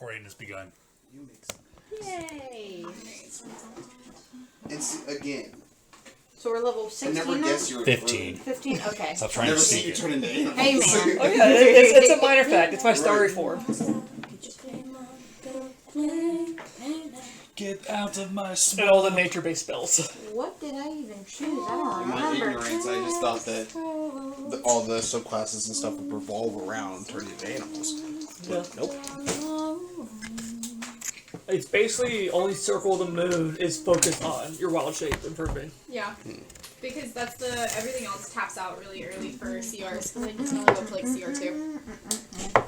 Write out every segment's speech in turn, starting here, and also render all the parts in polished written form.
recording has begun. You make some. Yay! It's again. So we're level 16 I never now? guessed you were 15. 15? Okay. Stop I've trying to never seen sneak you it. turn into animals. Hey, man. Oh yeah, it's a minor fact. It's my starry form. Get out of my And spell. all the nature-based spells. What did I even choose? I don't In my remember. ignorance, I just thought that all the subclasses and stuff would revolve around turning into animals. Yeah. Nope. It's basically only circle of the moon is focused on your wild shape improving. Yeah. Because that's everything else taps out really early for CRs, because it can only go to like CR2. What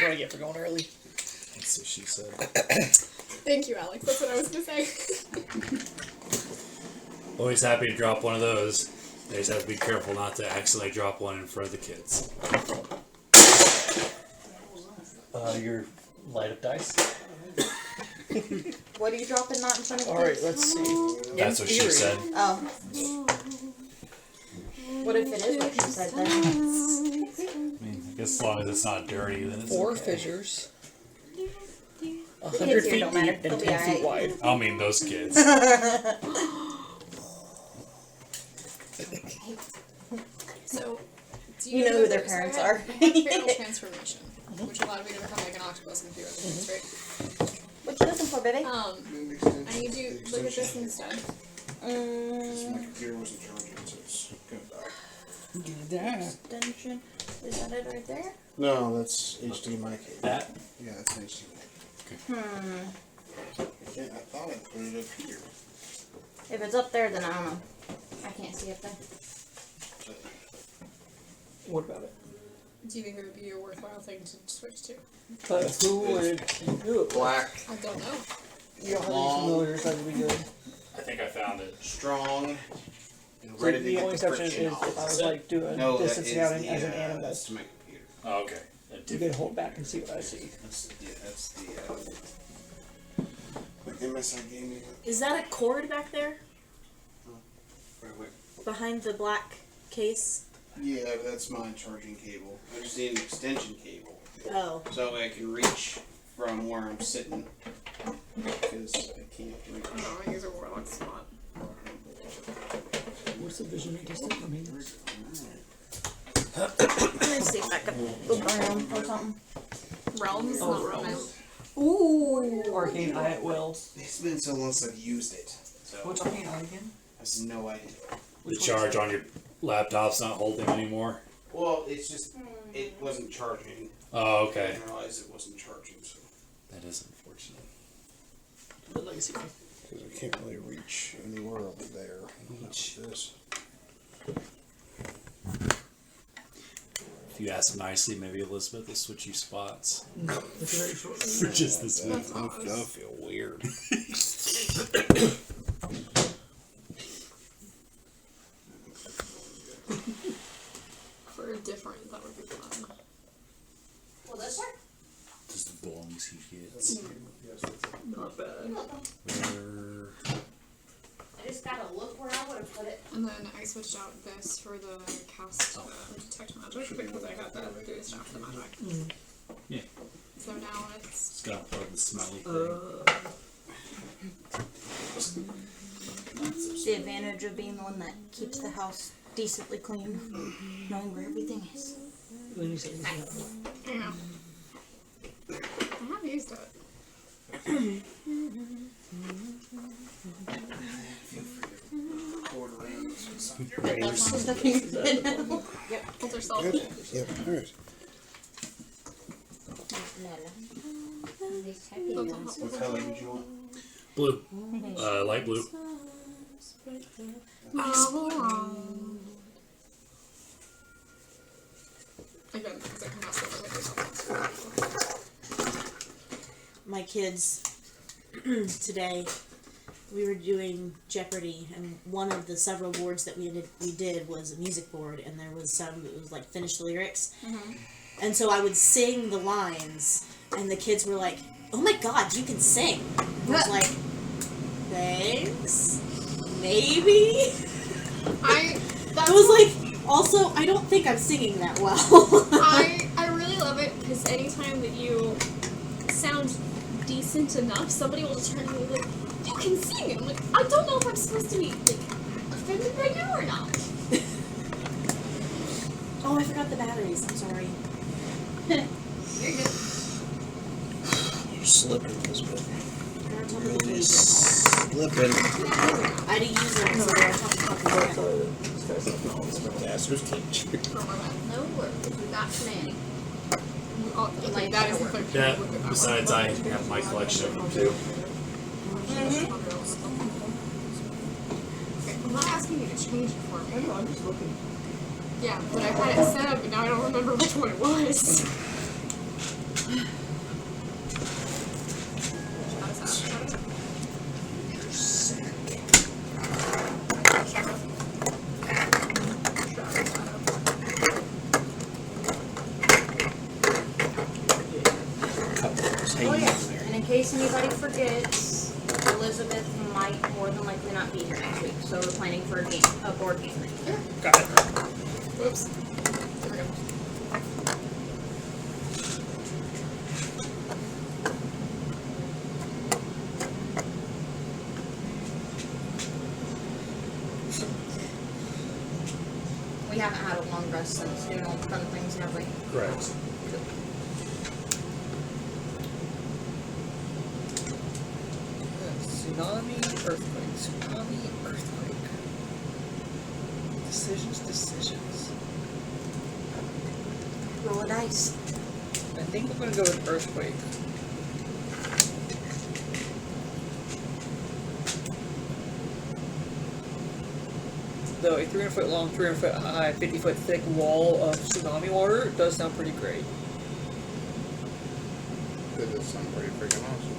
do I get for going early? That's what she said. Thank you, Alex. That's what I was going to say. Always happy to drop one of those. They just have to be careful not to accidentally drop one in front of the kids. Your light up dice. What are you dropping not in front of Alright, kids? let's see. That's what she theory. said. Oh. What if it is what she said then? I mean, I guess as long as it's not dirty, then it's 4 okay. fissures. The 100 kids here feet don't matter. deep They'll and be 10 feet alright. wide. I don't mean those kids. So, do You know who their so I parents had are. fatal transformation, which allowed me to become like an octopus and a few other things, right? What you looking for, baby? I need to look at this instead. My computer wasn't charging, so it's gonna die. Extension. Is that it right there? No, that's HDMI cable. That? Yeah, that's an HDMI. Yeah, I thought I put it up here. If it's up there, then I don't know. I can't see it then. What about it? Do you think it would be a worthwhile thing to switch to? But who would do it? Black, I don't know. You don't have any familiars, that would be good. I think I found it. strong, and So ready to the get only the exception is friction if I off. was like doing No, that is distance scouting the, as an that's animist. to my computer. Oh, okay. You can hold back and see what I see. That's the MSI gaming. Is that a cord back there? Wait. Behind the black case? Yeah, that's my charging cable. I just need an extension cable. Oh. So I can reach from where I'm sitting. Because I can't reach. Oh, I use a warlock spot. What's the vision distance from here? Let me see if I can look around or something. Realms, Oh, not realms. realms. Ooh. Arcane Eye at will. It's been so long since I've used it. So What's Arcane Eye again? I have no idea. The charge on your laptop's not holding anymore. Well, it's just, it wasn't charging. Oh, I okay. didn't realize it wasn't charging, so. That is unfortunate. The legacy one. Because I can't really reach anywhere over there. This. If you ask nicely, maybe Elizabeth will switch you spots. No, it's very short. For just this one. I feel weird. For a different, that would be fun. Well, this one? Just the belongs he gets. Not bad. I just gotta look where I would have put it. And then I switched out this for the cast detect magic because I got that through staff the magic. Yeah. So now it's It's got part of the smiley thing. The advantage of being the one that keeps the house decently clean, knowing where everything is. When you say this, yeah. I have used it. That's the stuff you said. Yep. Hold yourself. Yep, alright. What color did you want? Blue. Light blue. Again, because I can pass over with My kids today, we were doing Jeopardy, and one of the several boards that we did was a music board, and there was some that was like finished lyrics. And so I would sing the lines, and the kids were like, "Oh my God, you can sing!" I was like, "Thanks, maybe." That was like, also, I don't think I'm singing that well. I really love it because anytime that you sound decent enough, somebody will turn to me like, you can sing! And I'm like, I don't know if I'm supposed to be like offended right now or not. Oh, I forgot the batteries. I'm sorry. You're good. You're slipping this bit. Really Slipping. I had to use them, so I have to talk about it. Master's teacher. No work, because we got Manny. Like, that is the third Yeah, besides I have my collection of them too. I'm not asking you to change it for me. No, I'm just looking. Yeah, but I had it set up and now I don't remember which one it was. Oh yeah, and in case anybody forgets, Elizabeth might more than likely not be here next week, so we're planning for a board game night. Got it. Whoops. There we go. We haven't had a long rest since doing all the fun things, have we? Correct. Tsunami, earthquake. Decisions. Roll a dice. I think I'm gonna go with earthquake. Though a 300-foot long, 300-foot high, 50-foot thick wall of tsunami water does sound pretty great. That does sound pretty freaking awesome.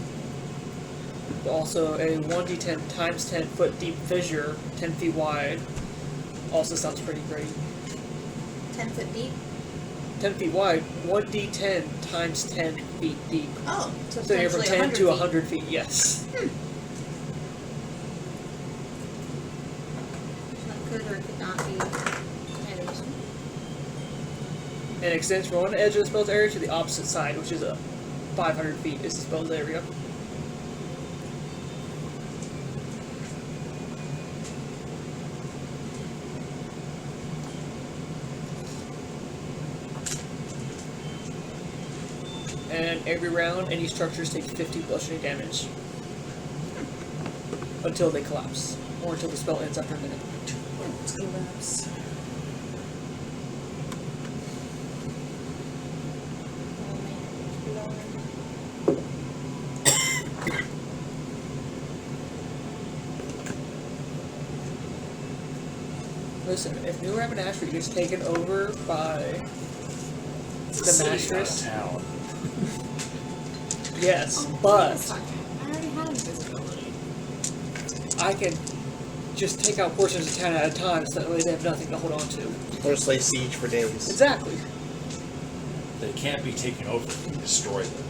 Also, a 1d10 times 10 foot deep fissure, 10 feet wide, also sounds pretty great. 10 foot deep? 10 feet wide, 1d10 times 10 feet deep. Oh, so So you're from 10 potentially to 100 100 feet, yes. That could or could not be enemies. And extends from one edge of the spell's area to the opposite side, which is 500 feet is the spell's area. And every round, any structures take 50 bludgeoning damage. Until they collapse. Or until the spell ends after a minute. Collapse. Listen, if New Rabanastre gets taken over by It's a the city, Mastress, not a town. yes, Wait a but second. I already had invisibility. I can just take out portions of town at a time, so that way they have nothing to hold on to. Or slay siege for days. Exactly. They can't be taken over if you destroy them.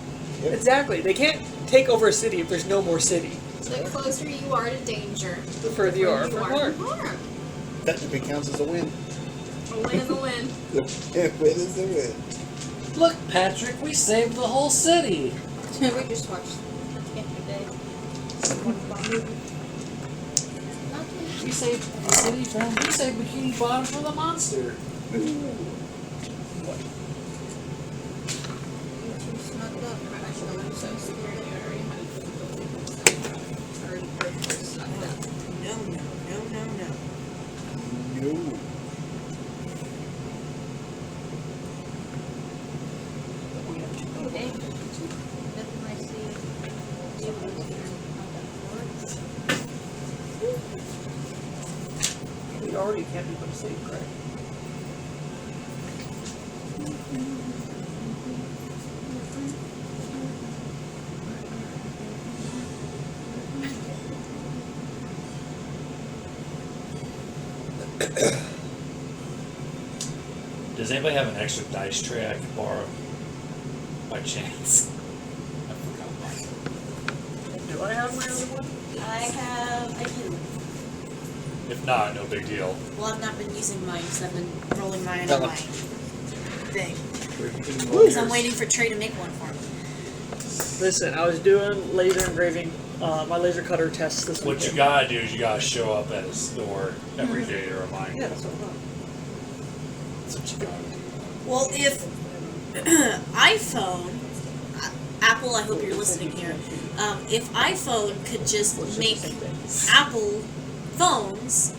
Yep. Exactly. They can't take over a city if there's no more city. The closer you are to danger, The further you are from from harm. harm. Technically counts as a win. A win is a win. A win is a win. Look, Patrick, we saved the whole city. We just watched yesterday. We saved the city from. We saved Bikini Bottom from the monster. Snugged up. Actually, I'm so scared I already had snugged up. No. No. Okay. Nothing I see. We already can't be put to sleep, right? Does anybody have an extra dice tray I could borrow? By chance. I forgot mine. Do I have my other one? I do. If not, no big deal. Well, I've not been using mine because I've been rolling mine on my thing. Freaking Because I'm waiting for Trey to make one for me. Listen, I was doing laser engraving, my laser cutter tests this What weekend. you gotta do is you gotta show up at a store every day to remind you. Yeah, that's what I'm doing. That's what you gotta do. Well, if iPhone, Apple, I hope you're listening here. If iPhone could just make Apple phones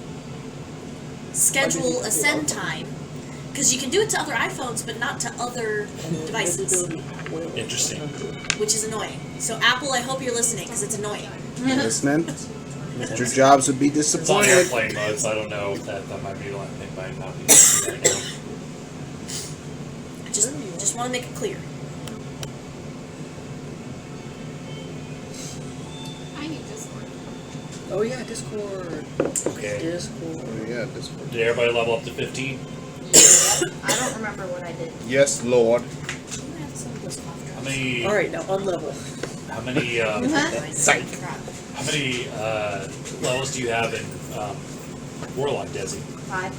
schedule a send time, because you can do it to other iPhones, but not to other devices, Interesting. which is annoying. So Apple, I hope you're listening, because it's annoying. Listening? Mr. Jobs would be It's on disappointed. airplane mode, so I don't know if that might be the only thing might not be easy right now. I just want to make it clear. I need Discord. Oh yeah, Discord. Okay. Discord. Oh, yeah, Discord. Did everybody level up to 15? I don't remember what I did. Yes, Lord. How many? Alright, now unlevel. How many? Psych. How many levels do you have in Warlock, Desi? 5.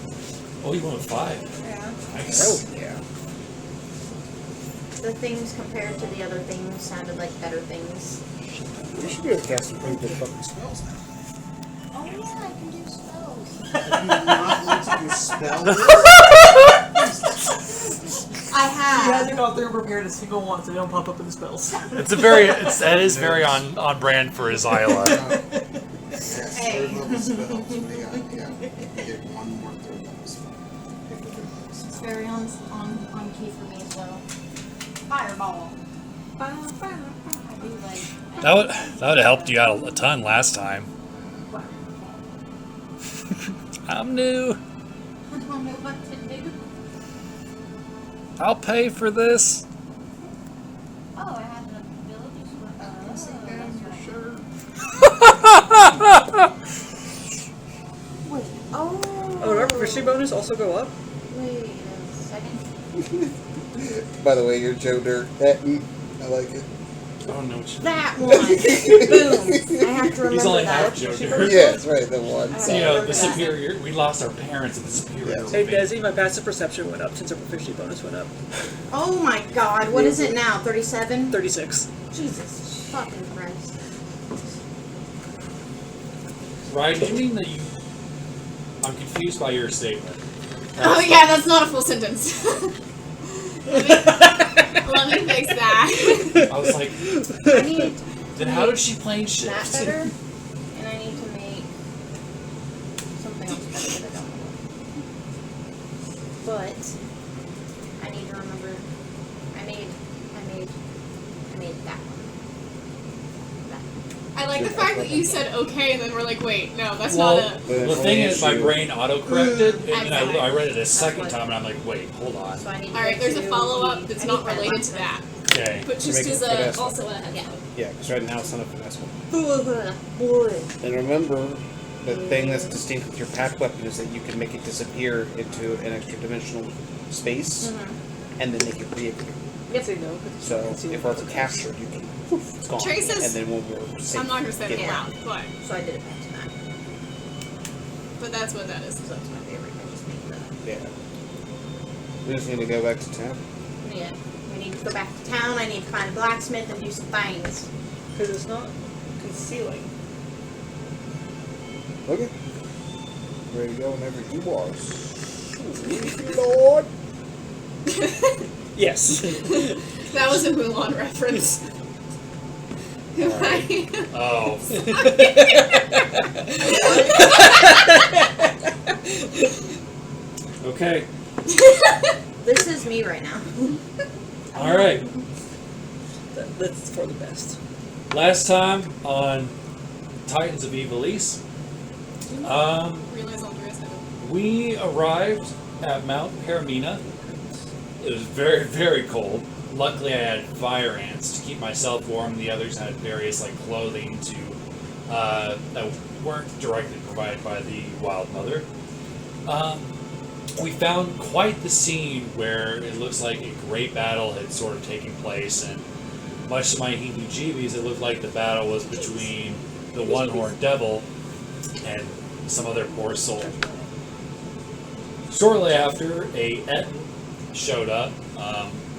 Oh, you went with 5. Yeah. Nice. Oh, yeah. The things compared to the other things sounded like better things. You should be able to cast some pretty good fucking spells now. Oh yeah, I can do spells. Not using spells. I He have. hasn't gone through and prepared a single one, so they don't pop up in the spells. That is very on brand for Azyla. Hey. Third level spells. Yeah, you get one more third level spell. It's very on key for me, so. Fireball. I do like. That would have helped you out a ton last time. What? I'm new. I don't know what to do. I'll pay for this. Oh, I have an ability to. That's right. Wait. Oh. Oh, our proficiency bonus also go up? Wait a second. By the way, you're Joe Dirt. I like it. I don't know what you That one. Boom. I have to remember He's only that. half Joker. Yeah, that's right, the one. Okay. You know, Remember the that. superior. We lost our parents at the superior. Yeah. Hey Desi, my passive perception went up since our proficiency bonus went up. Oh my god, what is it now? 37? 36. Jesus fucking Christ. Right? Did you mean that you? I'm confused by your statement. Oh yeah, that's not a full sentence. let me fix that. I was like, I need then how did she plane shift? that better, and I need to make something else better that I don't know what. But I need to remember. I made that one. I like the fact that you said okay and then we're like, wait, no, that's Well, not a. the thing is, my brain auto-corrected, and then I I read it a second what- time, and I'm like, wait, hold on. So I need to Alright, go there's a to follow up that's I not need my related to last that. Okay. But just Make it as finesse one. also a yeah. Yeah, because right now it's not a finesse one. one. Boy. And remember, the thing that's distinct with your pack weapon is that you can make it disappear into an extra dimensional space, and then make it reappear. Yep. Say no. So if it's captured, you can poof, it's gone. Trace is- and then when we're safe, I'm not gonna say get it out. loud, but So I did it back to that. that's what that is. So that's my favorite. I just made that. Yeah. We just need to go back to town. Yeah. We need to go back to town. I need to find a blacksmith and do some things. Because it's not concealing. Okay. Ready to go whenever you are. Sweet Lord. Yes. That was a Mulan reference. Oh. Okay. This is me right now. All right. That's for the best. Last time on Titans of Ivalice, Realize Andreas had it. we arrived at Mount Paramina. It was very, very cold. Luckily, I had fire ants to keep myself warm. The others had various clothing that weren't directly provided by the Wild Mother. We found quite the scene where it looks like a great battle had sort of taken place, and much to my heebie-jeebies, it looked like the battle was between the one-horned devil and some other poor soul. Shortly after, a Etten showed up.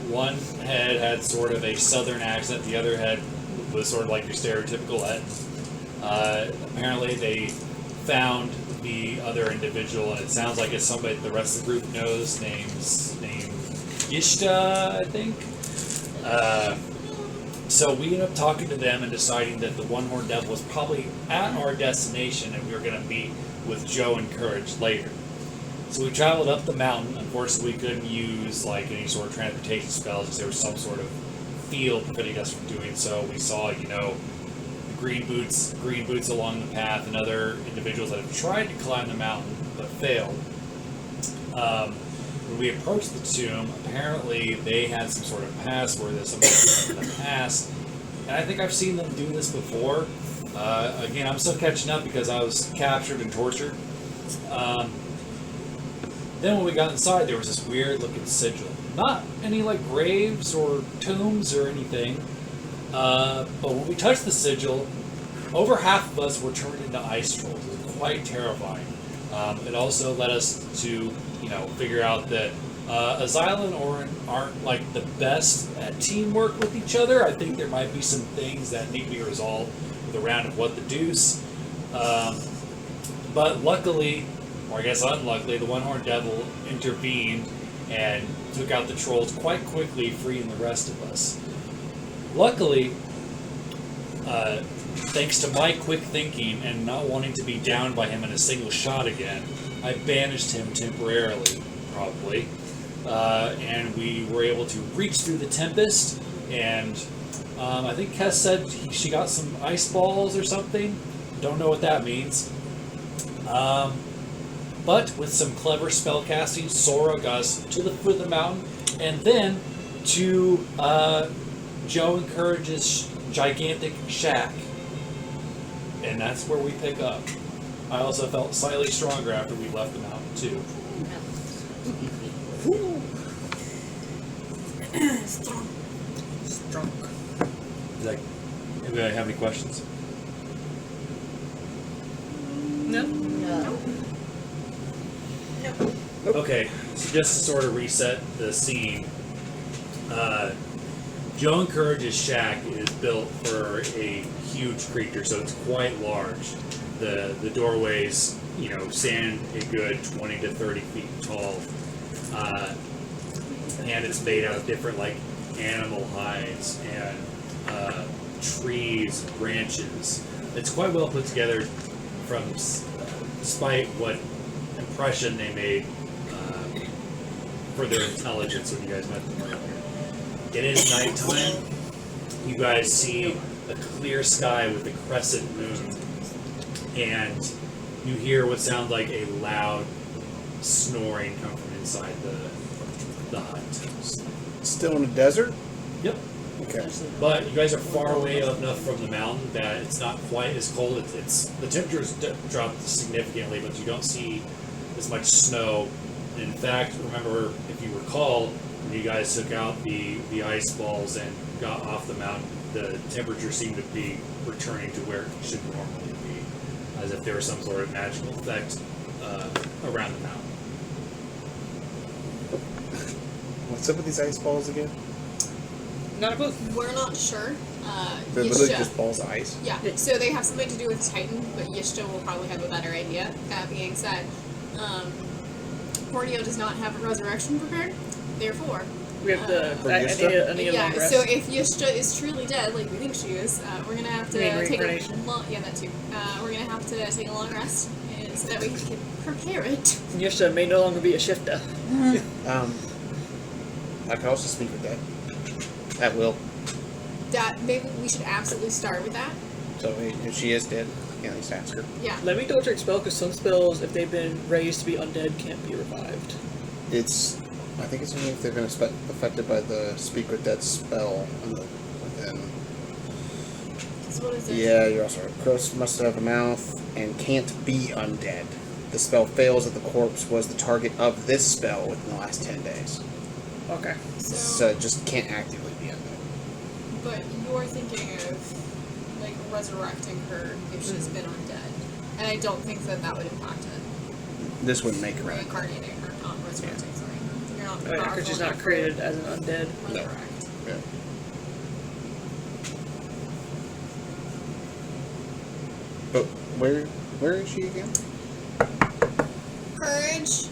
One head had sort of a southern accent, the other head was sort of like your stereotypical head. Apparently they found the other individual, and it sounds like it's somebody the rest of the group knows, named Yshta, I think. So we ended up talking to them and deciding that the One-Horned Devil was probably at our destination, and we were going to meet with Joe and Courage later. So we traveled up the mountain. Unfortunately, we couldn't use like any sort of transportation spells because there was some sort of field preventing us from doing so. We saw, green boots along the path, and other individuals that have tried to climb the mountain but failed. When we approached the tomb, apparently they had some sort of password that somebody in the past, and I think I've seen them do this before. Again, I'm still catching up because I was captured and tortured. Then when we got inside, there was this weird looking sigil. Not any like graves or tombs or anything, but when we touched the sigil, over half of us were turned into ice trolls. It was quite terrifying. It also led us to, figure out that Azyla and Oren aren't like the best at teamwork with each other. I think there might be some things that need to be resolved with a round of what the deuce. But luckily, or I guess unluckily, the One-Horned Devil intervened and took out the trolls quite quickly, freeing the rest of us. Luckily, thanks to my quick thinking and not wanting to be downed by him in a single shot again, I banished him temporarily, probably. And we were able to reach through the Tempest, and I think Kess said she got some ice balls or something. Don't know what that means. But with some clever spellcasting, Solra got us to the foot of the mountain, and then to Joe and Courage's gigantic shack. And that's where we pick up. I also felt slightly stronger after we left the mountain, too. Strong. Anybody have any questions? No. No. Okay, so just to sort of reset the scene, Joe and Courage's shack is built for a huge creature, so it's quite large. The doorways, stand a good 20 to 30 feet tall, and it's made out of different animal hides and trees, branches. It's quite well put together, despite what impression they made for their intelligence when you guys met them earlier. It is nighttime. You guys see a clear sky with a crescent moon, and you hear what sounds like a loud snoring come from inside the hut. Still in the desert? Yep. Okay. But you guys are far away enough from the mountain that it's not quite as cold. It's the temperature's dropped significantly, but you don't see as much snow. In fact, remember, if you recall, when you guys took out the ice balls and got off the mountain, the temperature seemed to be returning to where it should normally be, as if there was some sort of magical effect around the mountain. What's up with these ice balls again? Not a clue. We're not sure. They're literally Yshta. just balls of ice. Yeah, so they have something to do with Titan, but Yshta will probably have a better idea. That being said, Cordio does not have a resurrection prepared, therefore. We have to. For I Yshta? need a long Yeah, rest. so if Yshta is truly dead, like we think she is, we're gonna have to You mean take a reincarnation? long. Yeah, that too. We're gonna have to take a long rest, so that we can prepare it. Yshta may no longer be a shifter. I could also speak with that. At will. That maybe we should absolutely start with that. So if she is dead, you can at least ask her. Yeah. Let me double check spell, because some spells, if they've been raised to be undead, can't be revived. I think it's only if they've been affected by the Speak with Dead spell within. So what is it? Yeah, you're also right. Crows must have a mouth and can't be undead. The spell fails if the corpse was the target of this spell within the last 10 days. Okay. So it just can't actively be undead. But you're thinking of resurrecting her if she's been undead, and I don't think that would impact it. This wouldn't make her right. Reincarnating her, not resurrecting. Sorry, you're not Oh, yeah, powerful because she's not enough created as an undead. to No. resurrect. Yeah. But where is she again? Courage.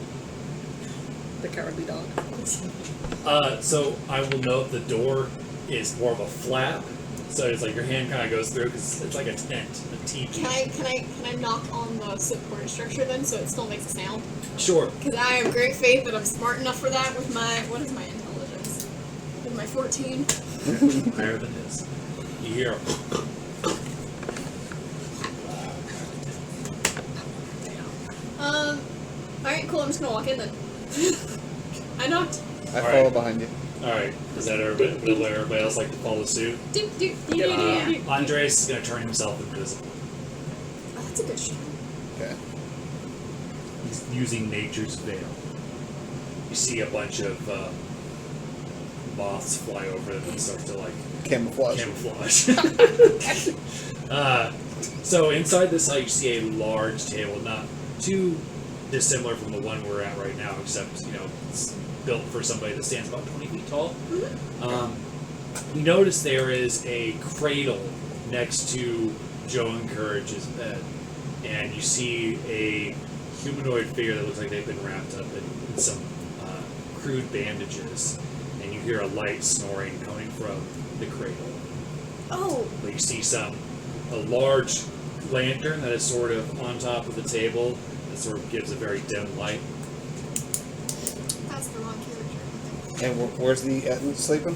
The cowardly dog. So I will note the door is more of a flap, so it's like your hand kind of goes through because it's like a tent, a teepee. Can I knock on the support structure then so it still makes a sound? Sure. Because I have great faith that I'm smart enough for that with my, what is my intelligence? With my 14. Higher than his. You hear a Alright, cool, I'm just gonna walk in then. I knocked. I All follow right. behind you. Alright, is that everybody? Will everybody else like to follow suit? Doop, doop, doop, doop, doop. Andreas is going to turn himself invisible. Oh, that's a good shot. Okay. He's using nature's veil. You see a bunch of moths fly over them and start to like Camouflage. camouflage. So inside this hut, you see a large table, not too dissimilar from the one we're at right now, except it's built for somebody that stands about 20 feet tall. You notice there is a cradle next to Joe and Courage's bed, and you see a humanoid figure that looks like they've been wrapped up in some crude bandages, and you hear a light snoring coming from the cradle. Oh, But you see a large lantern that is sort of on top of the table that sort of gives a very dim light. that's the wrong character. And where's the Ethan sleeping?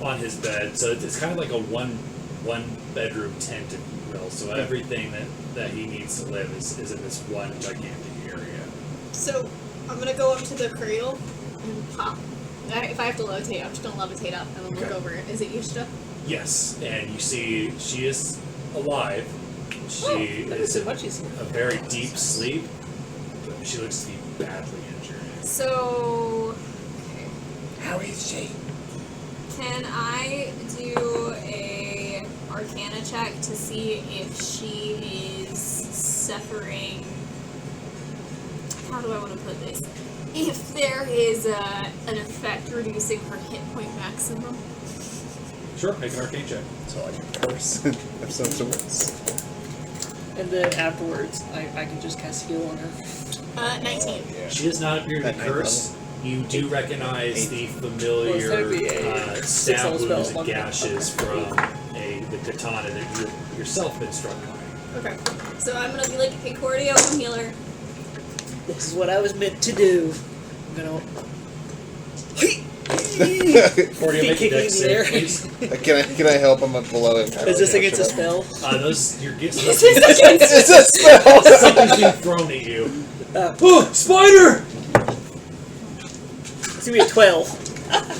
On his bed, so it's kind of like a one bedroom tent, if you will. So everything that he needs to live is in this one gigantic area. So, I'm gonna go up to the cradle and pop. If I have to levitate, I'm just gonna levitate up and then look Okay. over it. Is it Yshta? Yes, and you see she is alive. She That is is in what she's a very deep sleep, but she looks to be badly injured. So, okay. How is she? Can I do a Arcana check to see if she is suffering? How do I want to put this? If there is an effect reducing her hit point maximum. Sure, make an arcane check. So like a curse of some sorts. And then afterwards, I can just cast heal on her. 19. Yeah. She does not appear to At be ninth cursed. You do recognize the Well, familiar that'd be a stab six-level wounds spell. and gashes from the katana that you yourself been struck by. Okay. So I'm gonna be like, hey, Cordio, come heal her. This is what I was meant to do. I'm gonna. Cordio, make a Kicking dex in the air. save, please. Can I help him below him? Is this against a spell? Those you're getting It's a spell! something's being thrown at you. Oh, Spider! it's gonna be a 12.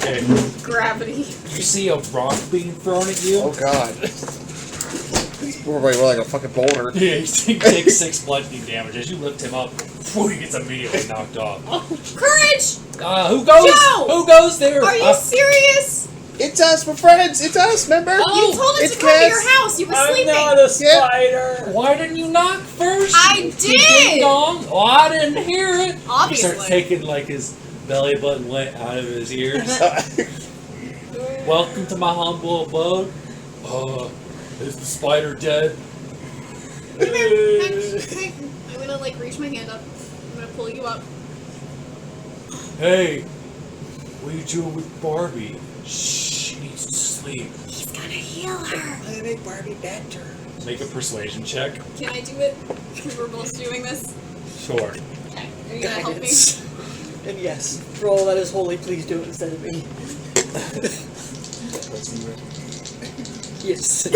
Okay, Gravity. you see a rock being thrown at you. Oh god. We're like a fucking boulder. Yeah, you take 6 bludgeoning damage as you lift him up. He gets immediately knocked off. Courage! Who goes? Joe! Who goes there? Are you serious? It's us, we're friends! It's us, remember? You told us it's to come to Kess. your house. You were I'm sleeping. not a spider. Why didn't you knock first? I You did! ding dong. Oh, I didn't hear it. Obviously. You start taking like his belly button went out of his ears. Welcome to my humble abode. Is the spider dead? Come here. Okay. I'm gonna like reach my hand up. I'm gonna pull you up. Hey, what are you doing with Barbie? Shh, she needs to sleep. He's gonna heal her. I make Barbie better. Make a persuasion check. Can I do it? Because we're both doing this. Sure. Okay. Are you gonna help me? Guidance. And yes, for all that is holy, please do it instead of me. Yes.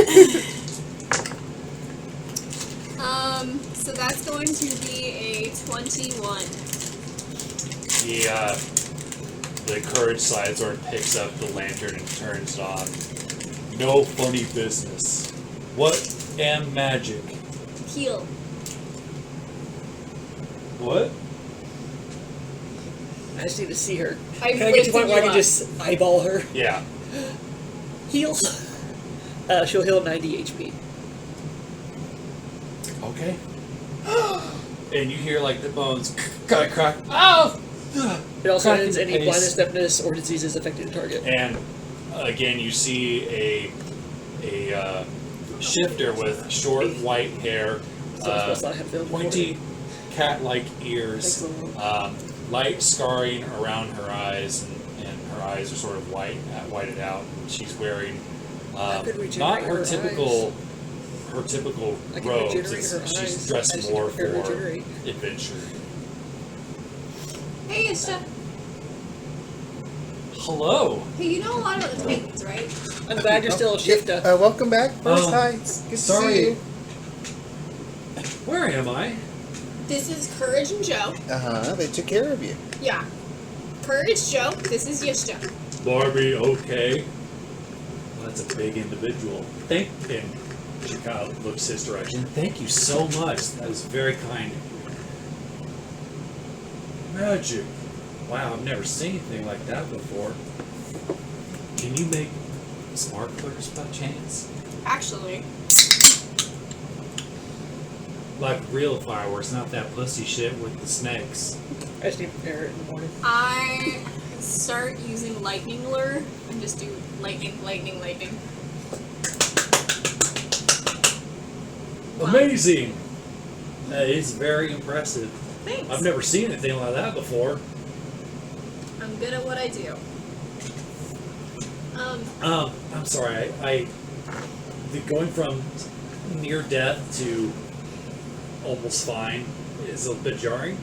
So that's going to be a 21. The courage side sort of picks up the lantern and turns it on. No funny business. What am magic? Heal. What? I just need to see her. I'm Can I get to the point where I lifting can you just eyeball her? Yeah. Heal. She'll heal 90 HP. Okay. And you hear like the bones kind of crack. Oh! It also cracking ends the any pace. blindness, deafness, or diseases affecting the target. And again, you see a shifter with short white hair, So it's supposed to not have failed before. pointy cat-like ears, Excellent. light scarring around her eyes, and her eyes are sort of whited out. And she's wearing I could regenerate not her her typical eyes. her typical I can robes. regenerate her She's eyes. I dressed just more need for to regenerate. adventure. Hey, Yshta. Hello. Hey, you know a lot about the Titans, right? I'm glad you're still a Yshta. Welcome back, First Oh, Heights. Good to sorry. see you. Where am I? This is Courage and Joe. They took care of you. Yeah. Courage, Joe. This is Yshta. Barbie, okay. Well, that's a big individual. And she kind of looks his direction. Thank you so much. That was very kind. Magic. Wow, I've never seen anything like that before. Can you make sparklers by chance? Actually, Like real fireworks, not that pussy shit with the snakes. I just need to prepare it in the morning. I start using lightning lure and just do lightning, lightning, lightning. Wow. Amazing! That is very impressive. Thanks. I've never seen anything like that before. I'm good at what I do. I'm sorry. Going from near death to almost fine is a bit jarring.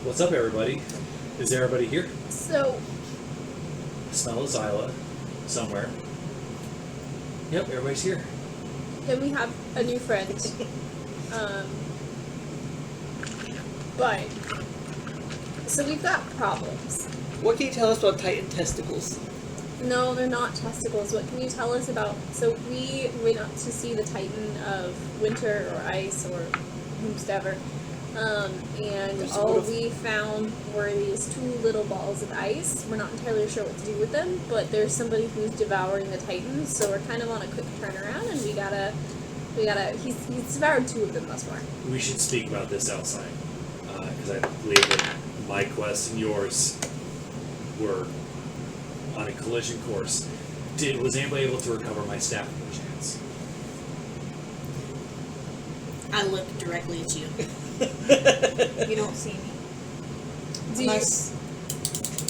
What's up, everybody? Is everybody here? So, I smell Azyla somewhere. Yep, everybody's here. then we have a new friend. But, so we've got problems. What can you tell us about Titan testicles? No, they're not testicles. What can you tell us about? So we went up to see the Titan of winter or ice or whomever, and all we found were these two little balls of ice. We're not entirely sure what to do with them, but there's somebody who's devouring the Titans, so we're kind of on a quick turnaround, and we gotta. He's devoured two of them thus far. We should speak about this outside, because I believe that my quest and yours were on a collision course. Was anybody able to recover my staff by chance? I look directly at you. You don't see me. Do you, Unless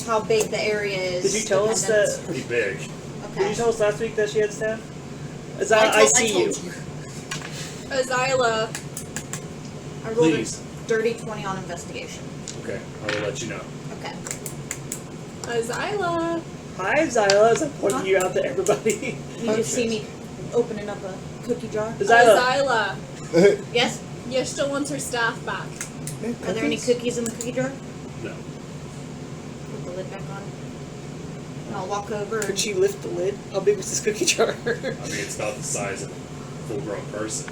how big the area is. Did you tell us dependent. that? Pretty big. Okay. Did you tell us last week that she had staff? As I told see you. Azyla, I rolled Please. a dirty 20 on investigation. Okay, I will let you know. Okay. Azyla. Hi, Zyla, as I'm pointing you out to everybody. You just see me opening up a cookie jar. Zyla. Azyla. Yes? Yshta wants her staff back. Are there any cookies in the cookie jar? No. Put the lid back on. And I'll walk over Could and she lift the lid? How big was this cookie jar? I mean, it's about the size of a full-grown person.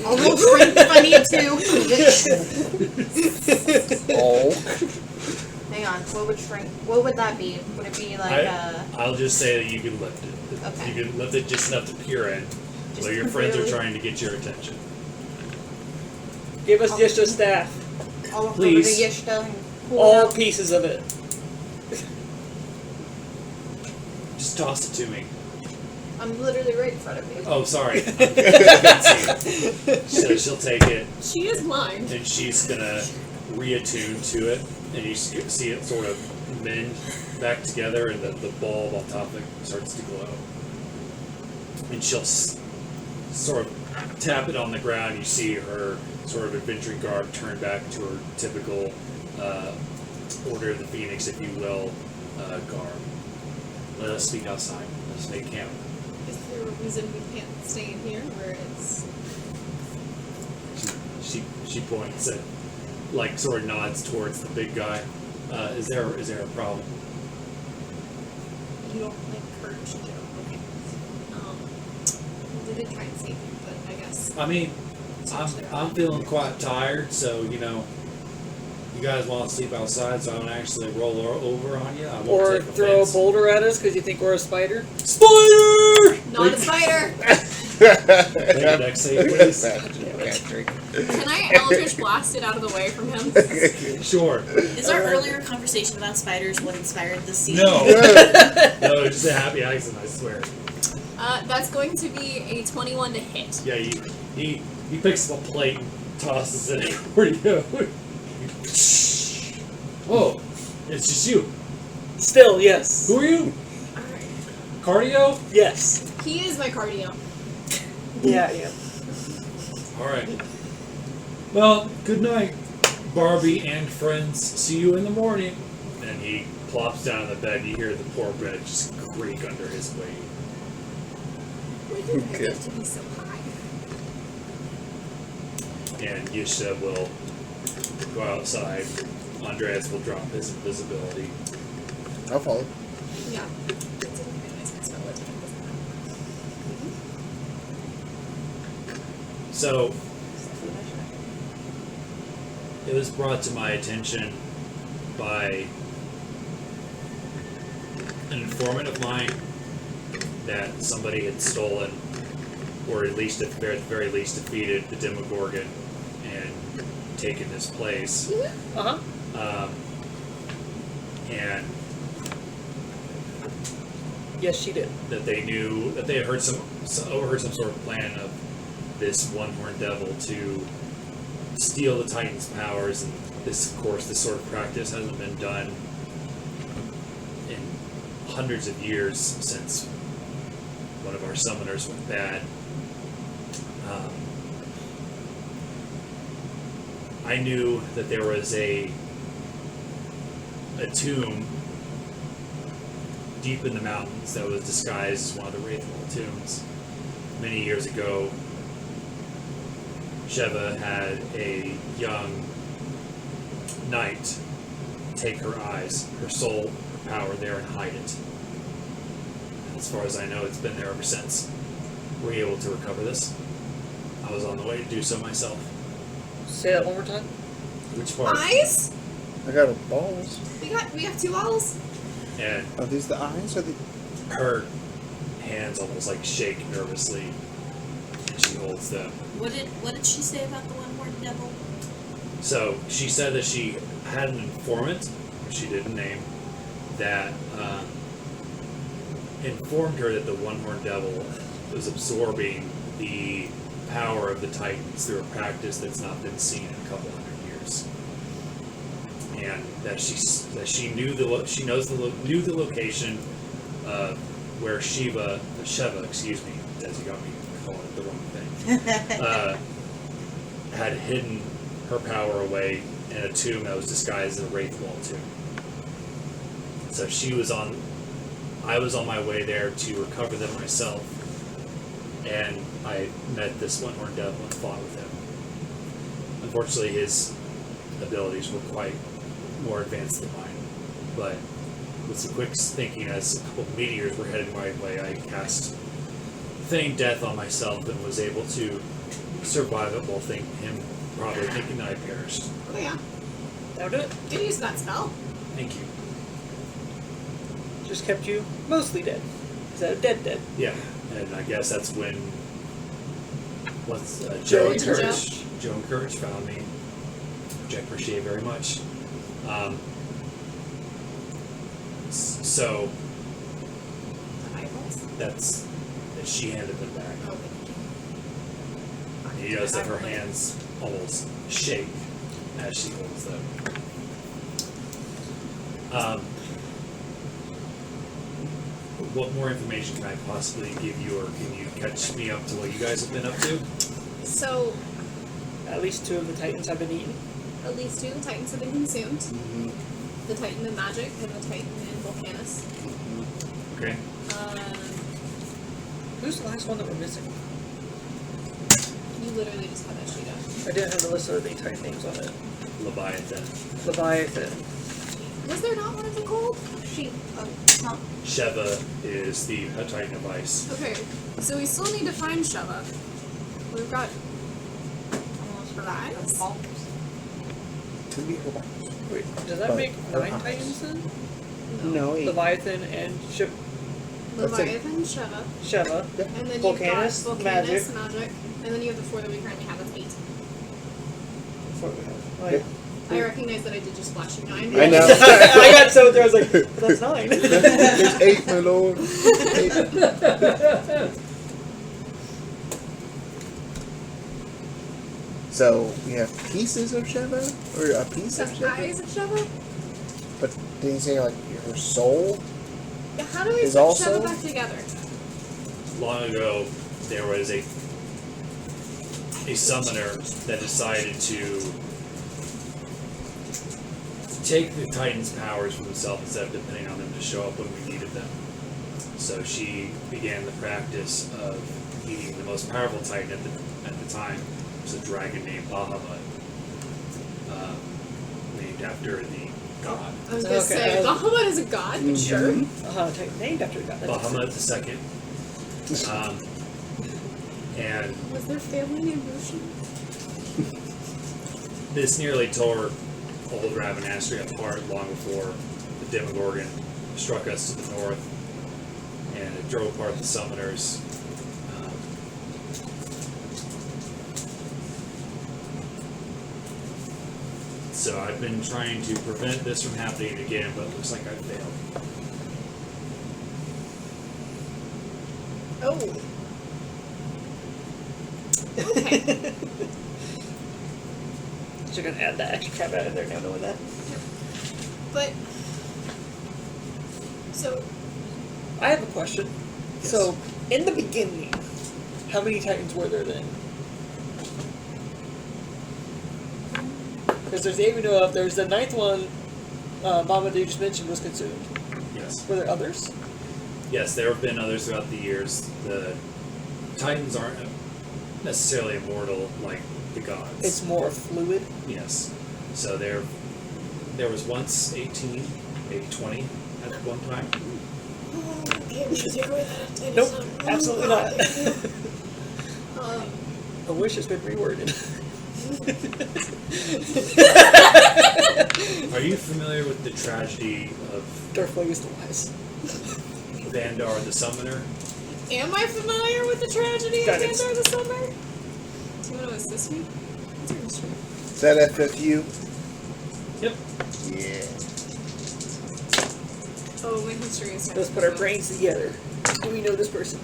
I'll roll strength if I need to. Oh. Hang on, what would that be? Would it be like I'll just say that you can lift it. Okay. You can lift it just enough to peer in, Just so your friends are barely? trying to get your attention. Give us Yshta's staff. I'll walk Please. over to Yshta and pull it All out. pieces of it. Just toss it to me. I'm literally right in front of you. Oh, sorry. I couldn't see. So she'll take it, She is mine. and she's gonna reattune to it, and you see it sort of mend back together, and the bulb on top of it starts to glow. And she'll sort of tap it on the ground. You see her sort of adventuring garb turn back to her typical Order of the Phoenix, if you will, garb. Let us speak outside. Let us make camp. Is there a reason we can't stay in here where it's... She points at, like, sort of nods towards the big guy. Is there a problem? You don't like Courage, Joe. Okay. We did try and save you, but I guess... I mean, I'm feeling quite tired, so you know, you guys want to sleep outside, so I don't actually roll over on you. I won't Or take throw a offense. boulder at us because you think we're a spider. Spider! Not a spider! Make a dex save, please. can't drink. Can I Eldritch Blast it out of the way from him? Sure. Is our earlier conversation about spiders what inspired this scene? No. No, it's just a happy accident, I swear. That's going to be a 21 to hit. Yeah, he picks up a plate and tosses it. Where do you go? Whoa, it's just you. Still, yes. Who are you? Cordio? Yes. He is my cardio. Yeah, yeah. Alright. Well, good night, Barbie and friends. See you in the morning. And he plops down on the bed. You hear the poor bed just creak under his weight. Why did I get to be so high? And Yshta will go outside. Andreas will drop his invisibility. I'll follow. Yeah. So, it was brought to my attention by an informant of mine that somebody had stolen, or at least at the very least defeated the Demogorgon and taken his place. Uh-huh. And Yes, she did. that they knew that they had overheard some sort of plan of this one-horned devil to steal the Titan's powers, and this, of course, this sort of practice hasn't been done in hundreds of years since one of our summoners went bad. I knew that there was a tomb deep in the mountains that was disguised as one of the Wraithwall tombs. Many years ago, Sheeva had a young knight take her eyes, her soul, her power there and hide it. And as far as I know, it's been there ever since. Were you able to recover this? I was on the way to do so myself. Say that one more time. Which part? Eyes? I got balls. We have 2 owls. And Are these the eyes or the? her hands almost like shake nervously, and she holds them. What did she say about the one-horned devil? So she said that she had an informant, which she didn't name, that informed her that the one-horned devil was absorbing the power of the Titans through a practice that's not been seen in a couple hundred years, and that she knew the location where Sheeva, excuse me, as you got me calling it the wrong thing, had hidden her power away in a tomb that was disguised as a Wraithwall tomb. So I was on my way there to recover them myself, and I met this one-horned devil and fought with him. Unfortunately, his abilities were quite more advanced than mine, but with some quick thinking, as a couple of meteors were headed my way, I cast Feign Death on myself and was able to survive it while probably thinking that I perished. Oh yeah. That'll do it. Good use of that spell. Thank you. Just kept you mostly dead. Is that a dead? Yeah, and I guess that's when Joe and and Courage. Joe and Courage found me, which I appreciate very much. So that she handed them back. And you notice that her hands almost shake as she holds them. What more information can I possibly give you, or can you catch me up to what you guys have been up to? So, At least 2 of the Titans have been eaten. at least 2 of the Titans have been consumed. Mm-hmm. The Titan in Magic and the Titan in Volcanus. Okay. Who's the last one that we're missing? You literally just had that sheet up. I didn't have the list of the Titan names on it. Leviathan. Leviathan. Was there not one of them called? Not Sheeva is the Titan of Ice. Okay, so we still need to find Sheeva. We've got lives. Could be her back. Wait, does that But make her 9 eyes. Titans then? No, 8. Leviathan and Ship. Leviathan, Sheeva. Sheeva. And then Volcanus, you've got magic. Volcanus, magic. And then you have the 4 that we currently have of 8. Oh, yeah. I recognize that I did just flash you 9. I know. I got so there, I was like, but that's 9. There's 8, my lord. 8. So we have pieces of Sheeva, or a piece of The Sheeva. eyes of Sheeva? But did he say like her soul? Yeah, how do we Is put also- Sheeva back together? Long ago, there was a summoner that decided to take the Titan's powers from himself instead of depending on them to show up when we needed them. So she began the practice of eating the most powerful Titan at the time. It was a dragon named Bahamut, named after the god. I was gonna say, Bahamut is a god, but sure. Named after God. Bahamut II. And Was their family named Lucian? this nearly tore old Rabanastre apart long before the Demogorgon struck us to the north, and it drove apart the summoners. So I've been trying to prevent this from happening again, but it looks like I failed. Oh. Okay. So you're gonna add that extra caveat in there now, knowing that. But so I have a question. Yes. So, in the beginning, how many Titans were there then? Because there's the 8 we know of. There's the 9th one, Mama that you just mentioned was consumed. Yes. Were there others? Yes, there have been others throughout the years. The Titans aren't necessarily immortal like the gods. It's more fluid. Yes. So there was once 18, maybe 20 at one time. Nope, absolutely not. um, I wish it's been reworded. Are you familiar with the tragedy of Darth Plagueis the Wise. Vandar the Summoner? am I familiar with the tragedy of Guidance. Vandar the Summer? Do you want to assist me? What's your history? Is that FFU? Yep. Yeah. Oh, my history is Let's put our brains together. Do we know this person?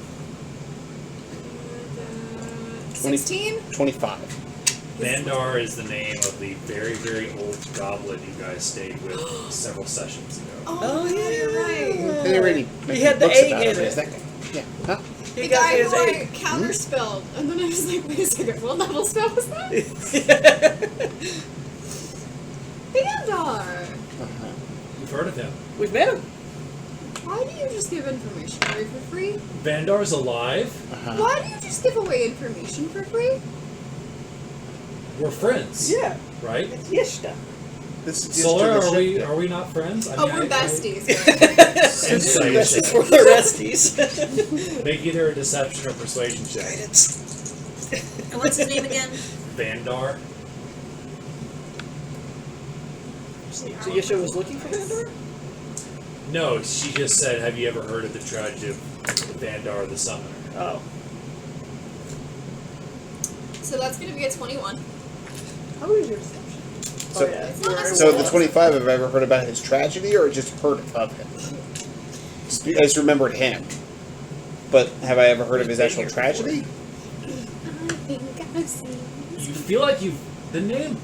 16? 25. Vandar is the name of the very, very old goblin you guys stayed with several sessions ago. Oh, yeah, you're right. They already He had the books A about in him. it. Is that guy? Yeah. Huh? He The got guy his who I A. counterspelled, and then I was like, wait a second, what level spell was that? Vandar! Uh-huh. You've heard of him. We've met him. Why do you just give information away for free? Vandar's alive. Uh-huh. Why do you just give away information for free? We're friends. Yeah. Right? It's Yshta. This is Solra, just are we not friends? I Oh, mean, we're I- besties. Insight This is check. for the resties. Make either a deception or persuasion check. Guidance. And what's his name again? Vandar. So Yshta was looking for Vandar? No, she just said, have you ever heard of the tragedy of Vandar the Summoner? Oh. So that's going to be a 21. How was your deception? So- Oh, yeah. It's not So the 25, have I ever heard about his tragedy or just heard of him? I just remembered him. But have I ever heard of his actual tragedy? I think I've seen. You feel like the name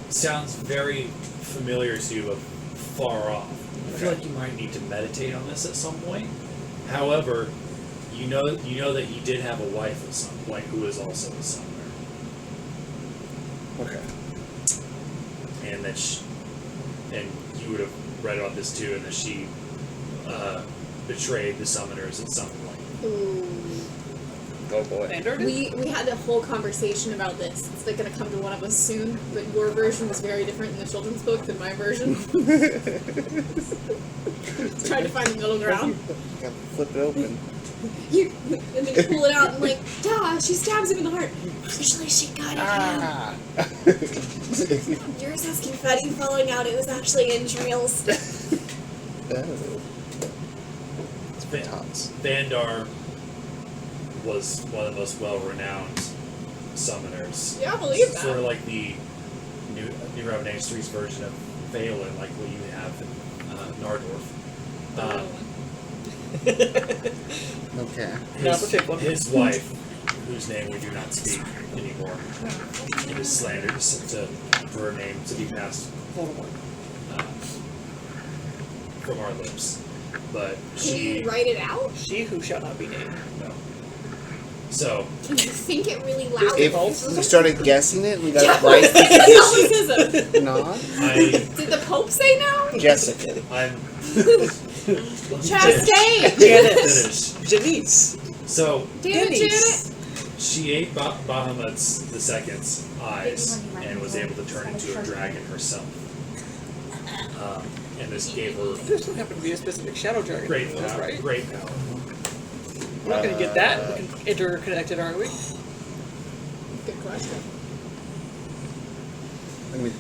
sounds very familiar to you, but far off. I feel like you might need to meditate on this at some point. However, you know that he did have a wife at some point who was also a summoner, Okay. and that and you would have read about this too, and that she betrayed the summoners at some point. Ooh. Oh boy. Vandar did? We had a whole conversation about this. It's like going to come to one of us soon, but your version was very different in the children's book than my version. Trying to find the middle ground. Gotta flip it open. And then you pull it out and like, duh, she stabs him in the heart. Actually, she got it. Ah! Yours has confetti falling out. It was actually entrails. Oh. It's tots. Vandar was one of the most well-renowned summoners. Yeah, I believe that. Sort of like the new Rabanastre's version of Valen, like what you have in Nardorf. Okay. Not the thick one. His wife, whose name we do not speak anymore, it is slandered for her name to be passed from our lips. But Can you write it out? She who shall not be named. no. So Can you think it really loud? If we started guessing it, we got it right. Catholicism. Not Did the Pope say no? Jessica. I'm Chastain! Janice. finish. Janice. So Damn it, Denise. Janet! she ate Bahamut's II's eyes and was able to turn into a dragon herself. And this gave her There doesn't happen to be a specific shadow dragon. great in those, power. right? Great power. We're not going to get that. Interconnected, aren't we? Good question. I mean,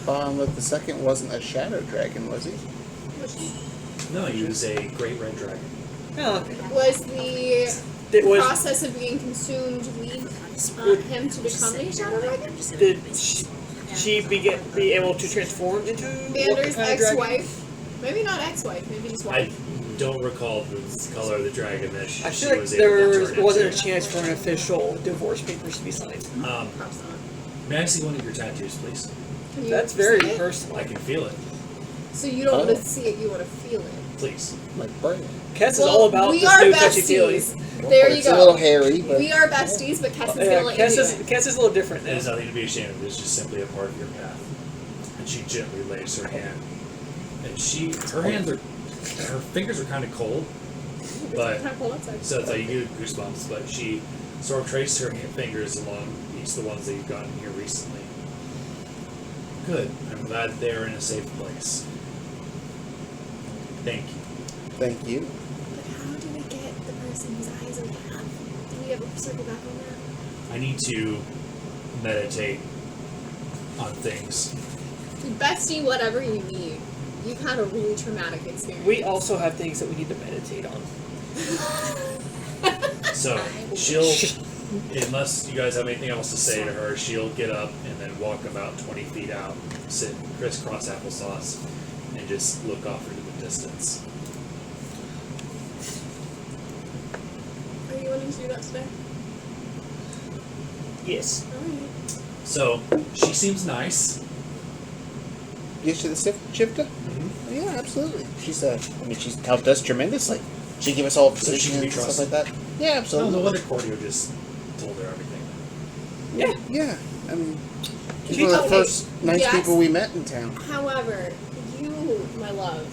Bahamut the second wasn't a shadow dragon, was he? No, he was a great red dragon. Oh, okay. Was the It was. process of being consumed lead him to become a shadow dragon? Did she be able to transform into Vander's what kind of dragon? ex-wife. Maybe not ex-wife, maybe his I wife. don't recall the color of the dragon that she I feel like was able to turn there wasn't a into. chance for an official divorce papers to be signed. Perhaps not. May I see one of your tattoos, please? Can you That's very see it? personal. I can feel it, So you don't Oh. want to see it, you want to feel it. please. Like Brian. Kess is all about we this are new touchy-feely. besties. There you It's a little go. hairy, but We are besties, but Kess is gonna Yeah, let Kess you is do it. Kess is a little different. It is Now. nothing to be ashamed of. It's just simply a part of your path. And she gently lays her hand, and her fingers are kind of cold, but Kind of cold outside. so it's like you get goosebumps. But she sort of traced her fingers along each of the ones that you've gotten here recently. Good. I'm glad they're in a safe place. Thank you. thank you. But how do we get the person whose eyes we have? Did we ever circle back on that? I need to meditate on things. Bestie, whatever you need. You've had a really traumatic experience. We also have things that we need to meditate on. So she'll, unless you guys have anything else to say to her, she'll get up and then walk about 20 feet out, sit crisscross applesauce, and just look off into the distance. Are you wanting to do that today? Yes. Alright. So she seems nice. Yshta the Shifta? Mm-hmm. Yeah, absolutely. She's she's helped us tremendously. She gave us all So she positions can be and stuff like that. Yeah, So absolutely. no wonder Cordio just told her everything. Yeah. Yeah, I mean, she's She's one of the okay. first nice Yes. people we met in town. However, you, my love,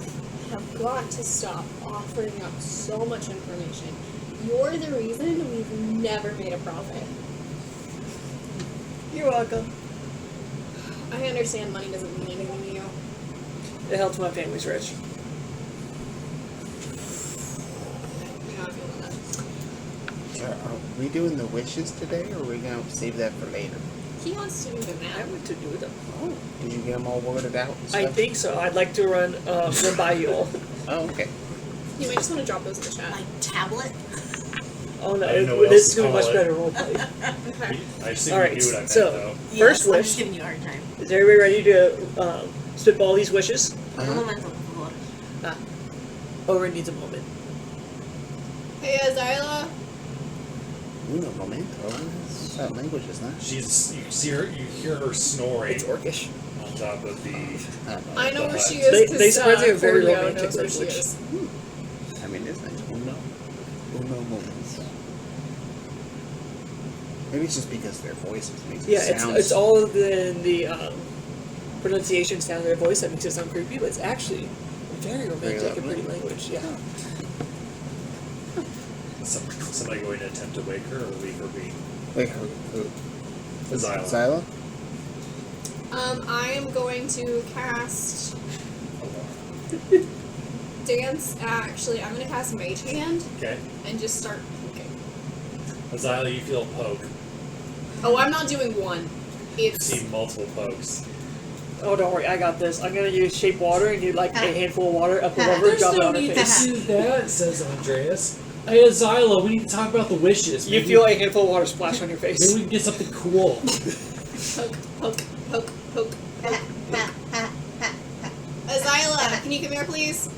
have got to stop offering up so much information. You're the reason we've never made a profit. You're welcome. I understand money doesn't mean anything to you. It helps my family's rich. You know how I feel about that. Are we doing the wishes today, or are we going to save that for later? He wants to do the I math. want to do them. Oh, did you get them all worded out and I stuff? think so. I'd like to run by you all. Oh, okay. You might just want to drop those in the chat. My tablet. Oh no, I don't know what this else is going to be to much call it. better roleplay. Okay. I assume Alright, you knew what I meant, so- though. First I'm wish. just giving you a hard time. Is everybody ready to spitball these wishes? Uh-huh. Momentum, por favor. Oren needs a moment. Hey, Azyla. Uno momento. It's about languages, not. She's you see her, you hear her snoring It's Orcish. on top of the. I know where she They- is they because surprisingly have very Cordio romantic knows where she language. is. I mean, it's nice. Uno momento. Maybe it's just because their voices makes it Yeah, sound. it's all the pronunciation sound of their voice that makes it sound creepy, but it's actually very romantic and pretty language. Yeah. Somebody going to attempt to wake her or leave her be? Wait, who? Azyla. Zyla? I am going to cast Dance. Actually, I'm going to cast Mage Hand Okay. and just start poking. Azyla, you feel a poke. Oh, I'm not doing one. You It's see multiple pokes. Oh, don't worry, I got this. I'm gonna use shape water and do like a handful of water up above her, There's drop it no on her need to face. do that, says Andreas. Hey, Azyla, we need to talk about the wishes. You feel a handful of water splash on your Maybe face. we can get something cool. Poke, poke, poke, poke. Azyla, can you come here, please?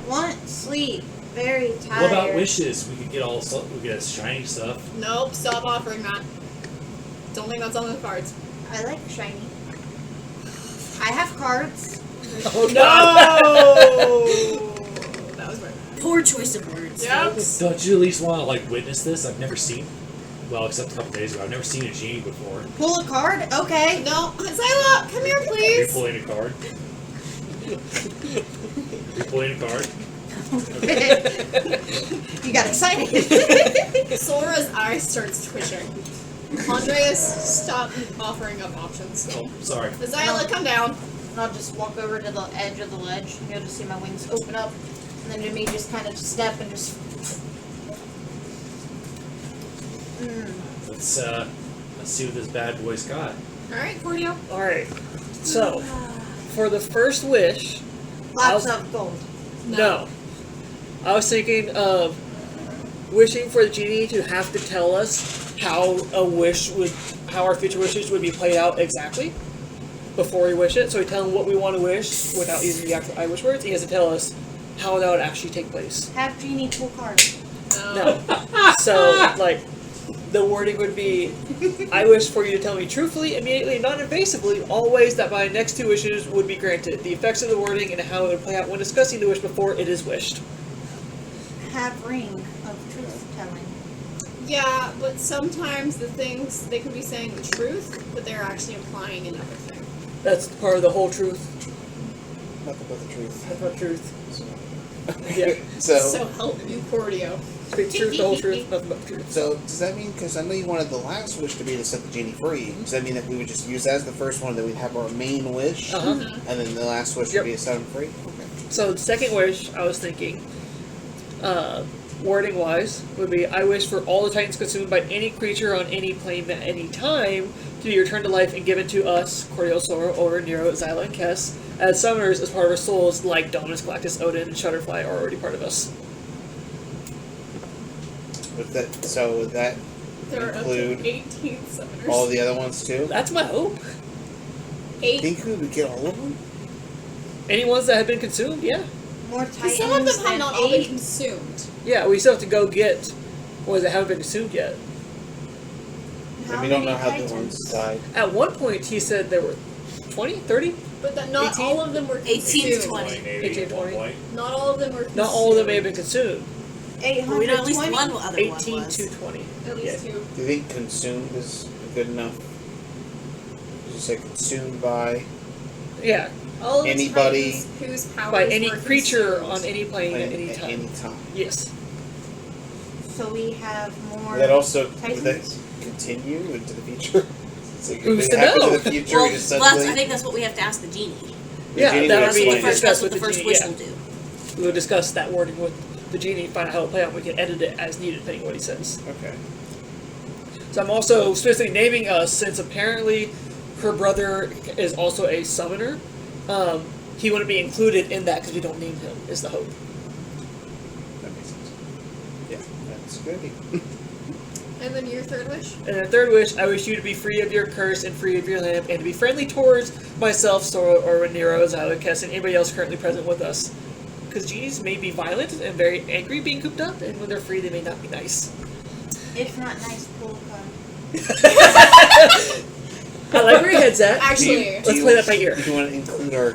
Want sleep. Very tired. What about wishes? We could get we get shiny stuff. Nope, stop offering that. Don't think that's on the cards. I like shiny. I have cards. Oh No! That was very bad. Poor choice of words. Yep. Don't you at least want to like witness this? I've never seen. Well, except a couple days ago, I've never seen a genie before. Pull a card? Okay. No, Azyla, come here, Are you please. pulling a card? Are you pulling a card? You got excited. Solra's eye starts twitching. Andreas, stop offering up options. Oh, sorry. Azyla, come down. And I'll just walk over to the edge of the ledge, and you'll just see my wings open up, and then Jimmy just kind of step and just. Let's see what this bad boy's got. Alright, Cordio. Alright, so, for the first wish, Lots of gold. no. I was thinking of wishing for the genie to have to tell us how our future wishes would be played out exactly before we wish it. So we tell him what we want to wish without using the actual I wish words. He has to tell us how that would actually take place. Have Genie pull cards. No. So, like, the wording would be, I wish for you to tell me truthfully, immediately, non-invasively, all ways that my next two wishes would be granted. The effects of the wording and how it would play out when discussing the wish before it is wished. Have ring of truth telling. Yeah, but sometimes the things, they could be saying the truth, but they're actually implying another thing. That's part of the whole truth. Nothing but the truth. That's the truth. So, Yeah. So help you, Cordio. Speak the truth, the whole truth, nothing but the truth. So does that mean, because I know you wanted the last wish to be to set the genie free, does that mean that we would just use that as the first one, that we'd have our main wish, Uh-huh. and then the last wish Yep. would be to set them free? Okay. So the second wish, I was thinking, wording wise, would be I wish for all the titans consumed by any creature on any plane at any time to be returned to life and given to us, Cordio, Solra, Oren, Nero, Azyla, and Kess, as summoners as part of our souls, like Dominus, Galactus, Odin, and Shutterfly are already part of us. With that, so would that There are up include to 18 summoners. all the other ones too? That's my hope. I 8. think we would get all of them? Any ones that have been consumed, yeah. More titans Some of them have than not all been 8. Yeah, consumed. we still have to go get ones that haven't been consumed yet. And we don't know how the ones died. At one point, he said there were 20, 30? But that not 18? all of them were 18 to consumed. 20. Maybe at one 18, point. Not all of them were consumed. Not all of them may have been consumed. We know at least 820? one other 18 one was. to 20. At least 2. Do you think consumed is good enough? Did you say consumed by Yeah, All of the Anybody- titans whose powers by any were creature consumed. on any plane at any at time. any time? Yes. So we have more. Would that also would titans? that continue into the future? So if Who's it to happens know? in the future, Well, we just well, that's, suddenly I think that's what we have to ask the genie. the Yeah, genie that would would be explain That's it. discussed what with the the first genie, wish yeah. will do. We'll discuss that wording with the genie, find out how it'll play out. We can edit it as needed, depending on what he says. Okay. So I'm also specifically naming us, since apparently her brother is also a summoner. He wouldn't be included in that because we don't name him, is the hope. That makes sense. Yeah, that's good. And then your third wish? And the third wish, I wish you to be free of your curse and free of your lamp, and to be friendly towards myself, Solra, or Nero, Azyla, Kess, and anybody else currently present with us. Because genies may be violent and very angry being cooped up, and when they're free, they may not be nice. If not nice, pull a card. I like where your head's at. Actually, Let's play that by ear. Do you want to include our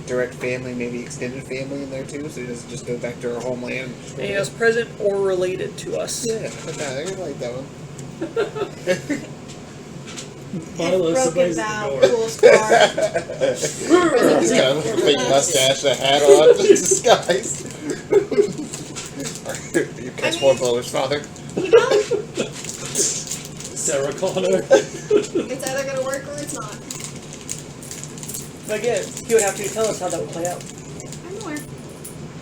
direct family, maybe extended family in there too, so it doesn't just go back to our homeland? Anyone else present or related to us. Yeah, okay, I like that one. Milo, If broken somebody's vow, at the door. pulls card. He's got a fake mustache, a hat on, disguise. You catch more blowers, father. you know, Sarah Connor. it's either gonna work or it's not. But again, he would have to tell us how that would play out. I'm aware.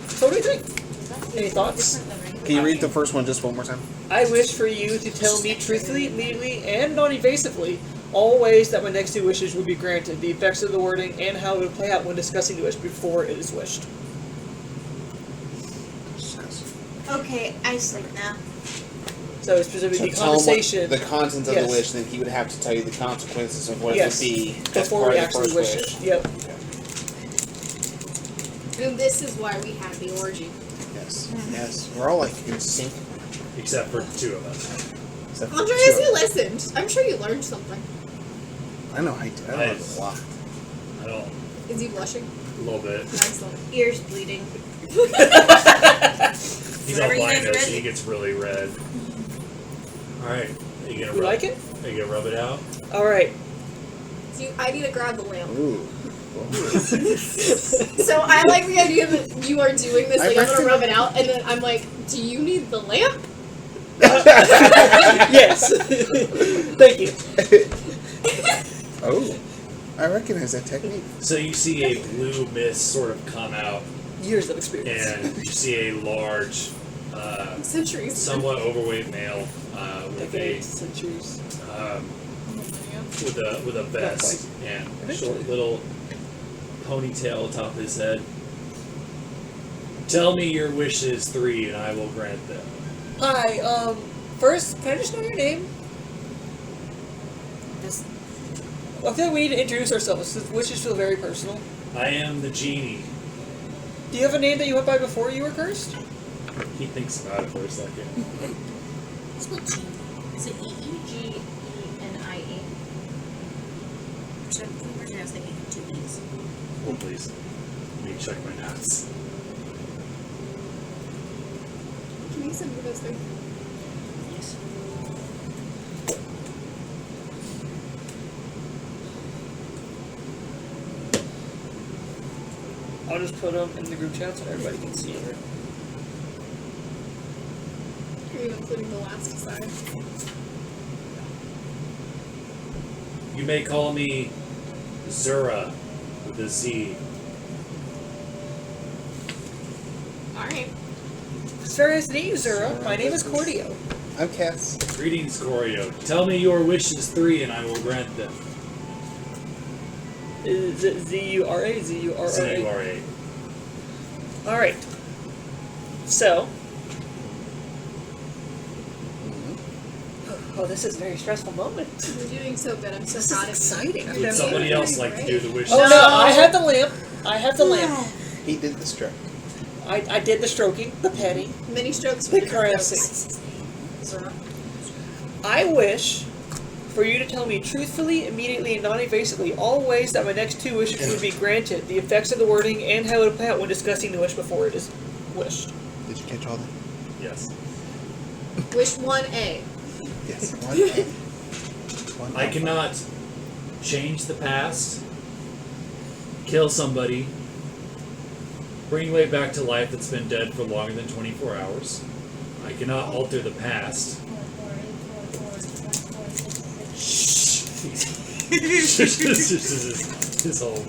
So what do you think? Any thoughts? Can you read the first one just one more time? I wish for you to tell me truthfully, immediately, and non-evasively all ways that my next 2 wishes would be granted, the effects of the wording, and how it would play out when discussing the wish before it is wished. Okay, I sleep now. So specifically the tell him conversation the contents of Yes. the wish, then he would have to tell you the consequences of what Yes. it would be as before part we of the actually first wish wish. it. Yep. And this is why we have the orgy. Yes. Yes. We're all like in sync. Except for 2 of us. Except for Andreas, two. you listened. I'm sure you learned something. I know I did. I learned a lot. I don't. Is he blushing? A little bit. Excellent. Ears bleeding. He's Whatever you guys albino, so ready. he gets really red. Alright. Are you gonna You rub like it? Are you gonna rub it out? Alright. I need to grab the lamp. Ooh. So I like the idea that you are doing this, like I'm gonna reckon- rub it out, and then I'm like, do you need the lamp? Yes. Thank you. Oh. I recognize that technique. So you see a blue mist sort of come out, Years of experience. and you see a large, Centuries. somewhat overweight male with Decades, centuries. with a vest and a short little ponytail atop his head. Tell me your wishes 3, and I will grant them. Hi, first, can I just know your name? This, I feel like we need to introduce ourselves, since wishes feel very personal. I am the genie. Do you have a name that you went by before you were cursed? He thinks about it for a second. it's spelled Genie. Is it E-E? Genie. For some reason I was thinking 2 E's. Oh, please. Let me check my notes. Can you send me those things? Yes. I'll just put them in the group chat so everybody can see it. Are you including the last side? You may call me Zura with a Z. Alright. It's very nice to meet you, Zura. My name is Cordio. I'm Kess. Greetings, Cordio. Tell me your wishes 3, and I will grant them. Is it Z-U-R-A? Z-U-R-R-A? C-U-R-A. Alright. So. Oh, this is a very stressful moment. You're doing so good. I'm so This proud is of you. exciting. Would somebody else like to do the wishes? Oh no, I have the lamp. I have the lamp. He did the stroke. I did the stroking, the petting. Many strokes for The different caressing. folks. Zora. I wish for you to tell me truthfully, immediately, and non-evasively all ways that my next 2 wishes would be granted, the effects of the wording, and how it would play out when discussing the wish before it is wished. Did you catch all that? Yes. Wish 1A. Yes. One I cannot change the past, kill somebody, bring way back to life that's been dead for longer than 24 hours. I cannot alter the past. His whole.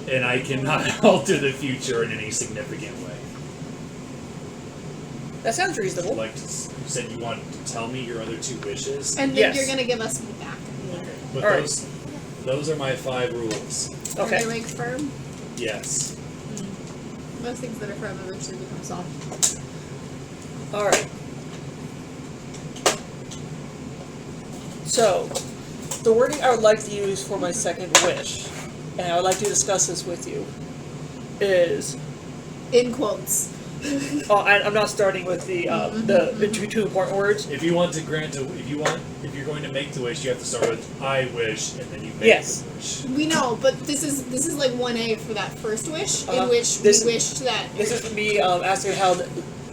And I cannot alter the future in any significant way. That sounds reasonable. Like you said, you wanted to tell me your other 2 wishes. And then Yes. you're gonna give us feedback. Okay. But All right. those are my 5 rules. Are they Okay. like firm? Yes. Most things that are firm eventually become soft. Alright. So, the wording I would like to use for my second wish, and I would like to discuss this with you, is... In quotes. Oh, I'm not starting with the 2 important words. If you want to grant if you're going to make the wish, you have to start with I wish, and then you make Yes. the wish. We know, but this is like 1A for that first wish, in Uh-huh. which This- we wished that. This is me asking how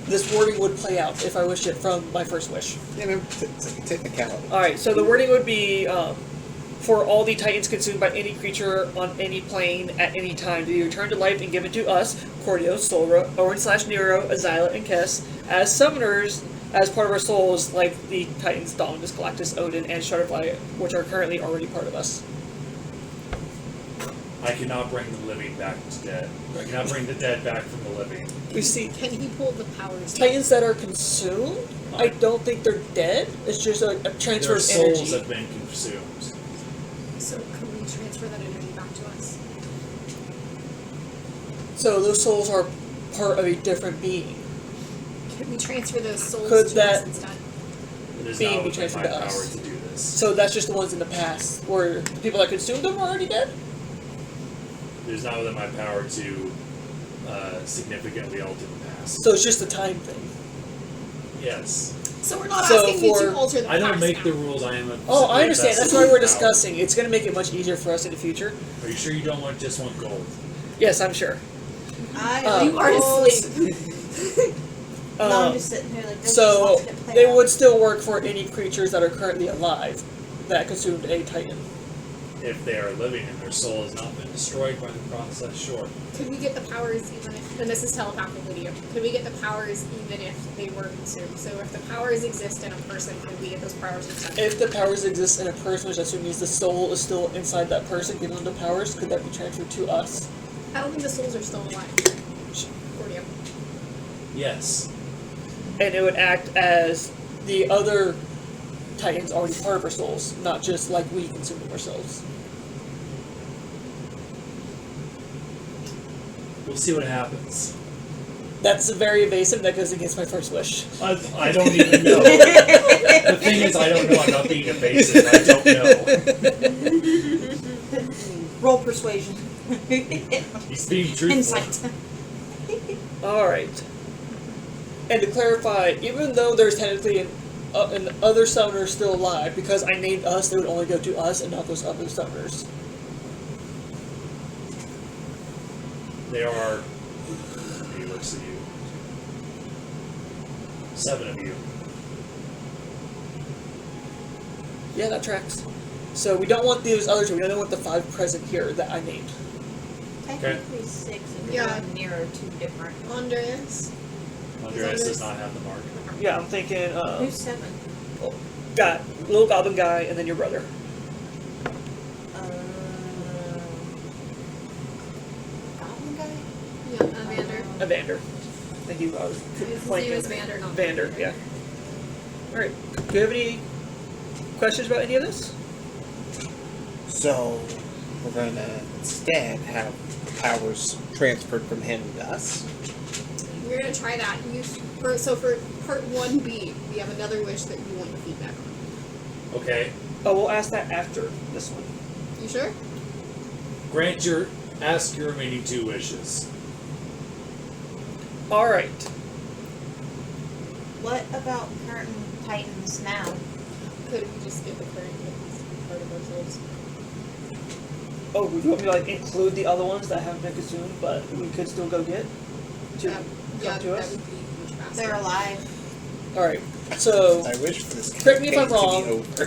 this wording would play out if I wished it from my first wish. You know, it's like a technicality. Alright, so the wording would be, for all the titans consumed by any creature on any plane at any time to be returned to life and given to us, Cordio, Solra, Oren/Nero, Azyla, and Kess, as summoners as part of our souls, like the titans Dominus, Galactus, Odin, and Shutterfly, which are currently already part of us. I cannot bring the living back to dead. I cannot bring the dead back from the living. We see Can he pull the powers? Titans that are consumed. I don't think they're dead. It's just a transfer Their of souls energy. have been consumed. So can we transfer that energy back to us? So those souls are part of a different being. Can we transfer those souls Could to that- us instead? It is Being not be within my transferred to power us. to do this. So that's just the ones in the past, where the people that consumed them are already dead? It is not within my power to significantly alter the past. So it's just a time thing. Yes. So we're not So asking you for- to alter the I don't past make now. the rules. I am a. Oh, I understand. That's why we're power. discussing. It's going to make it much easier for us in the future. Are you sure you don't want just want gold? Yes, I'm sure. You are asleep. No, I'm just sitting here like this. So just watching it play they out. would still work for any creatures that are currently alive that consumed a Titan. If they are living and their soul has not been destroyed by the process, sure. Could we get the powers even if, and this is telepathically to you, could we get the powers even if they were consumed? So if the powers exist in a person, could we get those powers instead? If the powers exist in a person, which I assume means the soul is still inside that person, giving them the powers, could that be transferred to us? I don't think the souls are still alive. Cordio. Yes. And it would act as the other Titans already part of our souls, not just like we consume them ourselves. We'll see what happens. That's very evasive. That goes against my first wish. I don't even know. The thing is, I don't know. I'm not being evasive. I don't know. Roll persuasion. He's being truthful. Insight. Alright. And to clarify, even though there's technically an other summoner still alive, because I named us, they would only go to us and not those other summoners. They are. He looks at you. 7 of you. Yeah, that tracks. So we don't want those other two, we only want the 5 present here that I named. Technically 6, and Yeah. Nero 2 different. Andreas. Andreas does not have the mark. Yeah, I'm thinking, Who's 7? got little goblin guy and then your brother. Goblin guy? Yeah, Evander. Evander. Thank you, I was His blanking. name is Vander, not Vander, yeah. Alright, do you have any questions about any of this? So we're gonna instead have powers transferred from him to us. We're gonna try that. So for part 1B, we have another wish that you want the feedback on. Okay. Oh, we'll ask that after this one. You sure? Ask your remaining 2 wishes. Alright. What about current Titans now? Could we just get the current Titans to be part of ourselves? Oh, would you want me to like include the other ones that haven't been consumed, but we could still go get to Yeah, come to that us? would be much faster. They're alive. Alright, so I wish for this correct me if I'm campaign to wrong. be over.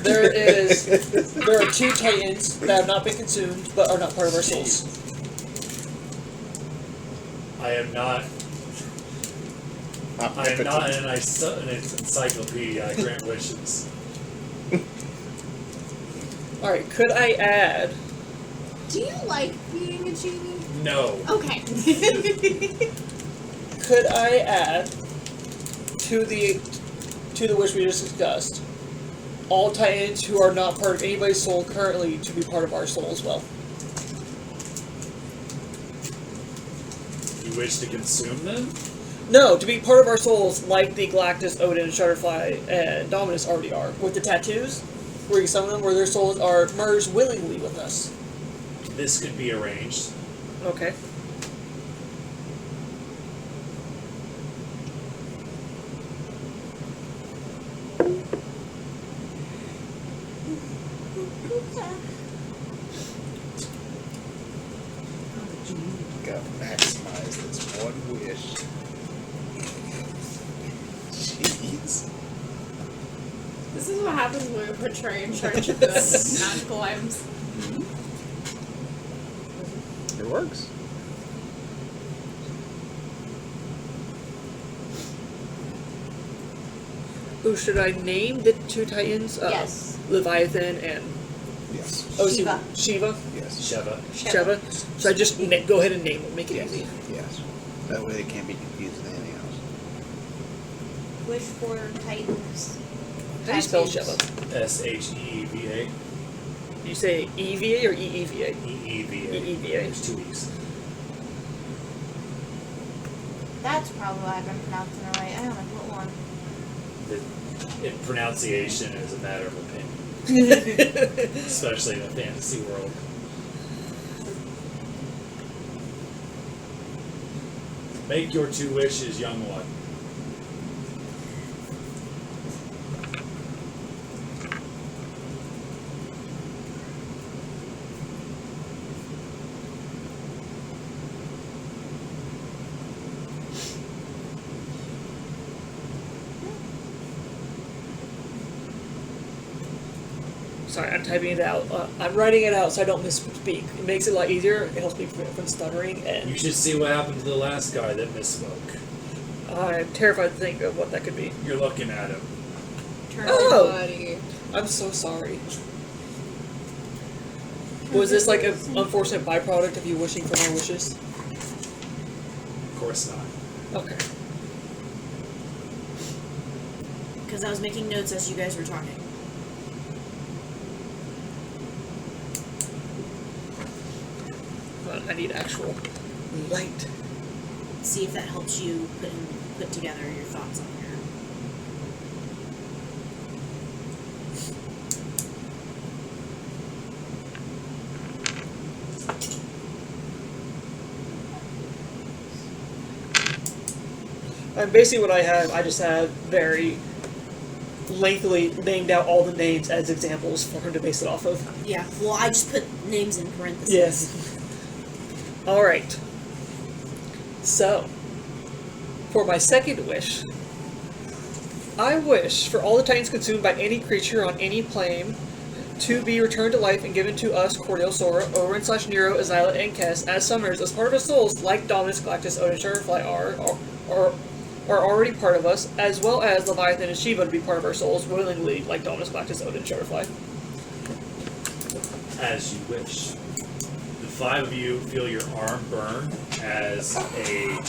There are 2 Titans that have not been consumed, but are not part of our souls. I am not. I am not an encyclopedia. I grant wishes. Alright, could I add? Do you like being a genie? No. Okay. Could I add to the wish we just discussed all Titans who are not part of anybody's soul currently to be part of our soul as well? You wish to consume them? No, to be part of our souls like the Galactus, Odin, Shutterfly, and Dominus already are. With the tattoos, where you summon them, where their souls are merged willingly with us. This could be arranged. Okay. Gotta maximize this one wish. Jeez. This is what happens when we portray in charge of the magical items. It works. Who should I name the 2 Titans? Yes. Leviathan and Yes. oh, Sheeva. Sheeva. Yeah. Yes. Sheeva. So I just go ahead and name it, make it Yes. easy. Yes. That way it can't be confused with anything else. Wish for Titans. How do you spell Tattoos. Sheeva? Sheeva. You say EVA or EEVA? Eeva. Eeva. There's 2 E's. That's probably why I've been pronouncing it right. I only put one. Pronunciation is a matter of opinion, especially in a fantasy world. Make your 2 wishes, young one. Sorry, I'm typing it out. I'm writing it out so I don't misspeak. It makes it a lot easier. It helps me from stuttering. And You should see what happened to the last guy that misspoke. I'm terrified to think of what that could be. You're looking at him. Turn Oh. buddy. I'm so sorry. Was this like an unfortunate byproduct of you wishing for my wishes? Of course not. Okay. Because I was making notes as you guys were talking. But I need actual light. See if that helps you put together your thoughts on here. And basically what I have, I just have very lengthily named out all the names as examples for him to base it off of. Yeah, well, I just put names in parentheses. Yes. Alright. So, for my second wish, I wish for all the titans consumed by any creature on any plane to be returned to life and given to us, Cordio, Solra, Oren / Nero, Azyla, and Kess as summoners as part of our souls, like Dominus, Galactus, Odin, Shutterfly are already part of us, as well as Leviathan and Sheeva to be part of our souls willingly, like Dominus, Galactus, Odin, Shutterfly. As you wish. The 5 of you feel your arm burn as a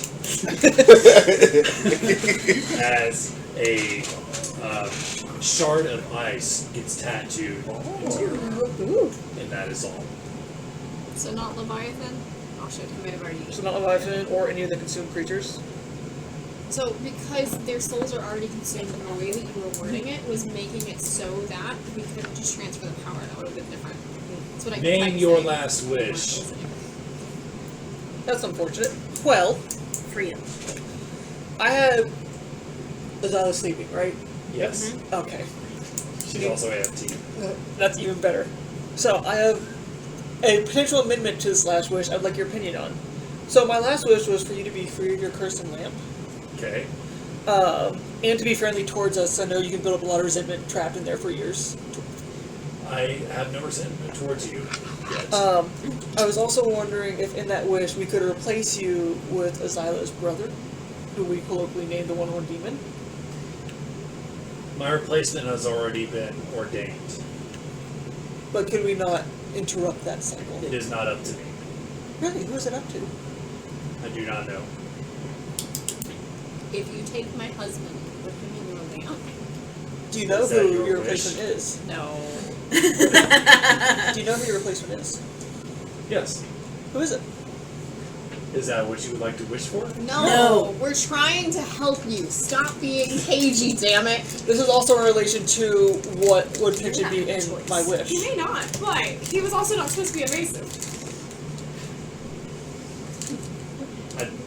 shard of ice gets tattooed into your arm, and that is all. So not Leviathan? Oh shit, I may have already used So not Leviathan or any of the consumed creatures. So because their souls are already consumed, the way that you were wording it was making it so that we could just transfer the power. That would have been different. That's what I Name tried to your say. last wish. That's unfortunate. Well, Freedom. I have Azyla sleeping, right? Yes. Okay. She's also AFT. That's even better. So I have a potential amendment to this last wish I'd like your opinion on. So my last wish was for you to be free of your cursed lamp. Okay. And to be friendly towards us. I know you can build up a lot of resentment trapped in there for years. I have no resentment towards you yet. I was also wondering if in that wish we could replace you with Azyla's brother, who we colloquially named the One-Horned Demon. My replacement has already been ordained. But could we not interrupt that cycle? It is not up to me. Really? Who is it up to? I do not know. If you take my husband, put him in your lamp. Do you know Is that who your your wish? replacement is? No. Do you know who your replacement is? Yes. Who is it? Is that what you would like to wish for? No. We're trying to help you. Stop being cagey, damn it. This is also in relation to what would potentially be in choice. my wish. He may not, but he was also not supposed to be evasive.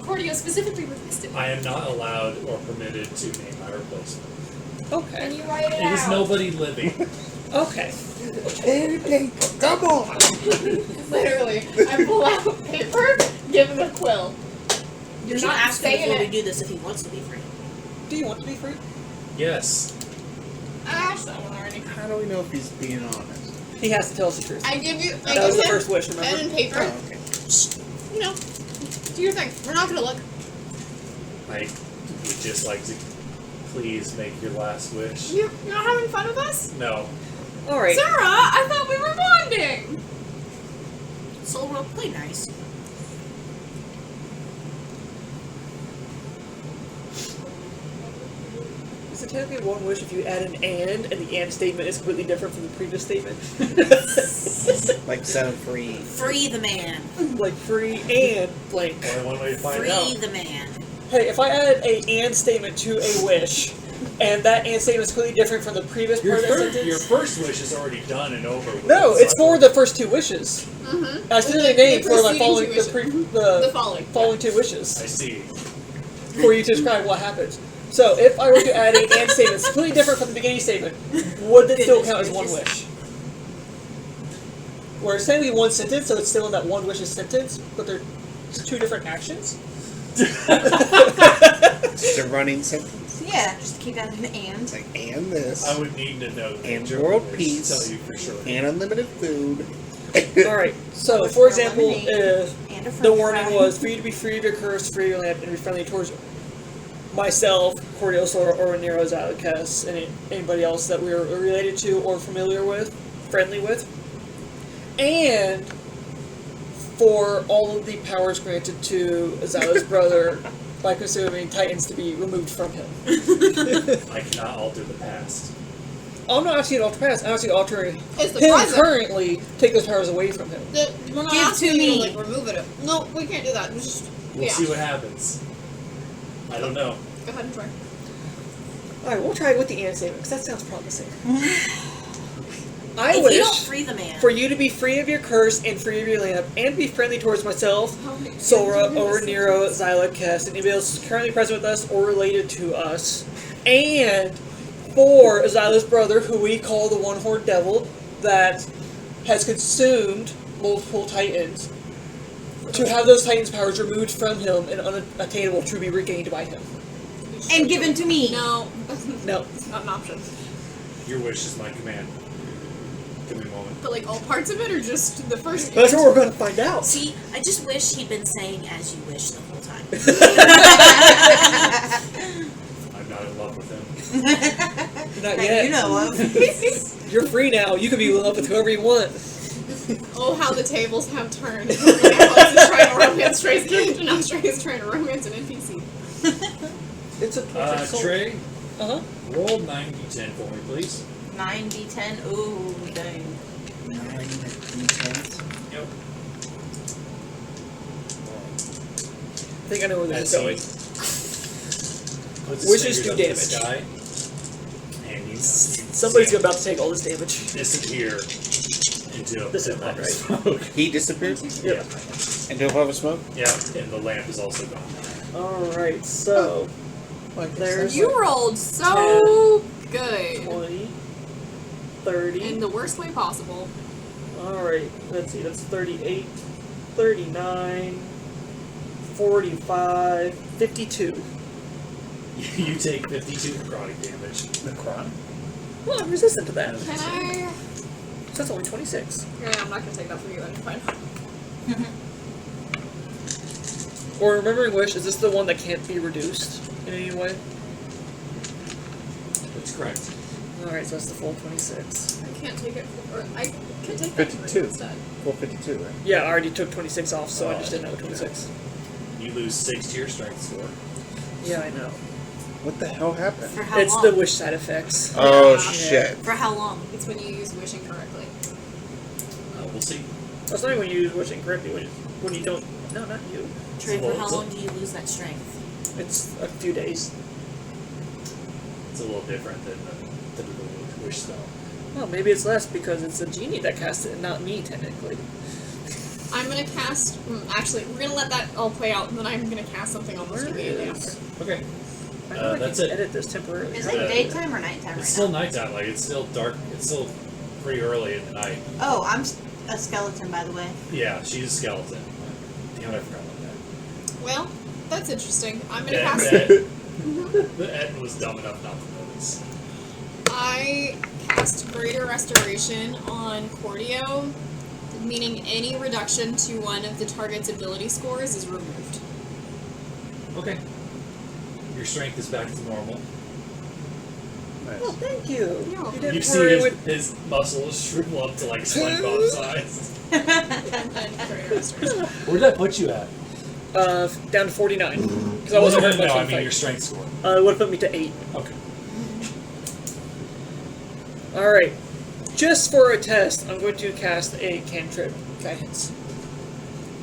Cordio specifically requested. I am not allowed or permitted to name my replacement. Can Okay. you write it It is out? nobody living. Okay. Come on! Literally. I pull out paper, give him a quill. You You're should not ask him saying before we it. do this if he wants to be free. Do you want to be free? Yes. I asked that one already. How do we know if he's being honest? He has to tell us the truth. I give you. I That was give the him first wish, pen remember? and paper. Oh, okay. You know, do your thing. We're not gonna look. I would just like to please make your last wish. You're not having fun with us, No. Alright. Sarah. I thought we were bonding. Solra, play nice. Is it technically one wish if you add an and the and statement is completely different from the previous statement? Like set him free. Free the man. Like free and blank. Only one way to find Free out. the man. Hey, if I added a and statement to a wish, and that and statement is completely different from the previous part of the sentence. Your first wish is already done and over with. No, so it's for the first two wishes. Mm-hmm. I still need a name for my preceding following two the following. following two wishes I see. for you to describe what happens. So if I were to add a and statement, it's completely different from the beginning statement, would it still count as one wish? Where it's technically one sentence, so it's still in that one wish's sentence, but they're two different actions. Just a running sentence. Yeah, just keep that in the and. It's like, and this. I would need to know. the And German world wish to peace. Tell you for sure. And unlimited food. Alright, so Wish for for example, lemonade. if And a the french warning fry. was for you to be free of your curse, free of your lamp, and be friendly towards myself, Cordio, Solra, Oren, Nero, Azyla, Kess, and anybody else that we are related to or familiar with, friendly with. And for all of the powers granted to Azyla's brother by consuming Titans to be removed from him. I cannot alter the past. I'm not asking you to alter past, I'm asking you to alter It's the him present. currently, take those powers away from him. We're not Give asking to you me. to like remove it. No, we can't do that. It's just We'll yeah. see what happens. I don't know. Go ahead and try. Alright, we'll try it with the and statement, because that sounds promising. I If wish you don't free the man. for you to be free of your curse and free of your lamp, and be friendly towards myself, How many- Solra, Oren, Nero, Azyla, Kess, and anybody else currently present with us or related to us, and for Azyla's brother, who we call the one-horned devil, that has consumed multiple titans, to have those titans' powers removed from him and unattainable to be regained by him. And given to me. No, No. it's not an option. Your wish is my command. Give me a moment. But like all parts of it, or just the first? That's what we're going to find out. See, I just wish he'd been saying "as you wish" the whole time. I'm not in love with him. Not That yet. you know of. You're free now. You can be in love with whoever you want. Oh, how the tables have turned. Alex is trying to romance Trey's character, now Trey is trying to romance an NPC. It's a perfect soul. Trey, Uh-huh. roll 9d10 for me, please. 9d10. Ooh, dang. 9 d10s. Yep. I think I know where this is going. Puts his Wishes fingers do up to the damage. sky, and you Somebody's see him about to take all this damage. disappear into a This is puff not of right. smoke. He disappeared Yep. into a puff of smoke. Yeah, and the lamp is also gone. Alright, so there's You rolled so good. 20, 30. In the worst way possible. Alright, let's see, that's 38, 39, 45, 52. You take 52 necrotic damage. Necrotic? Well, I'm resistant to that. Can I? So that's only 26. Yeah, I'm not gonna take that from you then. Fine. Or Remembering Wish, is this the one that can't be reduced in any way? That's correct. Alright, so that's the full 26. I can't take it. Or I can take 52. that instead. Full 52, right? Yeah, I already took 26 off, so I just didn't have 26. You lose 6 to your strength score. Yeah, I know. What the hell happened? For how It's long? the wish side effects. Oh, Yeah. shit. For how long? It's when you use wishing correctly. We'll see. That's not even when you use wishing correctly, when you don't. No, not you. Trey, for how Well, long do you lose that strength? It's a few days. It's a little different than the typical wish spell. Well, maybe it's less because it's a genie that cast it, and not me, technically. I'm gonna cast. Actually, we're gonna let that all play out, and then I'm gonna cast something almost immediately after. Okay. I know I That's can it. edit this temporarily. Is it daytime or nighttime It's right still now? nighttime, like it's still dark. It's still pretty early in the night. Oh, I'm a skeleton, by the way. Yeah, she's a skeleton. Damn, I forgot about that. Well, that's interesting. I'm gonna Yeah, cast. the Ed was dumb enough not to notice. I cast Greater Restoration on Cordio, meaning any reduction to one of the target's ability scores is removed. Okay. Your strength is back to normal. Nice. Oh, thank you. You're welcome. You didn't You see worry his, with. his muscles shrivel up to like SpongeBob size. And Rabanastre. Where'd that put you at? Down to 49. Because I wasn't hurt much No, in I the mean fight. your strength score. It would have put me to 8. Okay. Alright. Just for a test, I'm going to cast a cantrip guidance.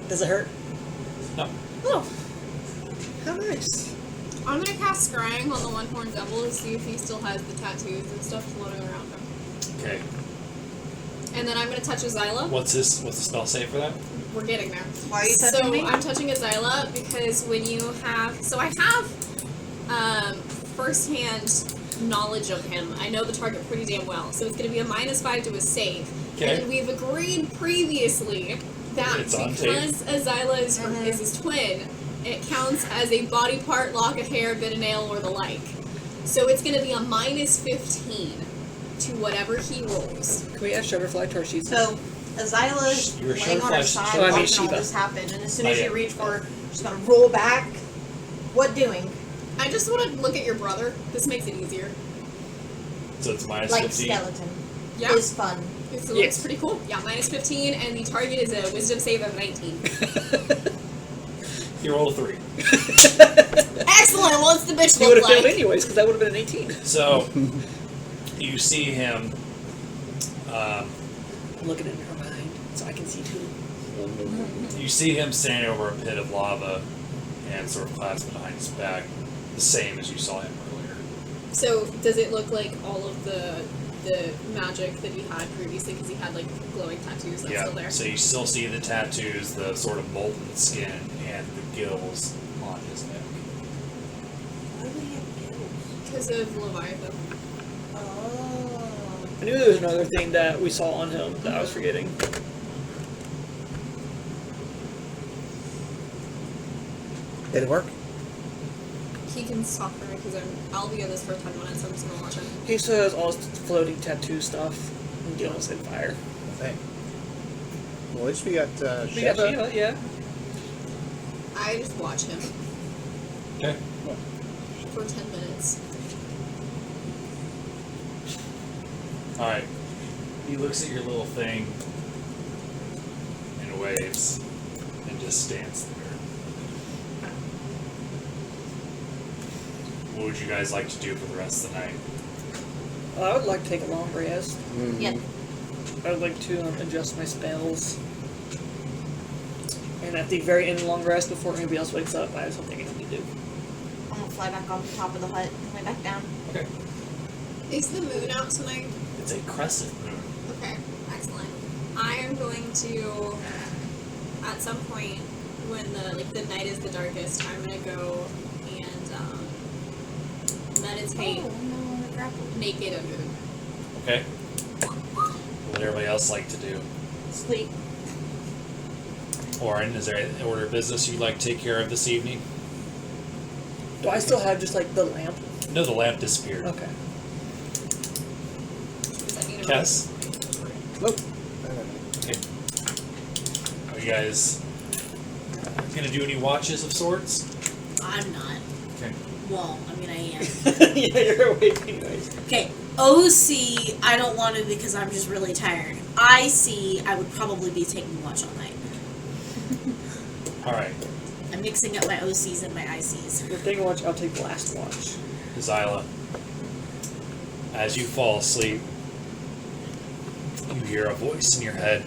Does it hurt? No. Oh. How nice. I'm gonna cast Scrying on the one-horned devil to see if he still has the tattoos and stuff floating around him. Okay. And then I'm gonna touch Azyla. What's the spell save for that? We're getting there. Why are you So touching me? I'm touching Azyla because when you have, so I have first-hand knowledge of him. I know the target pretty damn well, so it's going to be a -5 to his save. Okay. And we've agreed previously that It's on because Azyla is, is his twin, it counts as a body part, lock of hair, bit of nail, or the like. So it's going to be a -15 to whatever he rolls. Can we add Shutterfly to our sheets? So, Azyla You're laying on her Shutterfly. side, Oh, I mean watching all Sheeva. this happen, and as soon Not as you yet. reach for her, she's gonna roll back. What doing? I just want to look at your brother. This makes it easier. So it's minus Like 15. skeleton. Yeah. Is fun. It looks Yes. pretty cool. Yeah, -15, and the target is a wisdom save of 19. You roll a 3. Excellent! What's the bitch He would look have failed like? anyways, because that would have been an 18. So you see him. I'm looking in her mind, so I can see too. You see him standing over a pit of lava and sort of clasped behind his back, the same as you saw him earlier. So, does it look like all of the magic that he had previously? Because he had, like, glowing tattoos that's still there. So you still see the tattoos, the sort of molten skin, and the gills on his neck. Why would he have gills? Because of Leviathan. Oh. I knew there was another thing that we saw on him that I was forgetting. Did it work? He can stop her because I'll be on this for 10 minutes, so I'm just gonna watch him. He still has all his floating tattoo stuff and gills and fire. Okay. Well, at least we got We got Sheeva. Sheeva, yeah. I just watch him Okay. for 10 minutes. Alright. He looks at your little thing and waves and just stands there. What would you guys like to do for the rest of the night? I would like to take a long rest. Mm-hmm. Yep. I would like to adjust my spells. And at the very end of the long rest, before anybody else wakes up, I have something I need to do. I'm gonna fly back off the top of the hut and way back down. Okay. Is the moon out tonight? It's a crescent moon. Okay, excellent. I am going to, at some point, when the night is the darkest, I'm gonna go and meditate Oh, no, the grapple. naked under the moon. Okay. What would everybody else like to do? Sleep. Oren, is there an order of business you'd like to take care of this evening? Do I still have just like the lamp? No, the lamp disappeared. Okay. Does that mean Kess? Nope. Okay. Are you guys gonna do any watches of sorts? I'm not. Okay. Well, I mean, I am. Yeah, you're awake anyways. Okay, OC, I don't want to because I'm just really tired. IC, I would probably be taking watch all night. Alright. I'm mixing up my OCs and my ICs. The thing watch, I'll take the last watch. Azyla, as you fall asleep, you hear a voice in your head.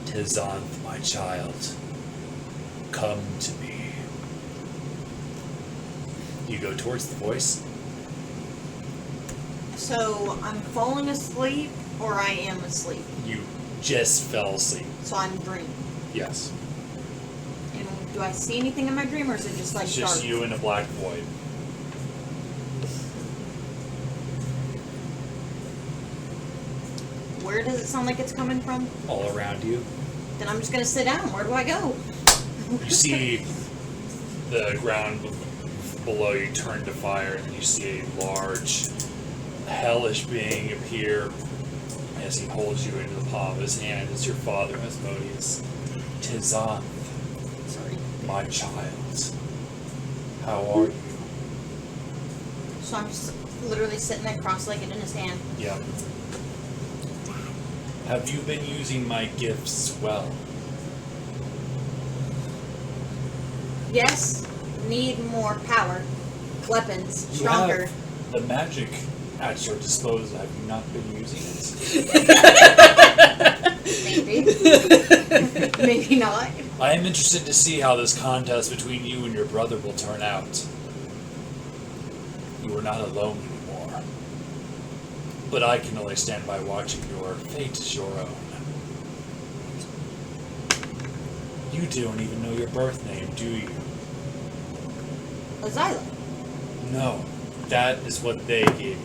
Tizanth, my child, come to me. You go towards the voice. So, I'm falling asleep, or I am asleep. You just fell asleep. So I'm dreaming. Yes. And do I see anything in my dream, or is it just like It's just dark? you in a black void. Where does it sound like it's coming from? All around you. Then I'm just gonna sit down. Where do I go? You see the ground below you turn to fire, and you see a large, hellish being appear as he holds you into the palm of his hand. It's your father, Asmodeus. Tizanth, Sorry. my child. How are you? So I'm literally sitting there cross-legged in his hand. Yeah. Have you been using my gifts well? Yes, need more power. Weapons, You stronger. have the magic at your disposal. Have you not been using it? Maybe. Maybe not. I am interested to see how this contest between you and your brother will turn out. You are not alone anymore. But I can only stand by watching. Your fate is your own. You don't even know your birth name, do you? Azyla. No. That is what they gave you.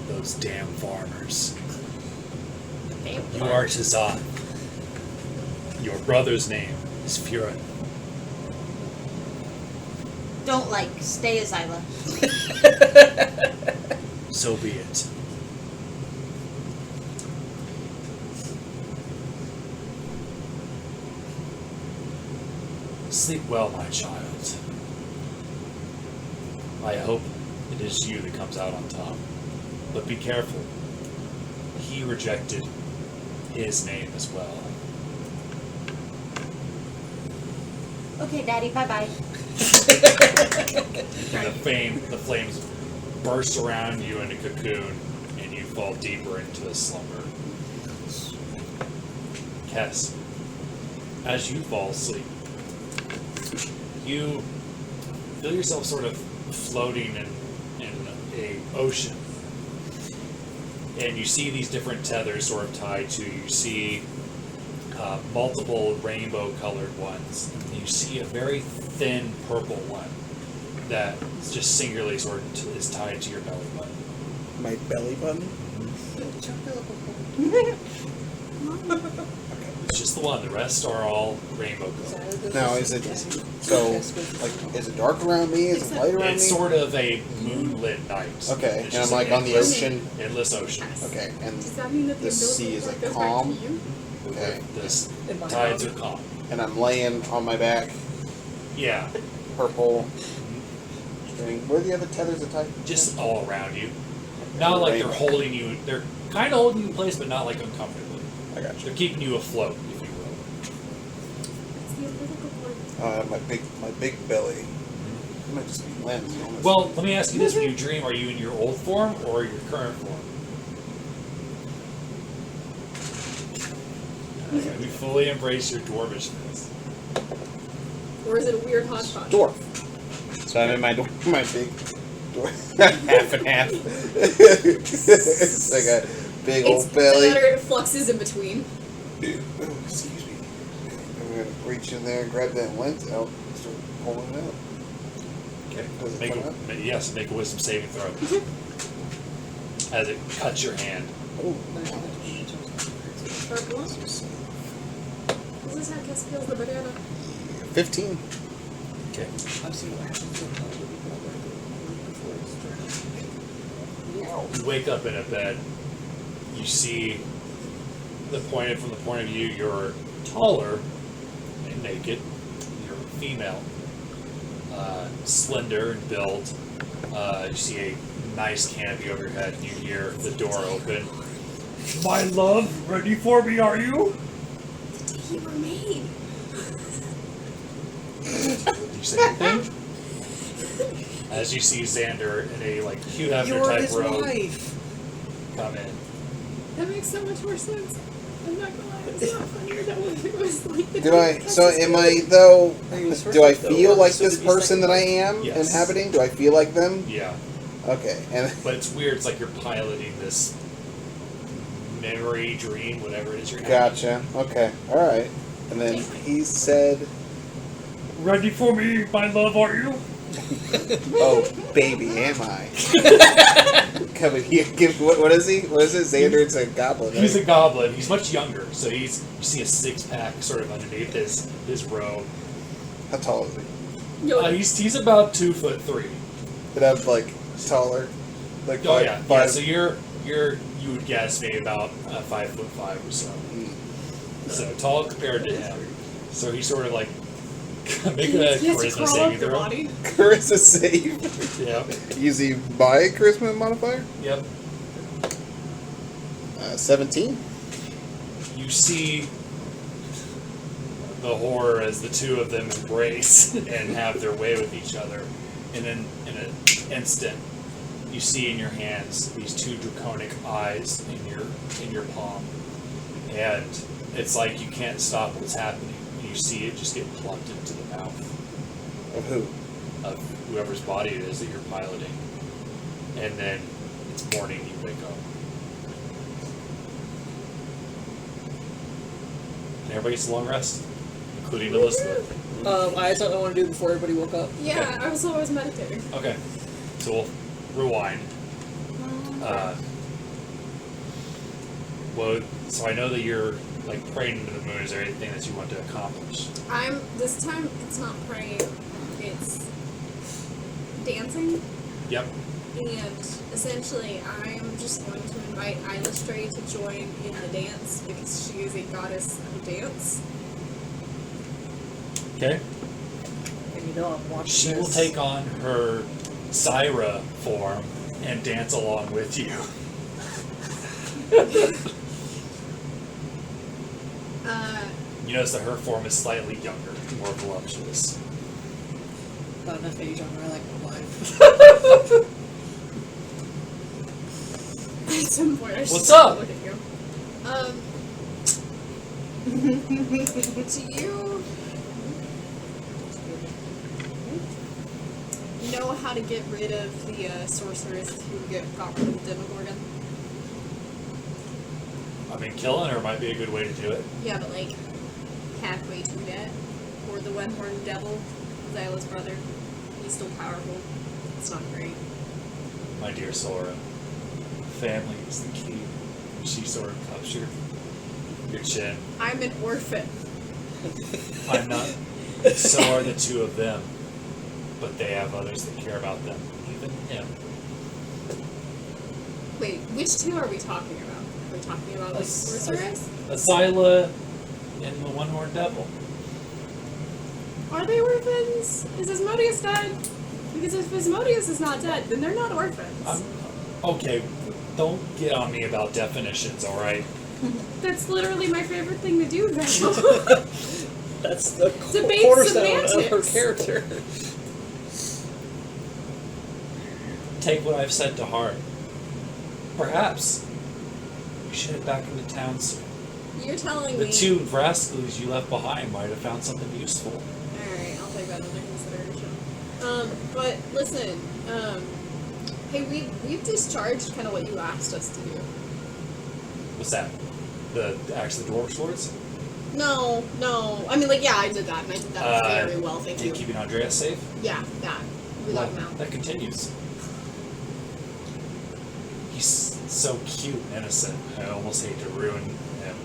Those damn farmers. You are Tazan. Your brother's name is Furin. Don't stay Azyla. So be it. Sleep well, my child. I hope it is you that comes out on top. But be careful. He rejected his name as well. Okay, Daddy, bye-bye. And the flames burst around you in a cocoon, and you fall deeper into a slumber. Kess, as you fall asleep, you feel yourself sort of floating in a ocean. And you see these different tethers sort of tied to you. You see multiple rainbow-colored ones. And you see a very thin purple one that just singularly sort of is tied to your belly button. My belly button? It's just the one. The rest are all rainbow-colored. Now, is it so? Like, is it dark around me? Is it light around It's me? sort of a moonlit night. Okay, It's and I'm just like an on the endless- ocean. Endless ocean. Okay, and Does that mean that the the sea is like calm. Okay, This In my tides house. are calm. and I'm laying on my back, Yeah, purple string. Where are the other tethers that tie? just all around you. Not like they're holding you. They're kind of holding you in place, but not like uncomfortably. I got you. They're keeping you afloat, if you will. My big belly. It might just be lens. Honestly. Well, let me ask you this: when you dream, are you in your old form or your current form? Okay, we fully embrace your dwarvishness. Or is it a weird hodgepodge? dwarf. So I'm in my big dwarf. Half and half. It's like a big It's old belly. better, it fluxes in between. Oh, excuse me. I'm gonna reach in there and grab that lens out and start pulling it out. Okay. Does it Make come a, up? yes, make a wisdom saving throw. As it cuts your hand. Oh, Sharp one. This is how Kess peels the banana. 15. Okay. I've seen what happens when before it's You wake up in a bed. You see from the point of view, you're taller and naked. You're female, slender and built. You see a nice canopy over your head, and you hear the door open. My love, ready for me, are you? You were made. Did you say anything? As you see Xander in a Hugh Hefner You're type his robe wife. come in. That makes so much more sense. I'm not gonna lie, it's not funnier that when it was like the Do I? So am I though? Do I feel like So this did you person that I second am Yes. inhabiting? Do I feel like them? Yeah. Okay, and But it's weird. It's like you're piloting this memory, dream, whatever it is you're having. gotcha. Okay, all right. And then he said, Ready for me, my love, are you? "Oh, baby, am I?" Coming here, what is he? What is it? Xander's a goblin. He's a Right? goblin. He's much younger, so you see a six-pack sort of underneath his robe. How tall is he? He's about 2'3". But I'm like taller, like Oh five, yeah, yeah. five. So you would guess maybe about 5'5" or so. Mm. So tall compared to him. So he sort of Make a He has to charisma crawl saving up your throw. body. Charisma save. Yep. Using my charisma modifier. Yep. 17. You see the horror as the two of them embrace and have their way with each other. And then in an instant, you see in your hands these two draconic eyes in your palm. And it's like you can't stop what's happening. And you see it just get plucked into the mouth Of who? of whoever's body it is that you're piloting. And then it's morning, you wake up. And everybody gets a long rest, including Elizabeth. I thought I wanted to do before everybody woke up. Yeah, I was always meditating. Okay, so we'll rewind. Well, so I know that you're like praying into the moon. Is there anything that you want to accomplish? This time it's not praying, it's dancing. Yep. And essentially, I'm just going to invite Ivalice to join in the dance because she is a goddess of dance. Okay. And you know I'm watching She will take on her Syra form and dance along with you. You notice that her form is slightly younger, more voluptuous. Not enough age on her, I like my wife. At some point, I should What's stop up? looking at you. Do you know how to get rid of the sorceress who got rid of the Demogorgon? I mean, killing her might be a good way to do it. Yeah, but like halfway to that, or the one-horned devil, Azyla's brother. He's still powerful. It's not great. My dear Solra, family is the key. And she sort of cups your chin. I'm an orphan. I'm not. So are the two of them. But they have others that care about them. Even him. Wait, which two are we talking about? Are we talking about like sorceress? Azyla and the one-horned devil. Are they orphans? Is Asmodeus dead? Because if Asmodeus is not dead, then they're not orphans. Okay, don't get on me about definitions, alright? That's literally my favorite thing to do, though. That's the Debate cornerstone of her semantics. character. Take what I've said to heart. Perhaps we should head back into town soon. You're telling The me. two rascals you left behind might have found something useful. Alright, I'll take that under consideration. But listen, hey, we've discharged kind of what you asked us to do. What's that? The axe the dwarf swords? No. I mean, like, yeah, I did that, and I did that very well, thank you. Keeping Andreas safe? Yeah, that. We let him out. That continues. He's so cute and innocent. I almost hate to ruin him.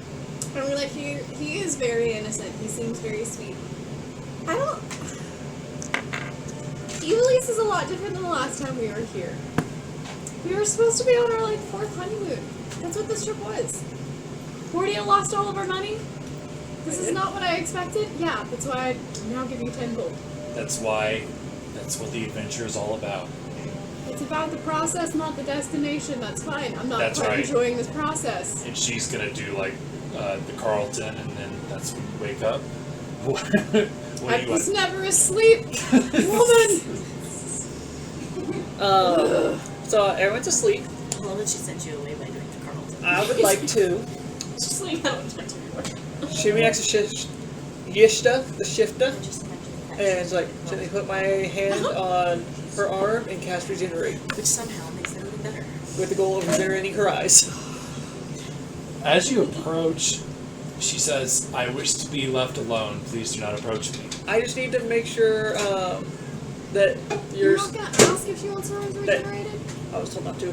I mean, like, he is very innocent. He seems very sweet. Ivalice is a lot different than the last time we were here. We were supposed to be on our, like, 4th honeymoon. That's what this trip was. Cordio lost all of our money. This is not what I expected. Yeah, that's why I now give you 10 gold. That's what the adventure is all about. It's about the process, not the destination. That's fine. I'm not That's quite right. enjoying this process. And she's gonna do like the Carlton, and then that's when you wake up. What I do you was want? never asleep, woman. So everyone's asleep. Well, then she sent you away by doing the Carlton. I would like to Just like how it turns everywhere. shimmy next to Yshta, the Shifta, Just imagine that. and like gently put my hand on her arm and cast Regenerate, Which somehow makes it a little better. with the goal of regenerating her eyes. As you approach, she says, "I wish to be left alone. Please do not approach me." I just need to make sure that You're you're. not gonna ask if she wants her arms regenerated? I was told not to.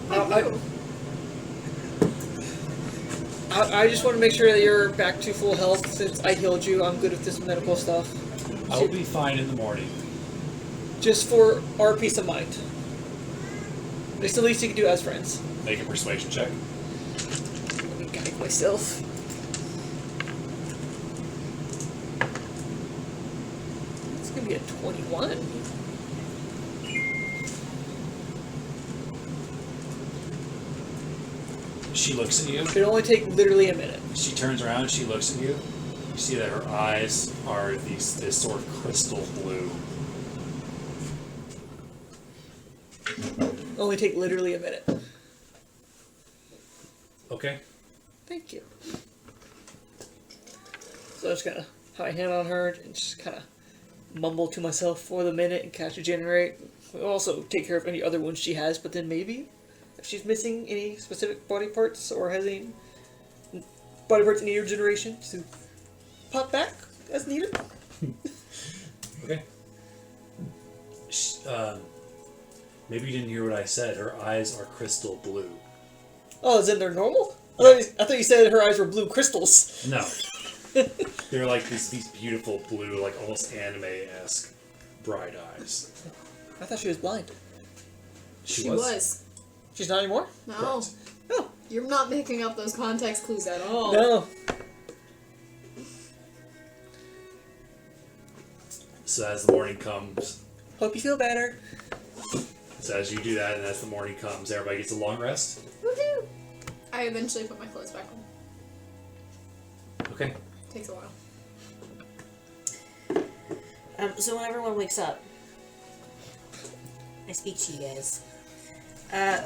By who? I just want to make sure that you're back to full health since I healed you. I'm good with this medical stuff. I will be fine in the morning. Just for our peace of mind. It's the least you can do as friends. Make a persuasion check. Let me guide myself. gonna be a 21. She looks at you. It'll only take literally a minute. She turns around. She looks at you. You see that her eyes are this sort of crystal blue. Only take literally a minute. Okay. Thank you. So I just gotta have my hand on her and just kind of mumble to myself for the minute and catch a generate. We'll also take care of any other wounds she has, but then maybe if she's missing any specific body parts or has any body parts in need regeneration, to pop back as needed. Okay. Maybe you didn't hear what I said. Her eyes are crystal blue. Oh, is it they're normal? I thought you said her eyes were blue crystals. No. They're like these beautiful blue, like almost anime-esque bright eyes. I thought she was blind. She was. She's not anymore? No. Correct. Oh. You're not making up those context clues at all. No. So as the morning comes, Hope you feel better. so as you do that, and as the morning comes, everybody gets a long rest. Woohoo! I eventually put my clothes back on. Okay. Takes a while. So when everyone wakes up, I speak to you guys.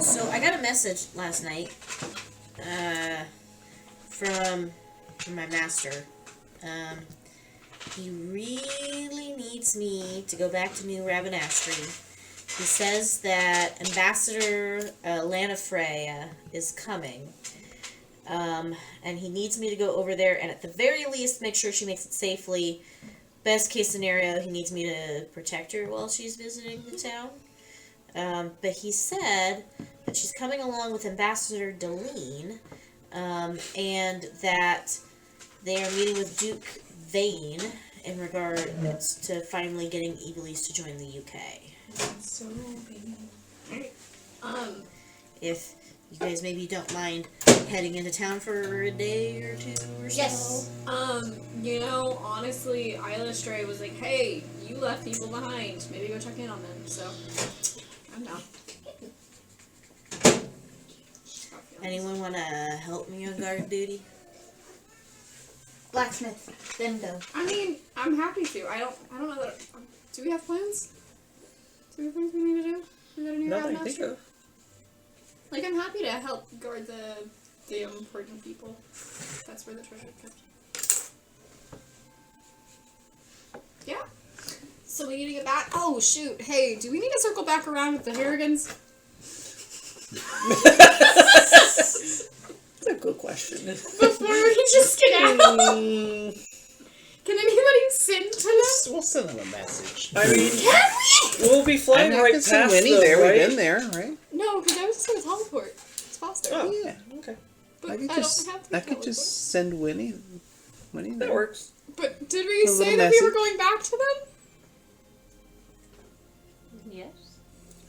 So I got a message last night from my master. He really needs me to go back to New Rabanastre. He says that Ambassador Lunafreya is coming. And he needs me to go over there and at the very least make sure she makes it safely. Best case scenario, he needs me to protect her while she's visiting the town. But he said that she's coming along with Ambassador Deleen, and that they are meeting with Duke Vane in regards to finally getting Ivalice to join the UK. So baby. If you guys maybe don't mind heading into town for a day or two or so. Yes. You know, honestly, Ivalice was like, hey, you left people behind. Maybe go check in on them. So, I'm down. Anyone want to help me on guard duty? Blacksmith, then go. I mean, I'm happy to. I don't know that. Do we have plans? Do we have things we need to do? We got a new Nothing I think Rabanastre? of. Like, I'm happy to help guard the important people. That's where the treasure is kept. Yeah. So we need to get back. Oh shoot! Hey, do we need to circle back around with the Harrigans? That's a good question. Before we just get out. Can anybody send to them? We'll send them a message. I mean, Can we? we'll be flying I right can send past Winnie them, there. right? We've been there, right? No, because I was just gonna teleport. It's faster. Oh, Yeah. okay. But I could don't just, have to I could just send Winnie there. That works. But did we A say little that we were message. going back to them? Yes.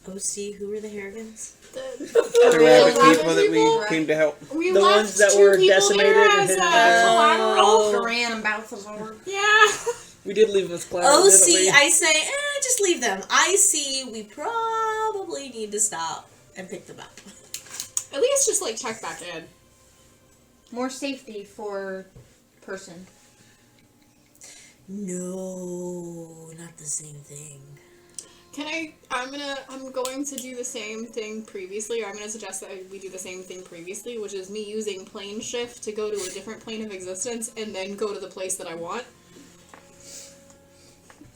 OC, who were the Harrigans? The real rabbit rabbit people that people? we came to help. We The left ones that two were people decimated there and as hidden Collateral, Oh. Duran, and Balthazar. yeah. We did leave them as collateral, OC, didn't we? I say, just leave them. I see we probably need to stop and pick them up. At least just like check back in. More safety for person. No, not the same thing. I'm going to do the same thing previously, or I'm gonna suggest that we do the same thing previously, which is me using plane shift to go to a different plane of existence and then go to the place that I want.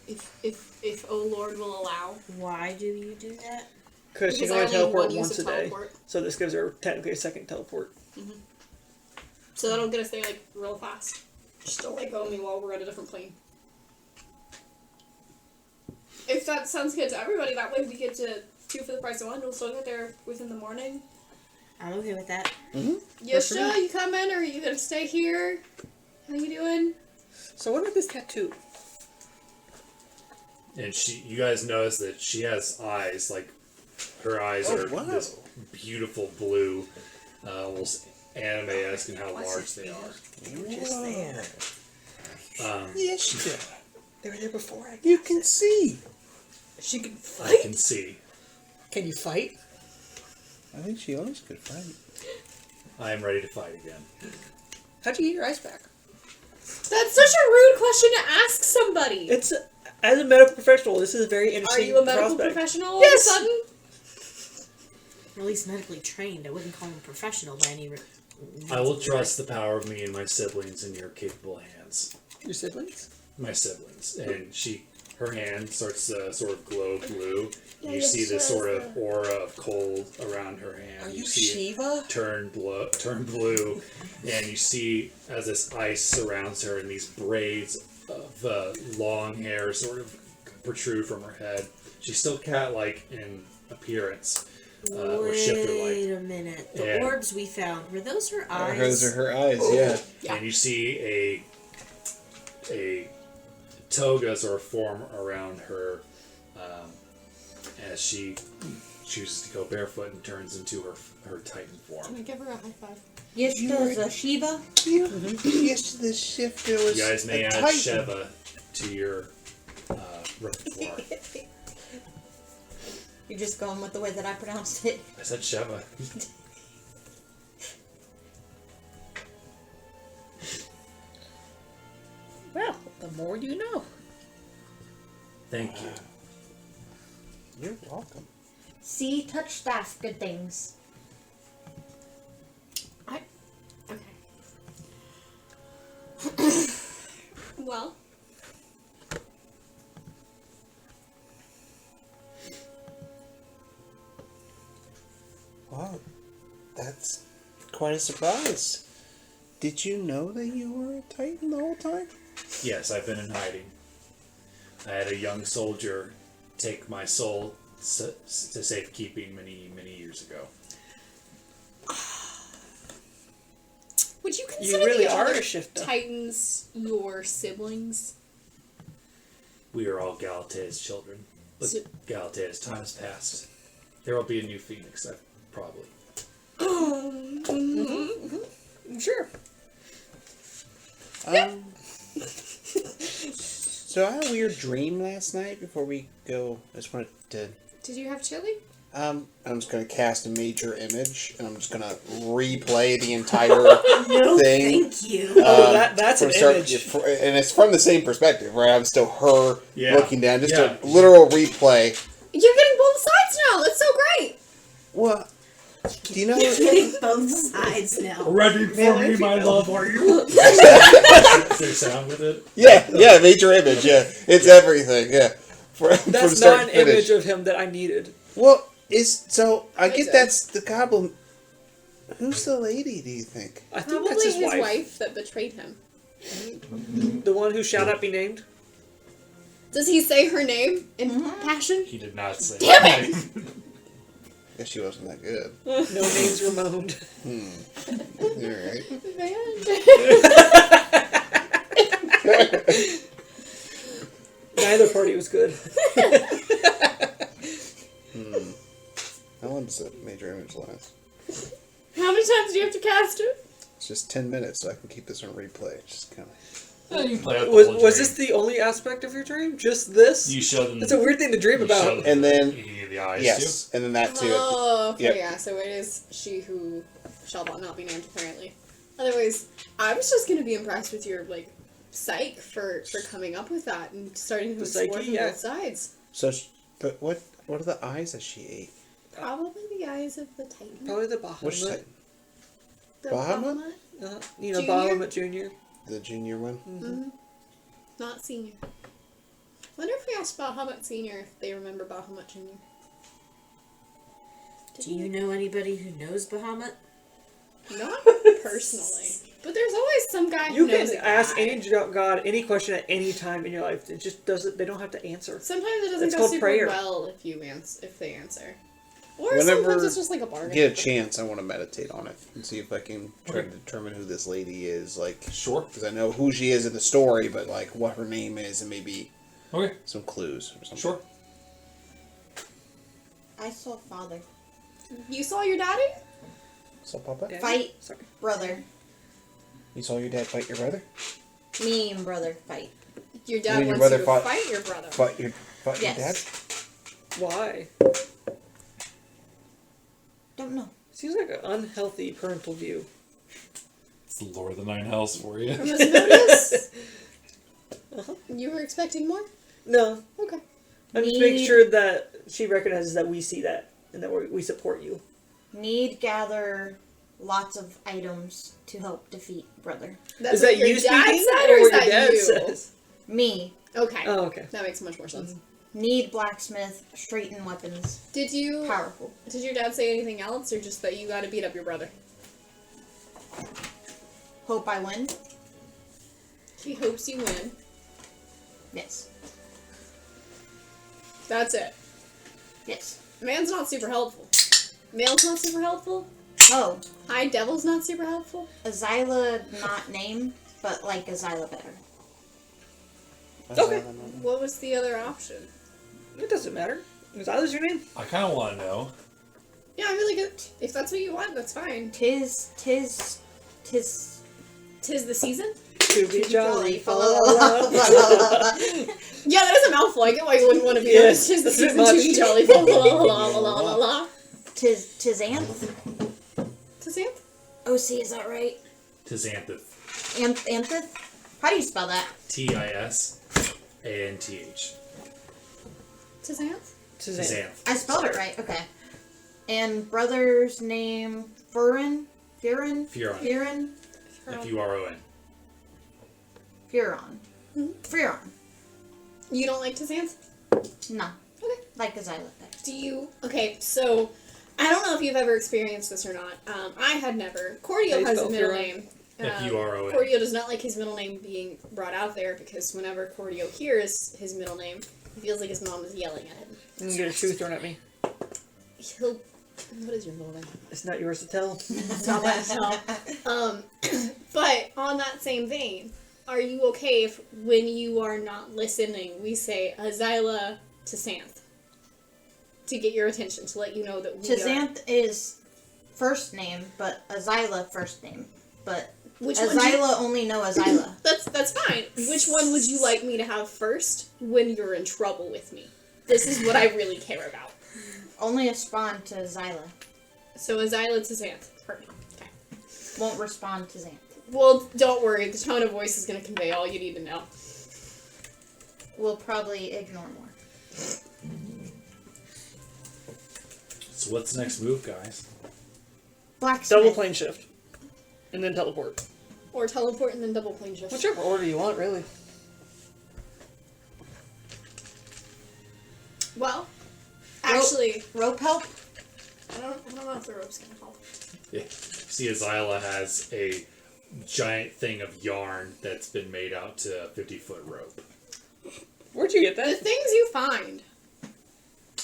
If oh Lord will allow. Why do you do that? Because she Because can I only only have teleport one use once a of day. teleport. So this gives her technically a second teleport. So that'll get us there like real fast. Just don't let go of me while we're at a different plane. If that sounds good to everybody, that way we get to 2 for the price of 1. We'll still get there within the morning. I'm okay with that. Yshta, you coming or are you gonna stay here? How you doing? So what about this tattoo? And you guys notice that she has eyes, like her eyes are wow. this beautiful blue, almost anime-esque in how large they are. You were just there. Um, Yes, They were there before I You can see. She can I fight? can see. Can you fight? I think she always could fight. I am ready to fight again. How'd you get your eyes back? That's such a rude question to ask somebody. It's as a medical professional, this is a very Are interesting you a medical prospect. professional Yes! all of a sudden? Or at least medically trained. I wouldn't call him professional by any. I will trust the power of me and my siblings in your capable hands. Your siblings? My siblings. And her hand starts to sort of glow blue. Yeah, You yeah, see this sure, sort of aura of cold around her hand. Are you see it Sheeva? turn blue, and you see as this ice surrounds her and these braids of long hair sort of protrude from her head. She's still cat-like in appearance, or shifter-like. Wait a minute. The Yeah. orbs we found, were those her eyes? Those are her eyes, yeah. Yeah. And you see a toga sort of form around her as she chooses to go barefoot and turns into her Titan form. Can I give her a high five? Yshta's a Sheeva? Yes, the shifter was. You guys may a add Titan. Sheeva to your repertoire. You're just going with the way that I pronounced it. I said Sheeva. Well, the more you know. Thank you. You're welcome. See, touch staff, good things. Okay. Well, Wow, that's quite a surprise. Did you know that you were a Titan the whole time? Yes, I've been in hiding. I had a young soldier take my soul to safekeeping many, many years ago. would you You consider really the are other a shifter. Titans your siblings? We are all Galatea's children. But So- Galatea's time has passed. There will be a new Phoenix, probably. Sure. So I had a weird dream last night before we go. I just wanted to. Did you have chili? I'm just gonna cast a major image, and I'm just gonna replay the entire No, thing. thank you. Oh, that's from an start- image. and it's from the same perspective, right? I'm still her Yeah. looking down, just Yeah. a literal replay. You're getting both sides now. That's so great. What? Do you know? Getting both sides now. Ready for me, my love, are you? Is there sound with it? Yeah, major image. Yeah, it's everything. Yeah, from That's start not an to finish. image of him that I needed. Well, I Is guess it? that's the goblin. Who's the lady? Do you think? I think Probably that's his, his wife. wife that betrayed him. The one who shall not be named. Does he say her name in passion? He did not say. Damn it! Guess she wasn't that good. No names were moaned. You're right. Neither party was good. How long does a major image last? How many times do you have to cast it? It's just 10 minutes, so I can keep this on replay. Just kind of. You can play out the Was whole this dream. the only aspect of your dream? Just this? You show them. That's a weird thing to dream you about. show them And then- the eyes Yes, and then that too. Oh, okay, Yep. yeah. So it is she who shall not be named, apparently. Otherwise, I was just gonna be impressed with your psych for coming up with that and starting to The explore psyche, from yeah. both sides. So, but what are the eyes that she ate? Probably the eyes of the Titan. Probably the Which Bahamut. Titan? The Bahamut? You know, Junior? Bahamut Junior. The junior one? Mm-hmm. Not senior. Wonder if we asked Bahamut Senior if they remember Bahamut Junior. Do you know anybody who knows Bahamut? Not personally, but there's always some guy who You knows can a ask guy. any god any question at any time in your life. It just doesn't. They don't have to answer. Sometimes it doesn't It's go called super prayer. well if they answer. Or Whenever sometimes it's just like a bargain. Get a chance, I want to meditate on it and see if I can try to determine who this lady is. Sure. Because I know who she is in the story, but what her name is and maybe Okay. some clues or something. Sure. I saw father. You saw your daddy? So, Papa, Yeah. Fight Sorry. brother. you saw your dad fight your brother? Me and brother fight. Your You dad and your wants you brother to fought- fight your brother. Fight your Yes. dad? Why? Don't know. Seems like an unhealthy parental view. It's the Lord of the Nine Hells for you. From Asmodeus? You were expecting more? No. Okay. I'm just making sure that she recognizes that we see that and that we support you. Need gather lots of items to help defeat brother. That's Is that what your you dad speaking said, or or is what your that dad you? says? Me. Okay. Oh, okay. That makes much more sense. Need blacksmith, straighten weapons. Did you? Powerful. Did your dad say anything else, or just that you got to beat up your brother? Hope I win. He hopes you win. Yes. That's it. Yes. Man's not super helpful. Male's not super helpful. Oh, High Devil's not super helpful. Azyla not name, but like Azyla better. Okay. What was the other option? It doesn't matter. Is that your name? I kind of want to know. Yeah, I'm really good. If that's what you want, that's fine. Tis Tis the season? To be jolly. fa la la la la. Yeah, that is a mouthful. I get why you wouldn't want to be Yes, Tis the it's a bit season to much. be jolly. La la la la la la. Tis Anth. Tisanth? OC, is that right? Tizanthith. Anthith? How do you spell that? Tisanth. Tisanth? Suzanne. Tizanth. I spelled it right. Okay. And brother's name Furon. Furon. Furon. Furon. Furon. Furon. You don't like Tisanth? No. Okay. Like Azyla better. Do you? Okay, so I don't know if you've ever experienced this or not. I had never. How Cordio you has a spell middle Furon? name. Furon. Cordio does not like his middle name being brought out there because whenever Cordio hears his middle name, he feels like his mom is yelling at him. I'm gonna get a shoe thrown at me. He'll. What is your middle name? It's not yours to tell. It's not mine to tell. But on that same vein, are you okay if when you are not listening, we say Azyla Tisanth to get your attention, to let you know that we are... Tizanth is first name, but Azyla first name. But Which one do you- Azyla only know Azyla. That's fine. Which one would you like me to have first when you're in trouble with me? This is what I really care about. Only respond to Azyla. So Azyla Tisanth. Perfect. Okay. Won't respond to Xanth. Well, don't worry. The tone of voice is going to convey all you need to know. We'll probably ignore more. So what's the next move, guys? Blacksmith. Double plane shift. And then teleport. Or teleport and then double plane shift. Whichever order you want, really. Well, actually, Rope help? I don't know if the rope's going to help. Yeah. See, Azyla has a giant thing of yarn that's been made out to a 50-foot rope. Where'd you get The that? things you find.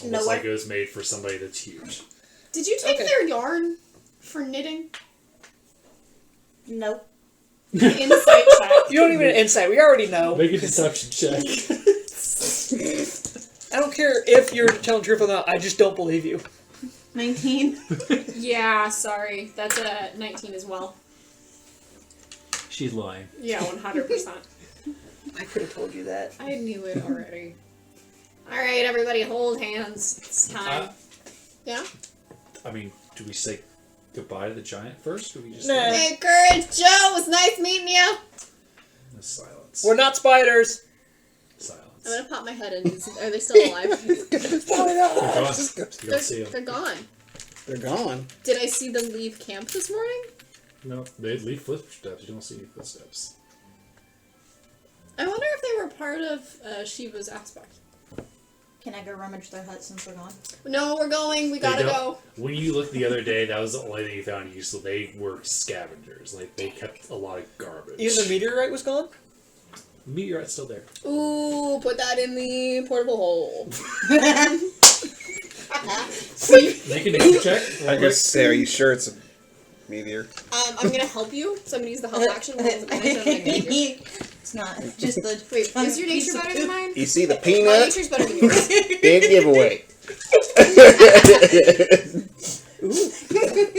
Almost Nowhere. like it was made for somebody that's huge. Did you take Okay. their yarn for knitting? Nope. Insight check. You don't even insight. We already know. Make a deception check. I don't care if you're telling the truth or not. I just don't believe you. 19. Yeah, sorry. That's a 19 as well. She's lying. Yeah, 100%. I could have told you that. I knew it already. Alright, everybody, hold hands. It's time. Yeah? I mean, do we say goodbye to the giant first, or do we just Nah. Hey, Courage Joe, it was nice meeting you. No, silence? We're not spiders. Silence. I'm gonna pop my head in. Are they still alive? They're gone. You don't see them. They're gone. They're gone. Did I see them leave camp this morning? No, they leave footsteps. You don't see any footsteps. I wonder if they were part of Sheeva's aspect. Can I go rummage their hut since we're gone? No, we're going. We gotta They go. don't- When you looked the other day, that was the only thing you found useful. They were scavengers. Like, they kept a lot of garbage. Even the meteorite was gone? Meteorite's still there. Ooh, put that in the portable hole. Make a nature check. I guess say, are you sure it's a meteor? I'm gonna help you, so I'm gonna use the help action. Roll as a advantage on my nature. It's not. It's just the. Wait, is your nature better than mine? You see the My peanut? nature's better than yours. Big giveaway.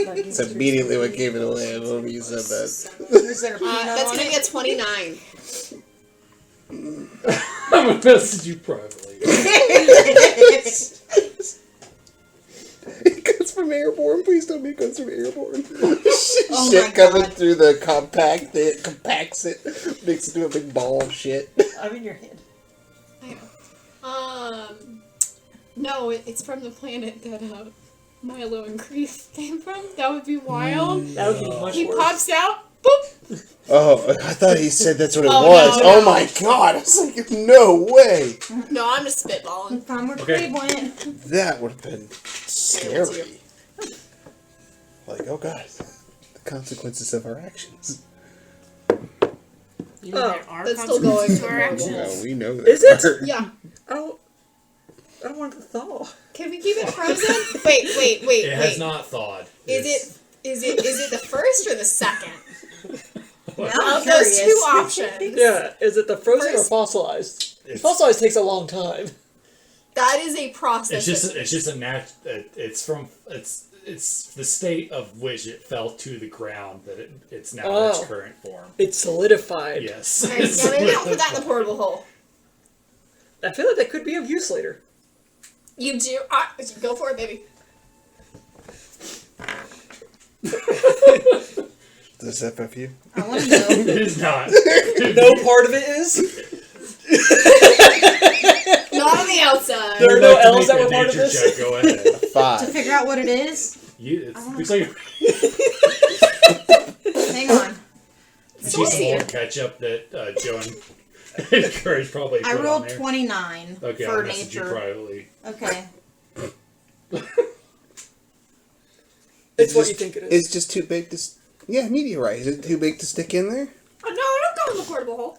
Bugging That's immediately what gave it away. I love you said that. Is there a peanut That's on gonna it? be a 29. I'm gonna message you privately. It comes from airborne. Please tell me it comes from airborne. Oh Shit my coming God. through the compact. It compacts it, makes it into a big ball of shit. I'm in your head. No, it's from the planet that Milo and Creef came from. That would be wild. That would be much He worse. pops out. Boop. Oh, I thought he said that's what it Oh, was. no, Oh no. my god! I was like, no way. No, I'm just spitballing. Time we're Okay. clairvoyant. That would have been scary. Like, oh god, the consequences of our actions. You know, there are That's still consequences going to our horrible. actions. No, we know that. Is it? Yeah. I don't want to thaw. Can we keep it frozen? wait. It has not thawed. Is it the first or the second? Now Of I'm those curious. two options. Yeah, is it the frozen or First- fossilized? It's- Fossilized takes a long time. That is a process. It's just a it's the state of which it fell to the ground that it's now in its Oh. current form. It's solidified. Yes. Yeah, maybe don't put that in the portable hole. I feel like that could be of use later. You do. Go for it, baby. Does that FF you? I want to know. It is not. No part of it is. Not on the outside. There are Would no like to elves make that a were part of nature this? check, go ahead. To 5. figure out what it is. Looks like Hang on. some more ketchup that Joe and Courage probably put I on rolled there. 29 Okay, for I'll message you nature. privately. Okay. It's what you think it is. It's just too big to. Yeah, meteorite. Is it too big to stick in there? No, don't go in the portable hole.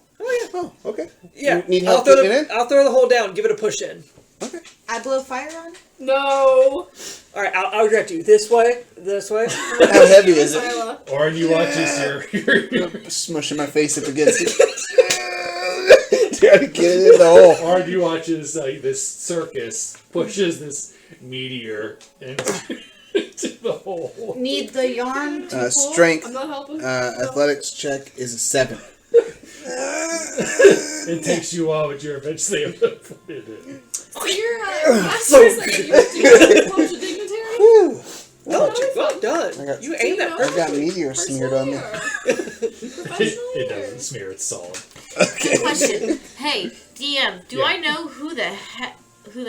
Oh, okay. Yeah, You need I'll help throw getting it in? I'll throw the hole down. Give it a push in. Okay. I blow fire on? No. All right, I'll direct you this way. This way. How heavy is it? Azyla. Or you watch as your Smushing my face up against it. Trying to get it in the hole. or you watch as this circus pushes this meteor into the hole. Need the yarn to pull? Strength. I'm not helping. Athletics check is a 7. It takes you a while, but you're eventually able to put it in. So you're master's like you do College of Dignitary? Well done. I got- You aimed that I perfect. got meteor smeared on me. It doesn't smear; it's solid. Question. Hey, DM, do Yeah. I know who the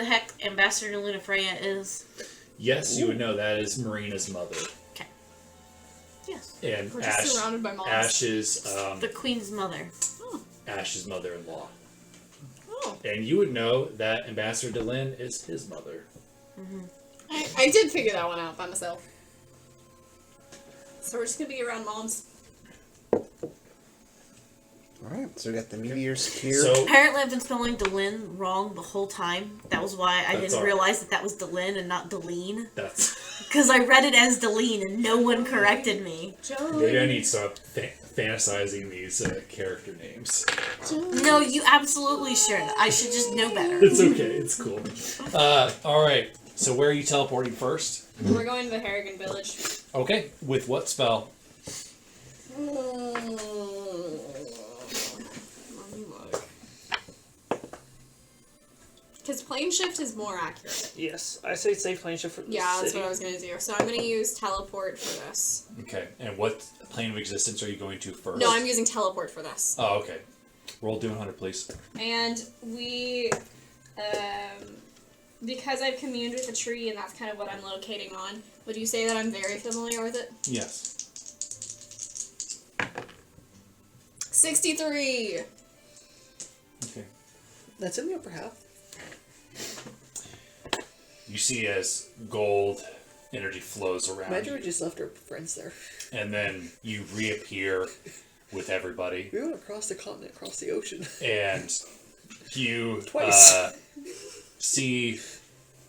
heck Ambassador Lunafreya is? Yes, you would know that is Marina's mother, Yes. and We're just Ash, surrounded by moms. Ash's The Queen's mother. Ash's mother-in-law. Oh. And you would know that Ambassador Deleen is his mother. I did figure that one out by myself. So we're just gonna be around moms. Alright, so we got the meteors here. So Apparently, I've been spelling Deleen wrong the whole time. That was why I That's didn't all right. realize that was Deleen and not Deleen. that's Because I read it as Deleen and no one corrected me. maybe I need to stop fantasizing these character names. No, you absolutely should. I should just know better. It's okay. It's cool. All right. So where are you teleporting first? We're going to the Harrigan village. Okay. With what spell? Because plane shift is more accurate. Yes, I say safe plane shift for the Yeah, that's city. what I was gonna do. So I'm gonna use teleport for this. Okay. And what plane of existence are you going to first? No, I'm using teleport for this. Oh, okay. Roll D100, please. And we, because I've communed with the tree and that's kind of what I'm locating on, would you say that I'm very familiar with it? Yes. 63! Okay. That's in the upper half. You see as gold energy flows around Imagine you, we just left our friends there. and then you reappear with everybody, We went across the continent, across the ocean. and you Twice. see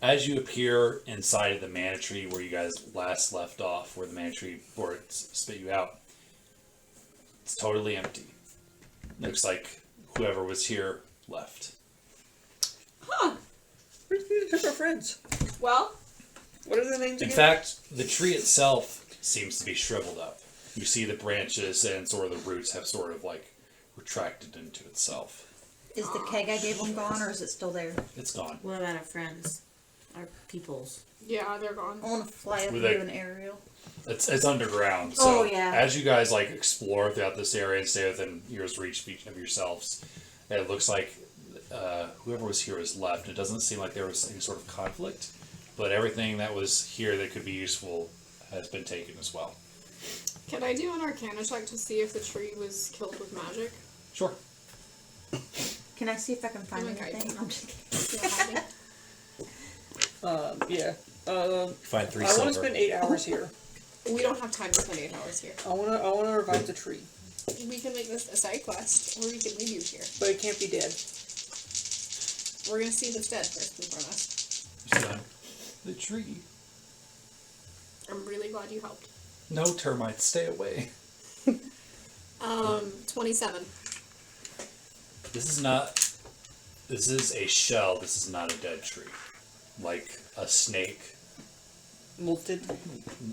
as you appear inside of the mana tree where you guys last left off, where the mana tree before it spit you out. It's totally empty. Looks like whoever was here left. Huh. Where's the different friends? Well, What are the names In again? fact, the tree itself seems to be shriveled up. You see the branches and sort of the roots have sort of like retracted into itself. Is the keg I gave them gone, or is it still there? It's gone. What about our friends? Our peoples? Yeah, they're gone. I want to fly up With and a- do an aerial. It's underground. So Oh, yeah. as you guys like explore throughout this area and stay within ear's reach of each of yourselves, it looks like whoever was here was left. It doesn't seem like there was any sort of conflict, but everything that was here that could be useful has been taken as well. Can I do an Arcana check to see if the tree was killed with magic? Sure. Can I see if I can find Okay. anything? I'm just kidding. Yeah. Find 3 I want silver. to spend 8 hours here. We don't have time to spend 8 hours here. I want to revive the tree, We can make this a side quest, or we can leave you here. but it can't be dead. We're gonna see if it's dead first before us. The tree. I'm really glad you helped. No termites, stay away. 27. This is a shell, this is not a dead tree. Like a snake Molted.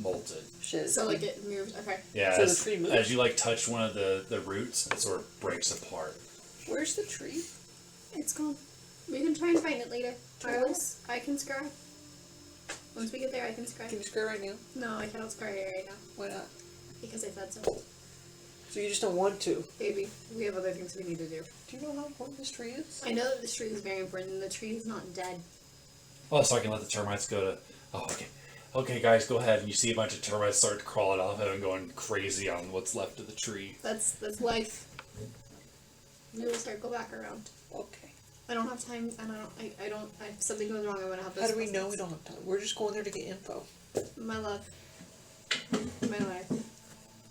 molted. Shit. So like it moved. Okay. Yeah, So the as, tree moves? as you like touch one of the roots, it sort of breaks apart. Where's the tree? It's gone. We can try and find it later. Or else I can scry. Once we get there, I can scry. Can you scare right now? No, I cannot scry here right now. Why not? Because I said so. So you just don't want to. Baby, we have other things we need to do. Do you know how important this tree is? I know that this tree is very important and the tree is not dead. Oh, so I can let the termites go to... Oh, okay. Okay, guys, go ahead. And you see a bunch of termites start crawling off and going crazy on what's left of the tree. That's life. We will circle back around. Okay. I don't have time, and I don't, if something goes wrong, I'm gonna have this. How do we know we don't have time? We're just going there to get info. My love. My life.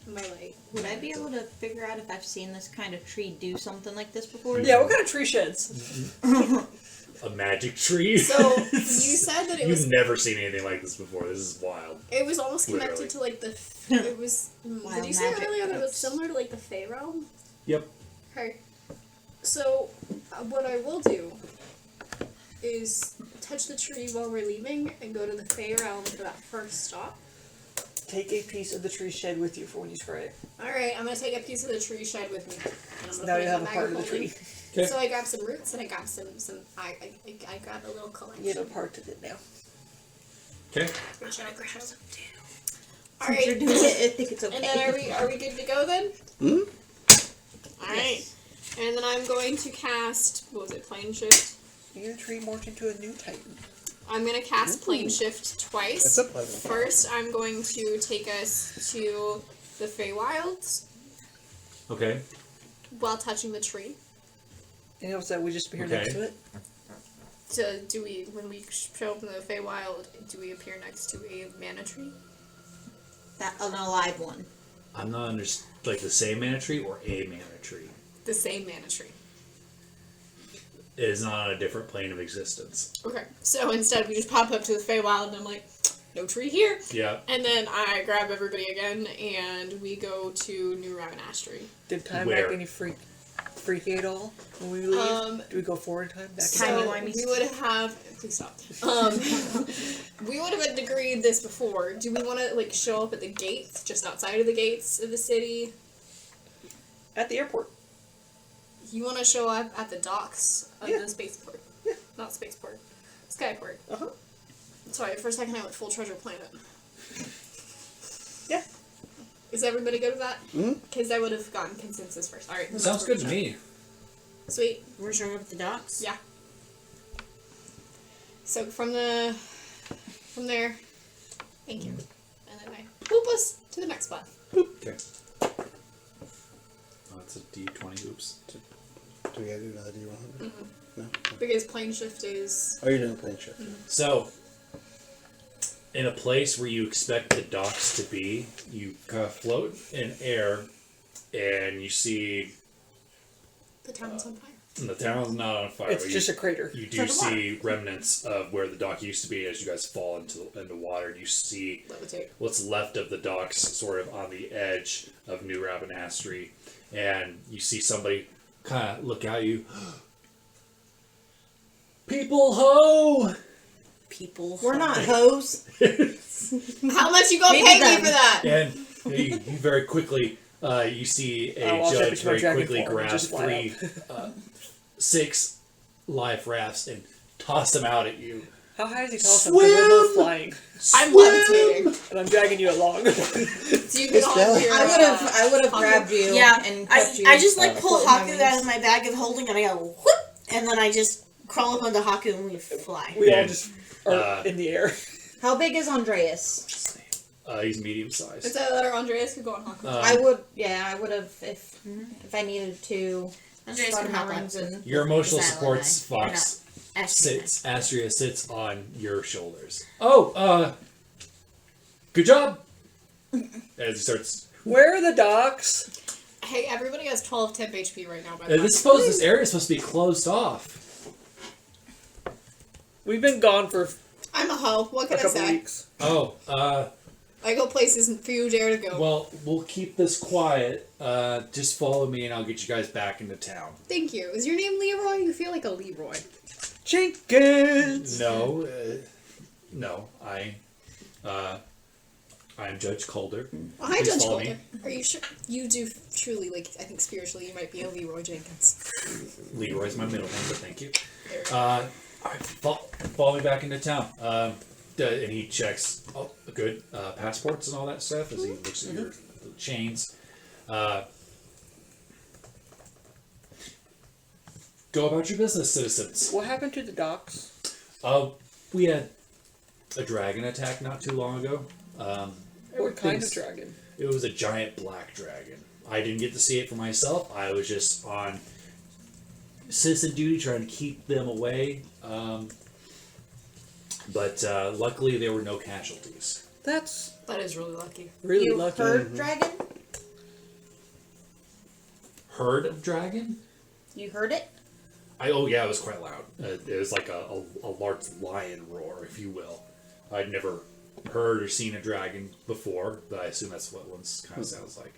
My light. Would I be able to figure out if I've seen this kind of tree do something like this before? Yeah, what kind of tree sheds? A magic tree? So, you said that it was... You've never seen anything like this before. This is wild. It was almost connected Literally. to, like, the... It was... Wild did you say magic. earlier that it was similar to, like, the Fey realm? Yep. Okay. So, what I will do is touch the tree while we're leaving and go to the Fey realm for that first stop. Take a piece of the tree shed with you for when you spray it. Alright, I'm gonna take a piece of the tree shed with me. And I'm gonna Now put it you in have a bag part of the holding. tree. Okay. So I grabbed some roots and I grabbed some I grabbed a little collection. You have a part of it now. Okay. Good job, good job. Since Alright. you're doing it, I think it's okay. And then are we good to go then? Alright. And then I'm going to cast, what was it, Plane Shift? Your tree morphed into a new titan. I'm going to cast Plane Shift twice. That's a pleasant. First, I'm going to take us to the Feywilds Okay. while touching the tree. And else that we just appear Okay. next to it? So, when we show up in the Feywild, do we appear next to a mana tree? That an alive one. I'm not like the same mana tree or a mana tree. The same mana tree. It is not on a different plane of existence. Okay, so instead we just pop up to the Feywild and I'm like, no tree here. Yeah. And then I grab everybody again and we go to New Rabanastre. Did time Where? back any freaky at all when we leave? Do we go forward in time? Back in So time? we would have, please stop. We would have agreed this before. Do we want to like show up at the gates, just outside of the gates of the city? At the airport. You want to show up at the docks of Yeah. the spaceport? Yeah. Not spaceport, skyport. Uh-huh. Sorry, for a second I went full Treasure Planet. Yeah. Is everybody good with that? Because I would have gotten consensus first. All right. that's Sounds where good we to show. me. Sweet. We're showing up at the docks? Yeah. So from there, thank you. And then I boop us to the next spot. Okay. Oh, it's a D20. Oops. Do we gotta do another D100? No? Because plane shift is Oh, you're doing a plane shift. So, in a place where you expect the docks to be, you kind of float in air, and you see the town's on fire. the town's not on fire. It's but just you, a crater. you do see remnants of where the dock used to be. As you guys fall into water, you see Levitate. what's left of the docks sort of on the edge of New Rabanastre, and you see somebody kind of look at you. People ho! people. We're not hoes. How much you gonna Maybe pay them. me for that? And you very quickly, you see a I'll step judge into my very dragon quickly form and grab just fly 6 live rafts and toss them out at you. How high is he tossing? Because we're both flying, I'm levitating. and I'm dragging you along. So you can all Belly. hear. I would have grabbed you. Yeah, and I kept you. just like pull float in my Haku wings. out of my bag of holding, and I go whoop, and then I just crawl up onto Haku and we fly. We all And, just are in the air. How big is Andreas? He's medium sized. Is that letter Andreas could go on Haku? I would have if I needed to. Andreas spread can my help wings out. and Your emotional Azyla supports and I. Fox Ashley. Astria sits on your shoulders. Oh, good job. As he starts. Where are the docks? Hey, everybody has 12 temp HP right now. By the way. This area is supposed to be closed off. We've been gone for I'm a hoe. What a can I couple say? weeks. Oh, I go places and few dare to go. well, we'll keep this quiet. Just follow me and I'll get you guys back into town. Thank you. Is your name Leroy? You feel like a Leroy. Jenkins. No, I'm Judge Calder. Hi, Please Judge follow Calder. me. Are you sure? You do truly, like, I think spiritually you might be a Leroy Jenkins. Leroy's my middle name, but thank you. There. Alright, follow me back into town. And he checks, good, passports and all that stuff as he looks at your chains. Go about your business, citizens. What happened to the docks? We had a dragon attack not too long ago. What kind of Things- dragon? It was a giant black dragon. I didn't get to see it for myself. I was just on citizen duty trying to keep them away. But luckily there were no casualties. That's That is really lucky. really you lucky. heard dragon? Heard of dragon? You heard it? Yeah, it was quite loud. It was like a large lion roar, if you will. I'd never heard or seen a dragon before, but I assume that's what one kind of sounds like.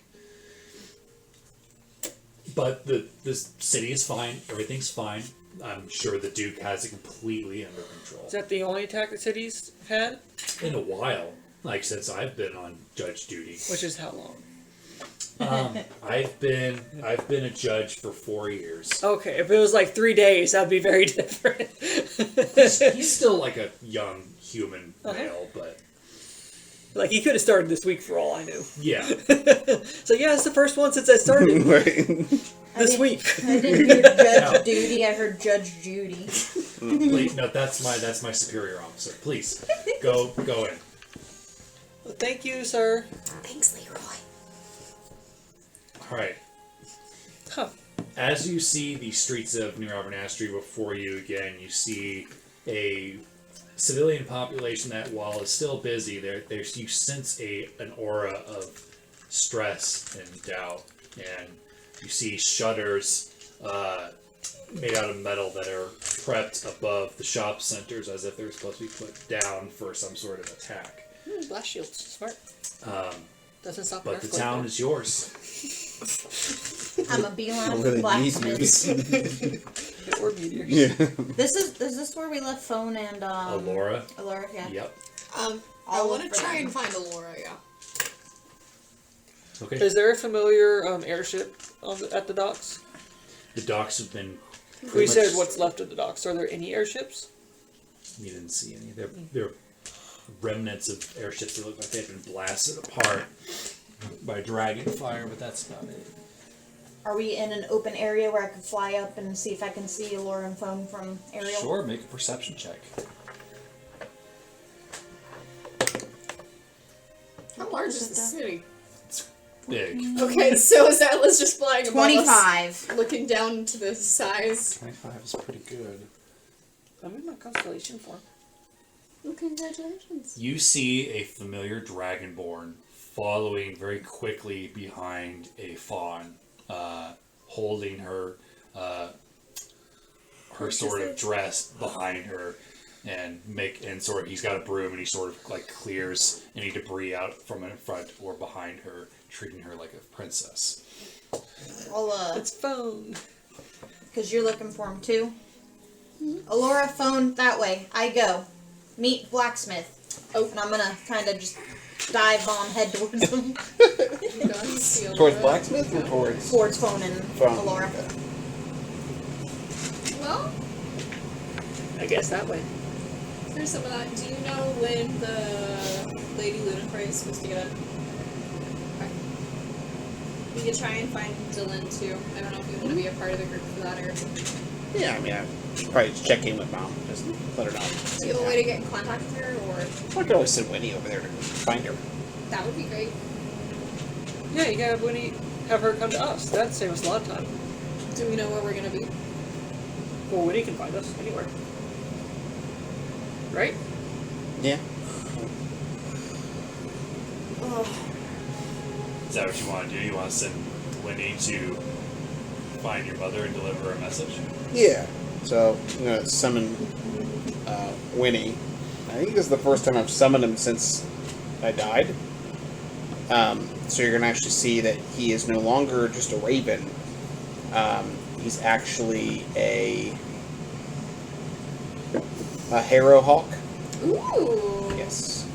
But this city is fine. Everything's fine. I'm sure the Duke has it completely under control. Is that the only attack the city's had? In a while, like since I've been on judge duty. Which is how long? I've been a judge for 4 years. Okay, if it was like 3 days, that'd be very different. He's still like a young human male, but Like, he could have started this week for all I knew. yeah. So yeah, it's the first one since I started Right. this week. I didn't hear Judge No. Duty. I heard Judge Judy. Please, no, that's my superior officer. Please go in. Well, thank you, sir. Thanks, Leroy. All right. Huh. As you see the streets of New Rabanastre before you again, you see a civilian population that, while is still busy, there's you sense an aura of stress and doubt, and you see shutters made out of metal that are prepped above the shop centers as if they're supposed to be put down for some sort of attack. Blast shields, smart. Doesn't stop But an the earthquake, town though. is yours. I'm a beeline Where with they need blacksmiths. Or meteors. Yeah. Is this where we left phone and Elora. Elora, yeah. Yep. I I'll want look to for try them. and find Elora, yeah. Okay. Is there a familiar airship at the docks? The docks have been. We pretty said much- what's left of the docks. Are there any airships? You didn't see any. They're remnants of airships that look like they've been blasted apart by dragon fire, but that's about it. Are we in an open area where I could fly up and see if I can see Elora and phone from aerial? Sure, make a perception check. How large is the city? Big. Okay, so is Atlas just flying above us, 25. looking down to the size? 25 is pretty good. I'm in my constellation form. Well, congratulations. You see a familiar dragonborn following very quickly behind a fawn, holding her sort of dress behind her, and sort of he's got a broom and he sort of like clears any debris out from in front or behind her, treating her like a princess. I'll, It's phone. because you're looking for him too. Elora, phone that way. I go. meet blacksmith. Oh, and I'm gonna kind of just dive bomb head towards him. Towards blacksmith or towards? Towards phone and Phone. Elora. Well, I guess that way. there's some of that. Do you know when the Lady Lunafreya is supposed to get up? Okay. We could try and find Deleen too. I don't know if you want to be a part of the group for that or. Yeah, I mean, I should probably just check in with Mom. Just let her know. Do you have a way to get in contact with her, or I could always send Winnie over there to find her. that would be great. Yeah, you gotta have Winnie have her come to us. That'd save us a lot of time. Do we know where we're gonna be? Well, Winnie can find us anywhere. Right? Yeah. Is that what you want to do? You want to send Winnie to find your mother and deliver her a message? Yeah. So I'm gonna summon Winnie. I think this is the first time I've summoned him since I died. So you're gonna actually see that he is no longer just a raven. He's actually a harrow hawk. Ooh. Yes.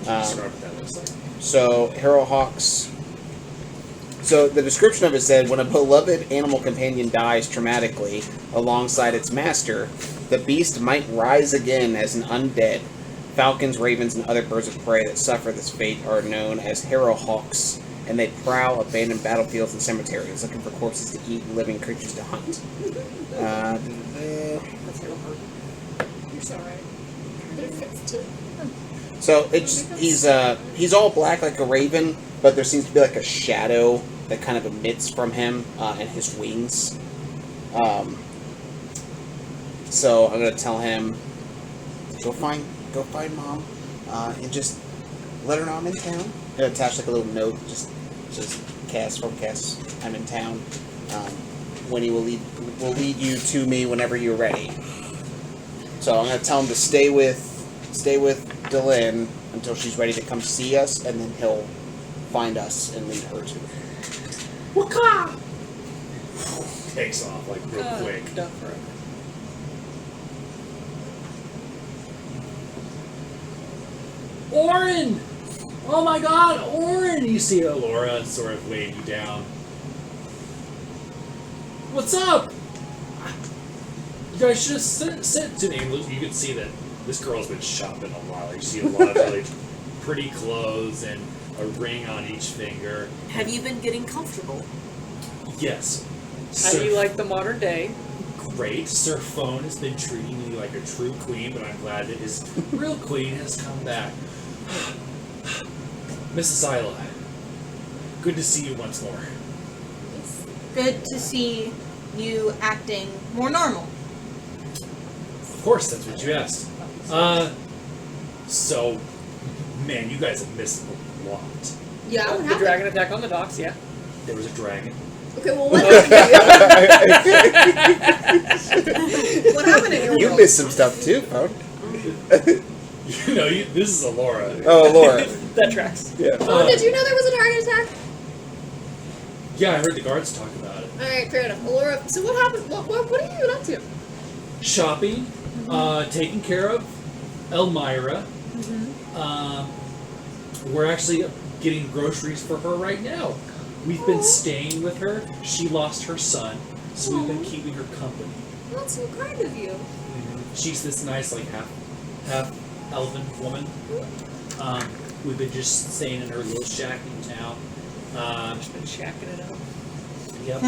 Describe what that looks like. So harrow hawks. So the description of it said, when a beloved animal companion dies traumatically alongside its master, the beast might rise again as an undead. Falcons, ravens, and other birds of prey that suffer this fate are known as harrow hawks, and they prowl abandoned battlefields and cemeteries, looking for corpses to eat and living creatures to hunt. That's how hard. You're so right. But it fits too. So he's all black like a raven, but there seems to be like a shadow that kind of emits from him and his wings. So I'm gonna tell him, go find Mom, and just let her know I'm in town. I'm gonna attach like a little note, just Kess from Kess. I'm in town. Winnie will lead you to me whenever you're ready. So I'm gonna tell him to stay with Deleen until she's ready to come see us, and then he'll find us and lead her to it. Waka! Takes off like real quick. Done forever. Oren! Oh my god, Oren! You see Elora sort of weighing you down. What's up? You guys should have sent to me. You can see that this girl's been shopping a lot. You see a lot of really pretty clothes and a ring on each finger. Have you been getting comfortable? Yes. How do you like the modern day? Great. Sir Phone has been treating me like a true queen, but I'm glad that his real queen has come back. Mrs. Azyla, good to see you once more. Good to see you acting more normal. Of course, that's what you asked. So, man, you guys have missed a lot. Yeah, what The happened? dragon attack on the docks, yeah. There was a dragon. Okay, well, what happened? What happened in your You world? missed some stuff too, Phone. You know, this is Elora. Oh, Laura. That tracks. Yeah. Oh, did you know there was a dragon attack? Yeah, I heard the guards talk about it. Alright, fair enough. Elora, so what happened? What are you even up to? Shopping, taking care of Elmira. We're actually getting groceries for her right now. We've been staying with her. She lost her son, so we've been keeping her company. Well, that's so kind of you. She's this nice, like half elven woman. We've been just staying in her little shack in town. Just been shacking it up. Yep.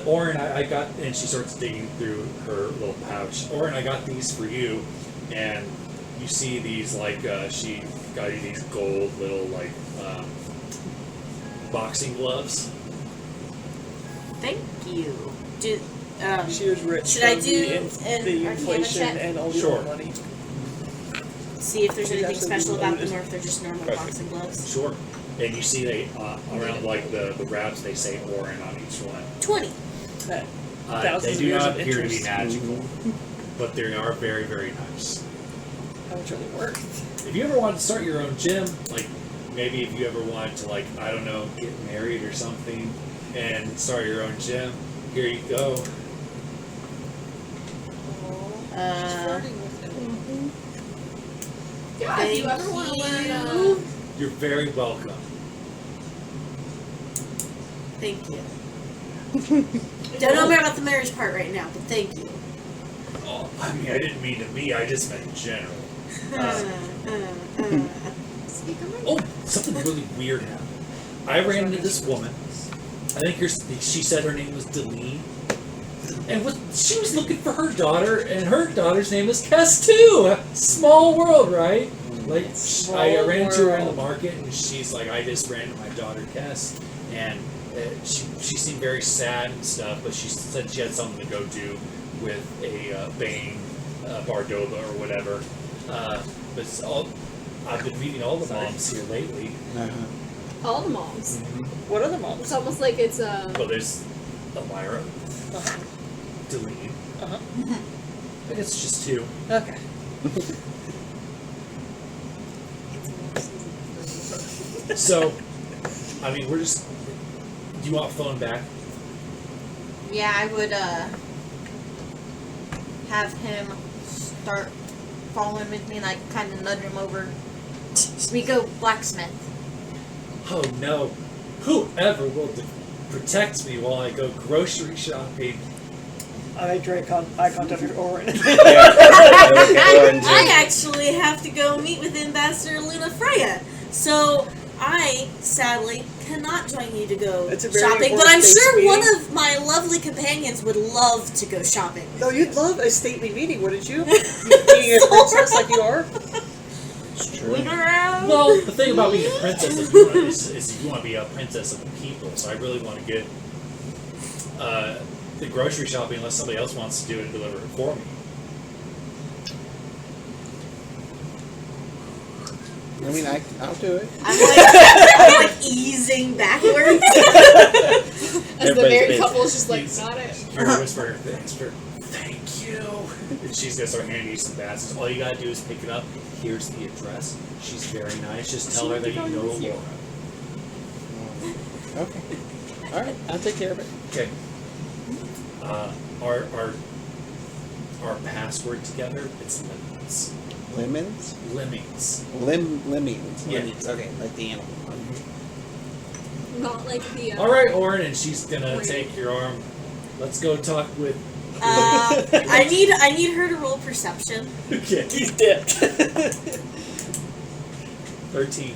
Oren, I got, and she starts digging through her little pouch. Oren, I got these for you, and you see these like she got you these gold little like boxing gloves. Thank you. She was rich. Should I from do the an Arcana inflation check? and all the Sure. money? See if there's She's anything actually special about them loaded. or if they're just normal Perfect. boxing gloves. Sure. And you see they around like the wraps they say Oren on each one. 20. That They thousands of do years not of appear to be interest. magical, but they are very, very nice. How much are they worth? If you ever wanted to start your own gym, like maybe if you ever wanted to, like, I don't know, get married or something and start your own gym, here you go. Yeah, if you ever want to learn, You're very welcome. Thank you. Don't know more about the marriage part right now, but thank you. Oh, I mean, I didn't mean to be. I just meant in general. Oh, something really weird happened. I ran into this woman. I think she said her name was Deleen. And she was looking for her daughter, and her daughter's name is Kess too. Small world, right? Like, I ran into her in the market, and she's like, I just ran into my daughter Kess, and she seemed very sad and stuff, but she said she had something to go do with a Bane, Bardoba or whatever. But I've been meeting all the moms here lately. all the moms. What are the moms? It's almost like it's Well, there's Elora, Deleen. I think it's just two. Okay. So, I mean, we're just. Do you want phone back? Yeah, I would have him start following with me, like kind of nudge him over. We go blacksmith. Oh no! Whoever will protect me while I go grocery shopping? I make direct eye contact with Oren. I actually have to go meet with Ambassador Lunafreya, so I sadly cannot join you to go It's a very shopping. But important I'm sure meeting. one of my lovely companions would love to go shopping. No, you'd love a stately meeting, wouldn't you? Being a princess like you are. It's true. Well, the thing about being a princess is you want to be a princess of the people. So I really want to get the grocery shopping unless somebody else wants to do it and deliver it for me. I mean, I'll do it. I'm like easing backwards. as the married couple's just like, not it. You're whispering things for thank you. And she's gonna start handing you some baskets. All you gotta do is pick it up. Here's the address. She's very nice. Just tell her that you know Elora. Okay. All right. I'll take care of it. Okay. Our password together, it's Lemons. Lemons? Lemmings. Lemmings. Yeah. Lemmings. Okay, like the animal. Not like the. Alright, Oren, and she's gonna take your arm. Let's go talk with. I need her to roll perception. Okay. He's dead. 13.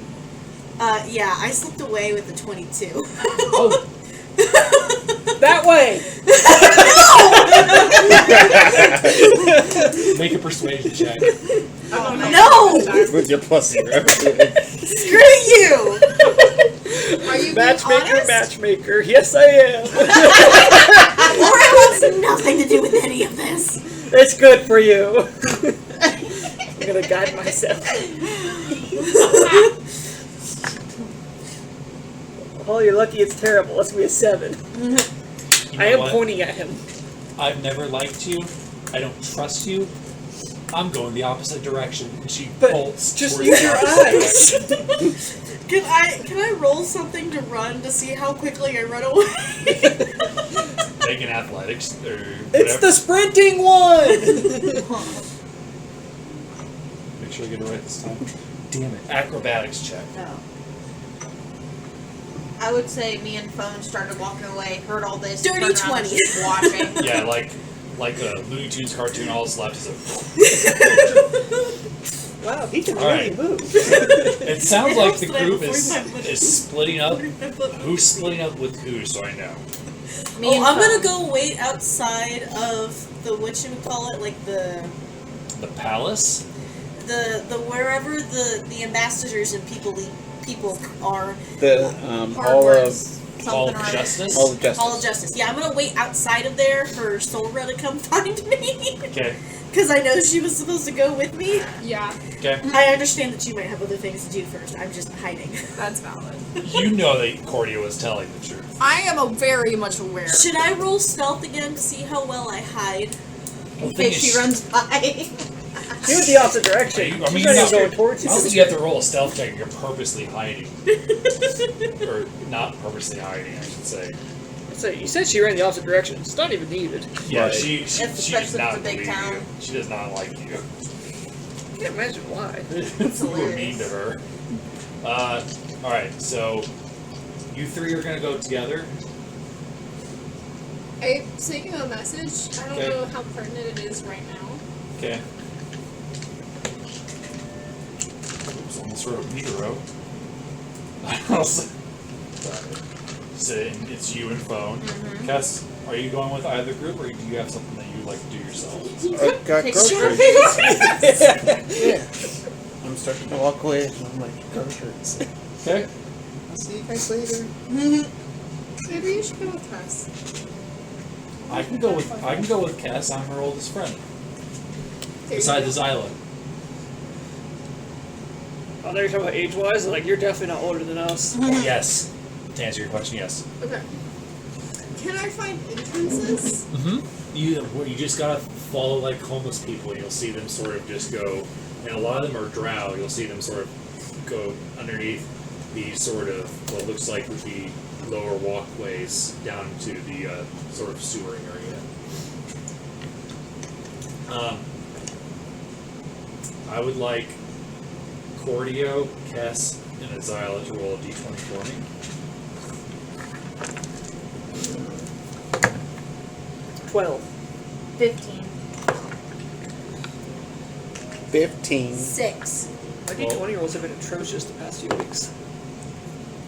Yeah, I slipped away with the 22. Oh! That way! Make a persuasion check. No! With your plus 0. Screw you! Are you Matchmaker, matchmaker. Yes, I am. Laura wants nothing to do with any of this. It's good for you. I'm gonna guide myself. Oh, you're lucky it's terrible. Let's be a 7. I am pointing at him. I've never liked you. I don't trust you. I'm going the opposite direction. And she But bolts. just towards use the your opposite eyes. direction. Can I roll something to run to see how quickly I run away? Make an athletics or whatever. It's the sprinting one! Make sure you get it right this time. Damn it. Acrobatics check. Oh. I would say me and Phone started walking away, heard all this, Dirty turned around and 20. just watching. Yeah, like a Looney Tunes cartoon, all that's left is a... Wow, he can All really right. move. It sounds like the That I have group is 45 minutes. splitting up. 45 minutes. Who's splitting up with who, so I know? Me and I'm Phone. gonna go wait outside of the whatchamacallit, like the Palace? wherever the ambassadors and people are. The Hall of Hall of Justice? Hall of Justice. Hall of Justice. Yeah, I'm gonna wait outside of there for Solra to come find me. Okay. Because I know she was supposed to go with me. Yeah, Okay. I understand that you might have other things to do first. I'm just hiding. that's valid. You know that Cordio was telling the truth. I am very much aware. Should I roll stealth again to see how well I hide? Well, In case she runs by. He went the opposite direction. I mean, She's you're not not- even going towards I you. don't think you have to roll a stealth check if you're purposely hiding. Or not purposely hiding, I should say. So you said she ran the opposite direction. It's not even needed. Yeah, Right. she does Especially not for the big believe town. you. She does not like you. I can't imagine why. People are mean to her. Alright, so you three are gonna go together. I sent you a message. I don't Okay. know how pertinent it is right now. Okay. Oops, almost wrote Nero. Sorry. So it's you and phone. Kess, are you going with either group, or do you have something that you'd like to do yourself? I got Take groceries. shortcuts. Yeah. I'm starting to walk away and I'm like, groceries. Okay. I'll see you guys later. Maybe you should go with Kess. I can go with Kess. I'm her oldest friend. Besides Azyla. Oh, there you're talking about age-wise. Like you're definitely not older than us. Yes. To answer your question, yes. Okay. Can I find entrances? Mm-hmm. You just gotta follow like homeless people. You'll see them sort of just go, and a lot of them are drow. You'll see them sort of go underneath the sort of what looks like would be lower walkways down to the sort of sewering area. I would like Cordio, Kess, and Azyla to roll a d20 for me. 12. 15. 15. 6. My D20 rolls have been atrocious the past few weeks.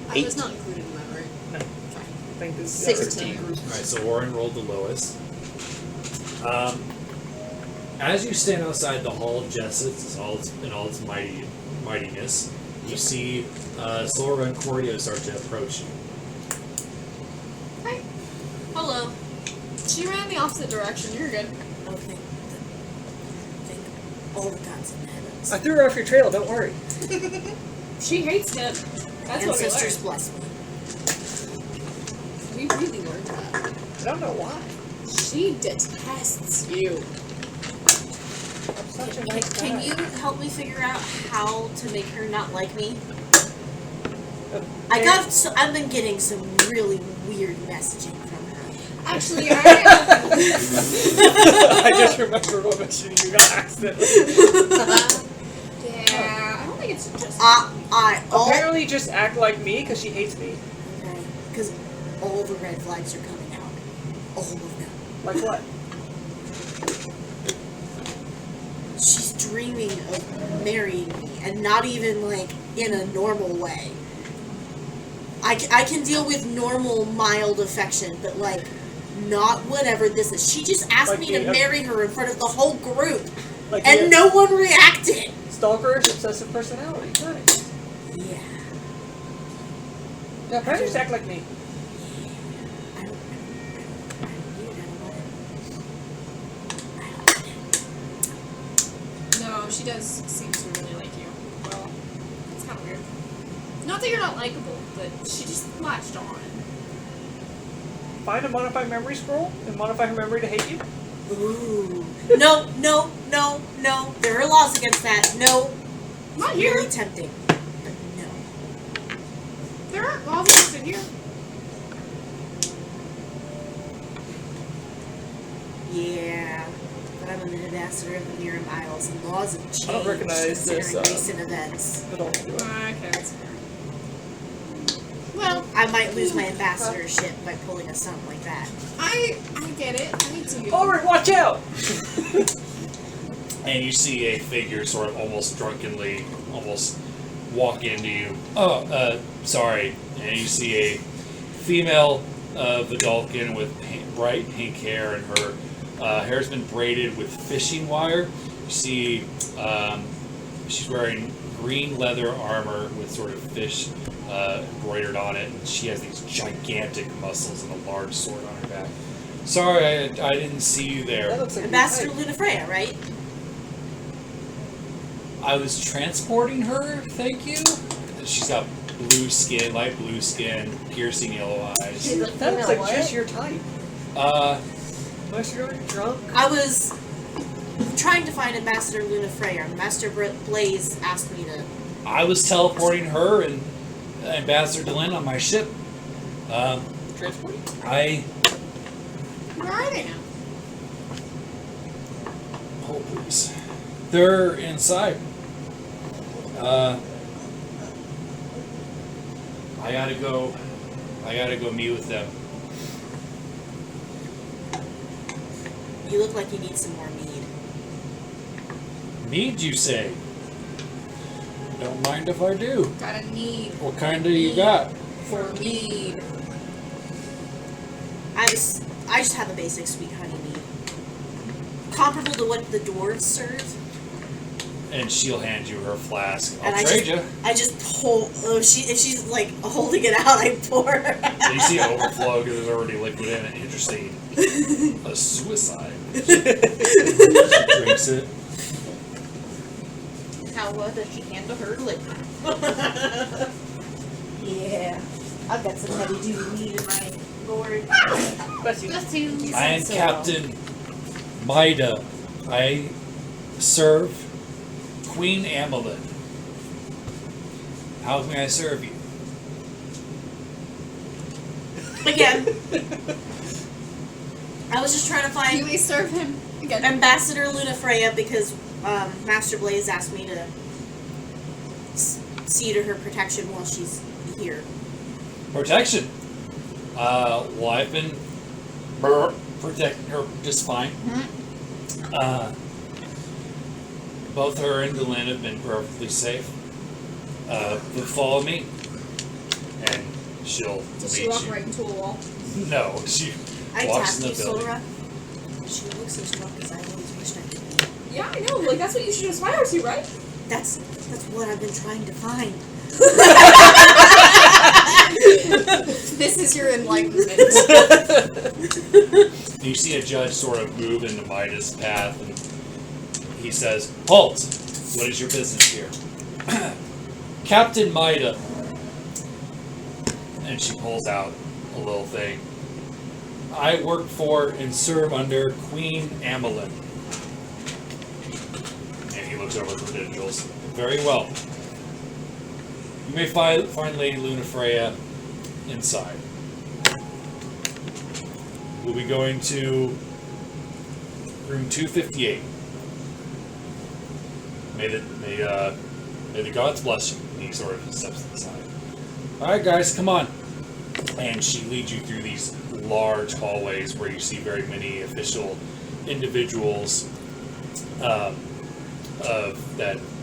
I was not included in that, right? I think this 16. Alright, so Oren rolled the lowest. As you stand outside the Hall of Jessets in all its mightiness, you see Solra and Cordio start to approach you. Hi. Hello. She ran the opposite direction. You're good. Okay. Thank all the gods in heavens. I threw her off your trail. Don't worry. She hates him. That's what Ancestors bless me. we learned. We really learned that. I don't know why. She detests you. I'm such a nice Can guy. you help me figure out how to make her not like me? There- I've been getting some really weird messaging from her. Actually, I just remembered what mission you got accidentally. yeah, I don't think it's just. Apparently, just act like me because she hates me. Okay, because all the red flags are coming out. All of them. Like what? She's dreaming of marrying me, and not even like in a normal way. I can deal with normal, mild affection, but like not whatever this is. She just asked Like me the- to marry her in front of the whole group, Like and no one reacted. stalkerish, obsessive personality. Nice. Yeah. Yeah, apparently just act like me. I don't need it. No, she does seem to really like you. Well, it's kind of weird. Not that you're not likable, but she just latched on. Find a modify memory scroll and modify her memory to hate you. Ooh. No. There are laws against that. No. Not It's here. really tempting. But no. There aren't laws against it here. Yeah. But I'm an ambassador of the Miram Isles, and laws have changed I don't recognize this, considering recent events. But I'll do it. Okay, that's fair. Well, I might lose my ambassadorship by pulling a something like that. I get it. I do. Oren, watch out! And you see a figure sort of almost drunkenly walk into you. Oh, sorry. And you see a female Vidalcan with bright pink hair, and her hair's been braided with fishing wire. You see she's wearing green leather armor with sort of fish embroidered on it, and she has these gigantic muscles and a large sword on her back. Sorry, I didn't see you there. That looks like Ambassador Lunafreya, right? I was transporting her, thank you. She's got blue skin, light blue skin, piercing yellow eyes. That looks like just your type. Unless you're drunk. I was trying to find Ambassador Lunafreya. Master Blaze asked me to. I was teleporting her and Ambassador Deleen on my ship. transport? Where are they now? Hold please. They're inside. I gotta go meet with them. You look like you need some more mead. Mead, you say? Don't mind if I do. Got a need What kind do you got? for mead. I just have a basic sweet honey mead. Comparable to what the dwarves serve. And she'll hand you her flask. And I'll trade you. I just pull. Oh, if she's like holding it out, I pour. You see it overflow because there's already liquid in it. Interesting. A suicide. She drinks it. How does she handle her liquor? Yeah, I've got some heavy duty mead in my gourd. Bless you. Bless you. I am Captain Maida. I serve Queen Amelin. How may I serve you? Again, I was just trying to Do find we serve him again? Ambassador Lunafreya because Master Blaze asked me to see to her protection while she's here. Protection. Well, I've been protecting her just fine. Both her and Deleen have been perfectly safe. But follow me, and she'll Did lead she walk you. right into a wall? No, she I walks tapped in you, the building. Solra. She looks as drunk as I always wished I could be. Yeah, I know. Like, that's what you should aspire to, right? That's what I've been trying to find. This is your enlightenment. You see a judge sort of move into Maida's path, and he says, "Halt! What is your business here?" Captain Maida. And she pulls out a little thing. I work for and serve under Queen Amelin. And he looks over the credentials. Very well. You may find Lady Lunafreya inside. We'll be going to room 258. May the gods bless you. And he sort of steps to the side. Alright guys, come on. And she leads you through these large hallways where you see very many official individuals that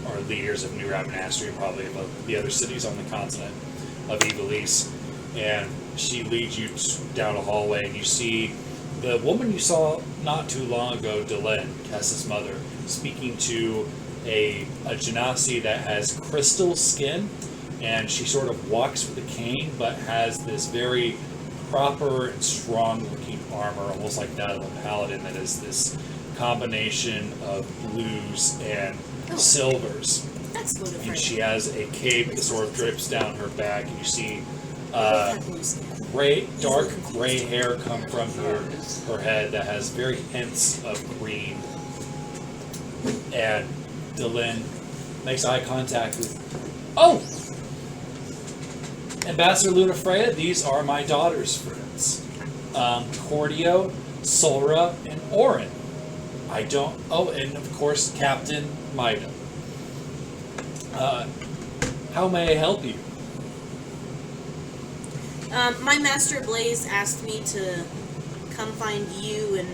are leaders of New Rabanastre and probably of the other cities on the continent of Ivalice. And she leads you down a hallway, and you see the woman you saw not too long ago, Deleen, Kess's mother, speaking to a genasi that has crystal skin, and she sort of walks with a cane, but has this very proper and strong-looking armor, almost like that of a paladin, that is this combination of blues and silvers. That's And Lunafreya. she has a cape that sort of drips down her back, and you see Have blue skin. dark gray hair come from her head that has very hints of green. And Deleen makes eye contact with, "Oh! Ambassador Lunafreya, these are my daughter's friends. Cordio, Solra, and Oren. And of course, Captain Maida. How may I help you?" My Master Blaze asked me to come find you and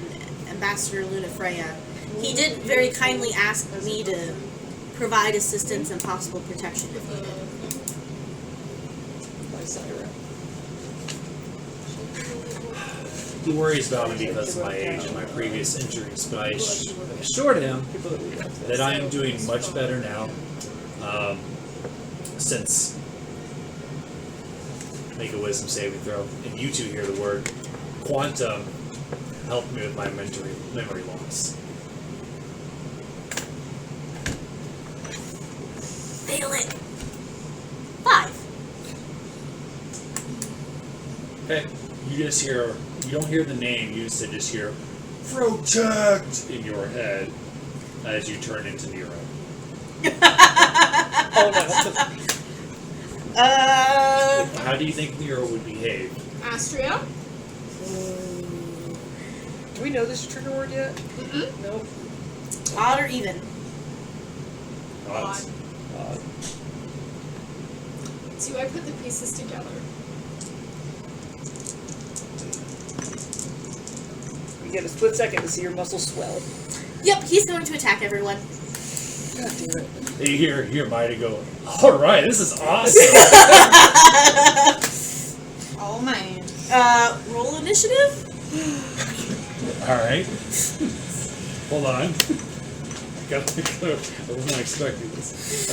Ambassador Lunafreya. He did very kindly ask me to provide assistance and possible protection if needed. He worries about me because of my age and my previous injuries, but I assured him that I am doing much better now, since, make a wisdom saving throw, and you two hear the word quantum helped me with my memory loss. Fail it! 5. Okay, you don't hear the name, you just hear "protect" in your head as you turn into Nero. Oh no. How do you think Nero would behave? Astria. Do we know this trigger word yet? Mm-mm. Nope. Odd or even? Odds. Do I put the pieces together? You get a split second to see your muscles swell. Yep, he's going to attack everyone. God damn it. You hear Maida go, alright, this is awesome. Oh man. Roll initiative? Alright. Hold on. I wasn't expecting this.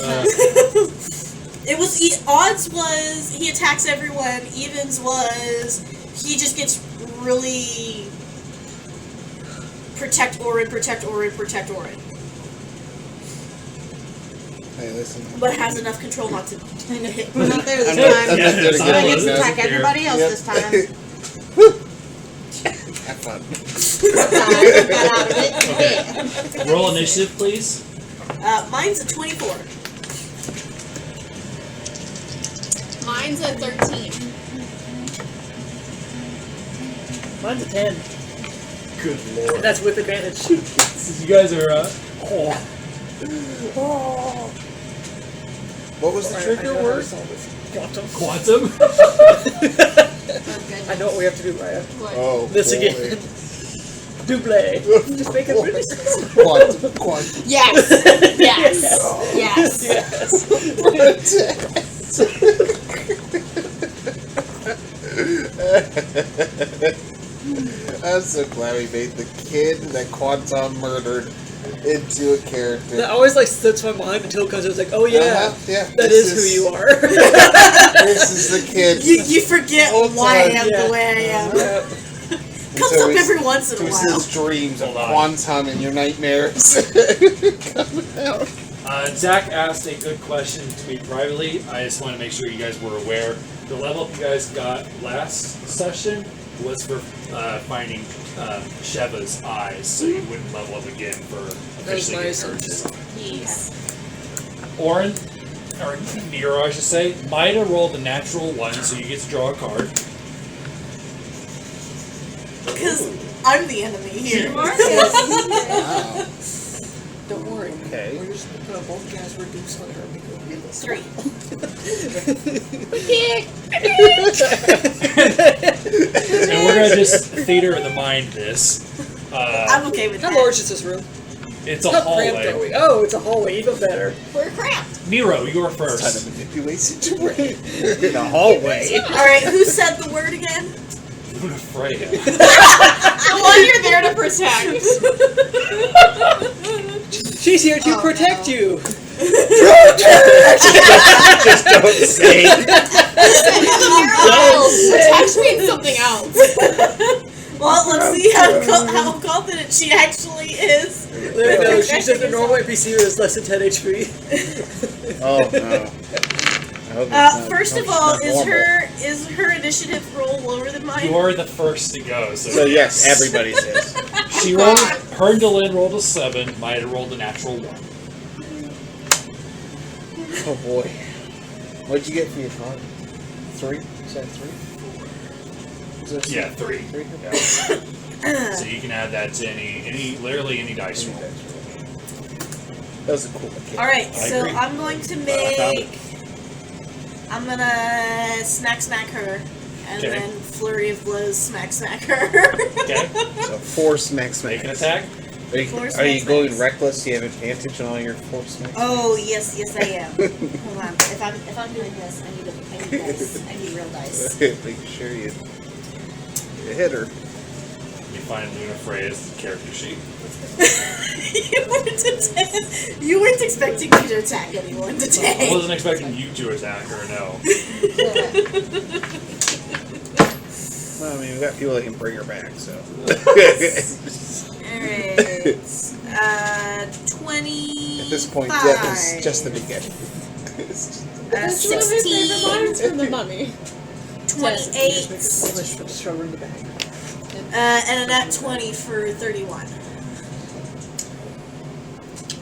It was odds was he attacks everyone. Evens was he just gets really protect Oren. Hey, listen. But has enough control not to hit. We're not there this I'm time. not there to So I get get one to now. attack everybody else Yep. this time. Have fun. Got out of it. Roll initiative, please. Mine's a 24. Mine's a 13. Mine's a 10. Good lord. That's with advantage. You guys are, What was the trigger word? Quantum. Quantum? I know what we have to do, Raya. What? Oh, This boy. again. Double. Just make it really simple. Quantum. Yes. Yes. Yes. I'm so glad we made the kid that Quantum murdered into a character. That always like slips my mind until because it was like, oh yeah, Yeah, that this is who you are. This is the kid. You forget Whole why I time. am the way I am. Yeah. Comes So up he's- every once in a Twist while. his dreams of Hold on. Quantum in your nightmares. Coming out. Zach asked a good question to me privately. I just want to make sure you guys were aware. The level up you guys got last session was for finding Sheva's eyes, so you wouldn't level up again for officially nice. getting purchased. Yes. Oren, or Nero, I should say, Maida rolled a natural 1, so you get to draw a card. Because I'm the enemy here. Wow. Don't worry. Okay. We're just gonna put both guys reduce on her because we get this. 3. And we're going to just theater of the mind this. I'm okay with How that. large is this room? It's a How cramped are hallway. we? Oh, it's a hallway. Even better. We're cramped. Nero, you are It's time first. to manipulate situation in a hallway. Alright, who said the word again? Lunafreya. The one you're there to protect. She's here to Oh, protect no. you. Just don't say. Protect means something else. Well, let's see how confident she actually is. No, she's just a normal NPC who has less than 10 HP. Oh no. I hope it's not- First of hope all, it's not normal. is her initiative roll lower than mine? You are the first to go, so, So yes, everybody says. She rolled, her and Deleen rolled a 7, Maida rolled a natural 1. Oh boy. What'd you get for your card? 3? Is that 3? Is that Yeah, 3. 3? Yeah. So you can add that to literally any dice roll. That was a cool mechanic. Alright, I so agree. I'm going to I found make... I'm gonna smack her. And Okay. then flurry of blows smack her. Okay, So 4 smacks. make an attack. Are you, Four are you smacks. going reckless? Do you have advantage on all your 4 smacks? Oh yes, I am. Hold on. If I'm doing this, I need dice. I need real dice. Make sure you hit her. You find Lunafreya's character sheet. You weren't expecting me to attack anyone I today. wasn't expecting you to attack her, no. Well, I mean, we got people that can bring her back, so. Alright. 20. At this point, death is just the beginning. 16. for the mummy. 28. Just throw her in the bag. And a nat 20 for 31.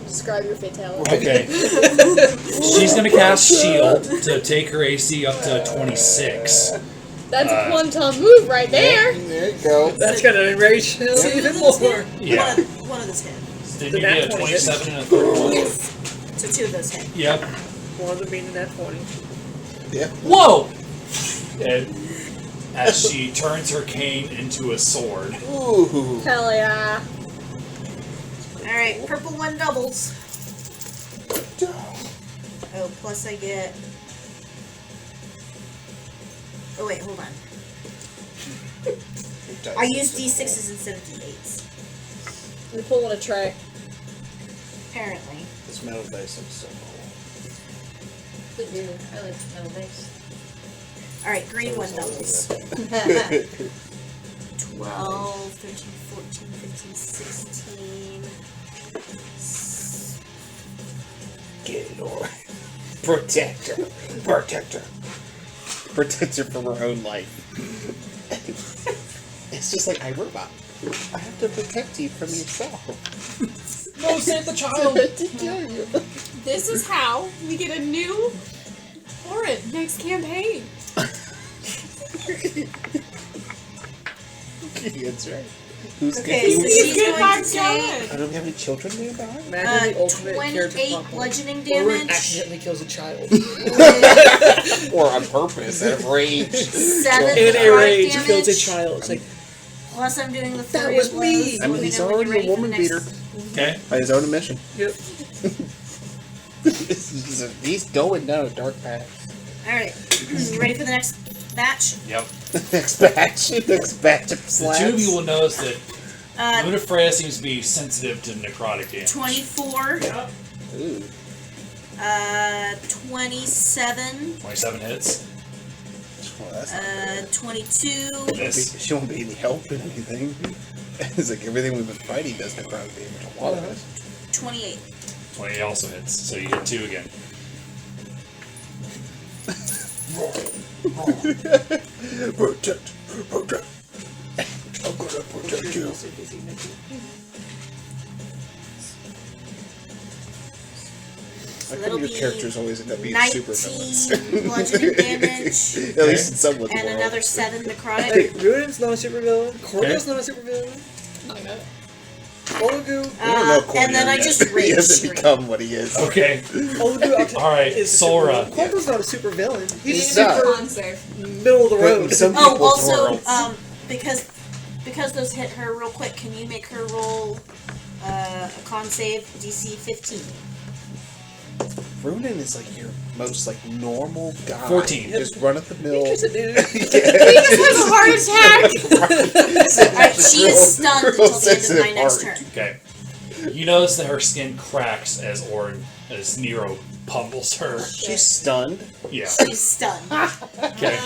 Describe your fatality. Okay. She's gonna cast Shield to take her AC up to 26. That's a one-time move right there. There you go. That's gonna enrage him even more. Yeah. One of those hit. Didn't The you nat get a 20 hit. 27 and a 31? Yes. So 2 of those hit. Yep. One of them being that 20. Yeah. Whoa! And as she turns her cane into a sword. Ooh. Hell yeah. Alright, purple 1 doubles. Oh, plus I get... Oh wait, hold on. I use D6s instead of D8s. We pull on a tray. Apparently. This metal dice looks so cool. Good dude. I like metal dice. Alright, green 1 doubles. 12, 13, 14, 15, 16... Get it, Oren. Protect her. Protect her. Protect her from her own life. It's just like iRobot. I have to protect you from yourself. No, save the child! To kill you. This is how we get a new Oren next campaign. That's right. Who's Okay, good? so He's she's good going back to take I don't have any children nearby. Imagine the ultimate character 28 plot point. bludgeoning Oren damage. accidentally kills a child. Or on purpose, out of rage. 7 In a necrotic rage, he kills a damage. child. It's like, Plus I'm doing the That flurry was of me. blows. I mean, Let me he's know when already you're ready a for woman the beater next- Okay. by his own admission. yep. He's going down a dark path. Alright, you ready for the next batch? Yep. Next batch. Next batch of The slabs. two of you will notice that Uh, Lunafreya seems to be sensitive to necrotic damage. 24, Ooh. 27, 27 hits. Well, that's 22, Miss. she won't be any help in anything. It's like everything we've been fighting does necrotic damage. A lot of it. 28. 20 also hits, so you get 2 again. Protect. Protect. I'm gonna protect you. So I that'll think your be characters always end up being super 19 villains. bludgeoning damage, At least in some of the and world. another 7 necrotic. Hey, Ruin's not a supervillain. Cordio's not a supervillain. I know. Olugu. We don't know Cordio And then I yet. just He rage hasn't scream. become what he is. Okay. Olugu Alright, is a Solra. supervillain. Cordio's not a supervillain. We He's need to super make a con save. middle of the But road. some Oh, people's also, worlds- because those hit her real quick, can you make her roll a con save DC 15? Runin is like your most like normal guy. 14. Just run at the mill. Just a dude. He just has a heart attack. Alright, she is stunned until the end of my next turn. Okay. You notice that her skin cracks as Nero pummels her. She's stunned. Yeah. She's stunned. Okay.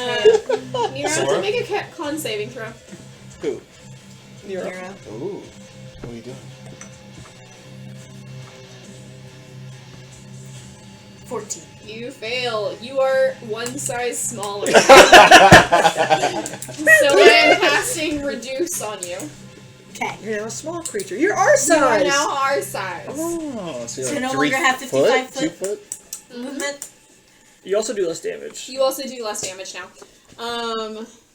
Nero, Solra? make a con saving throw. Who? Nero. Nero. Ooh. What are you doing? 14. You fail. You are one size smaller. So I am casting reduce on you. Okay. You're now a small creature. You're our You are size. now our size. Oh, so So you're no like longer have 55 2 foot foot? movement. You also do less damage. You also do less damage now.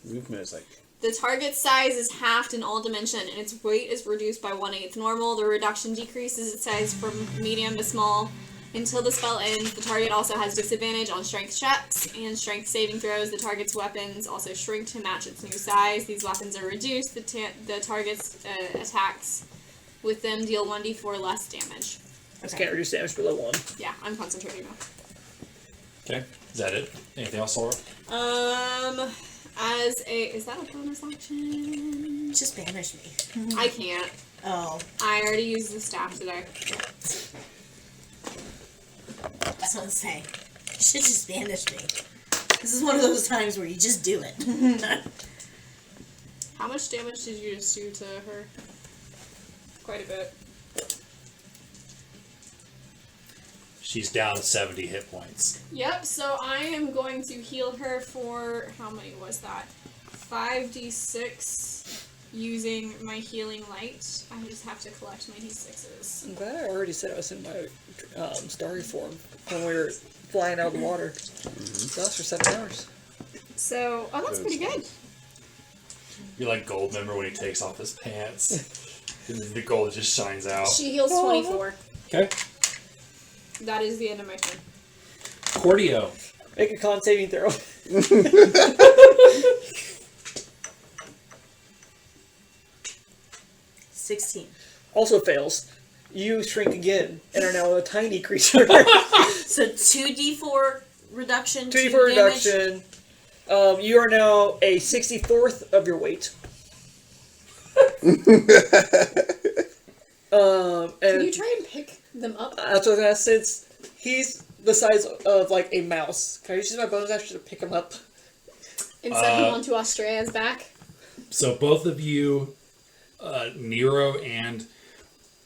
Movement is like The target size is halved in all dimension, and its weight is reduced by 1/8 normal. The reduction decreases its size from medium to small. Until the spell ends, the target also has disadvantage on strength checks and strength saving throws. The target's weapons also shrink to match its new size. These weapons are reduced. The target's attacks with them deal 1d4 less damage. Just can't reduce damage below 1. Yeah, I'm concentrating now. Okay. Is that it? Anything else, Solra? Is that a bonus action? Just banish me. I can't. Oh, I already used the staff today. that's what I'm saying. You should just banish me. This is one of those times where you just do it. How much damage did you just do to her? Quite a bit. She's down 70 hit points. Yep, so I am going to heal her for, how many was that? 5d6 using my healing light. I just have to collect my d6s. I'm glad I already said I was in my starry form when we were flying out of the water. That was for 7 hours. So, oh, that's pretty good. You're like Gold, remember when he takes off his pants? And the gold just shines out. She heals 24. Okay. That is the end of my turn. Cordio. Make a con saving throw. 16. Also fails. You shrink again and are now a tiny creature. So 2d4 reduction. 2d4 to reduction. You are now a 64th of your weight. Can And you try and pick them up? that's what I said. He's the size of like a mouse. Can I use my bonus action to pick him up? And set him onto Australia's back? So both of you, Nero and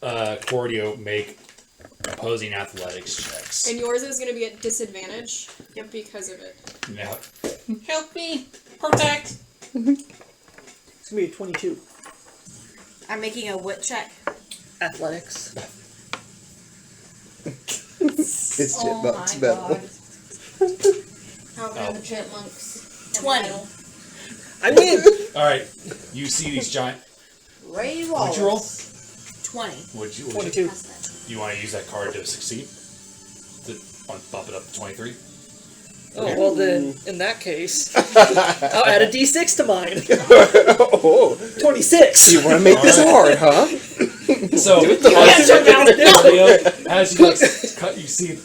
Cordio, make opposing athletics checks. And yours is going to be at disadvantage because of it. Now, Help me! Protect! It's gonna be a 22. I'm making a what check? Athletics. It's Oh chipmunks my battle. god. How come the chipmunks? 20. I win! alright, you see these giant... Ray What'd you roll? 20. Would you 22. do you want to use that card to succeed? To bump it up to 23? Oh, well then, in that case, I'll add a d6 to mine. Oh, 26! you want to make this hard, huh? So, Cordio, as you like, cut, you see...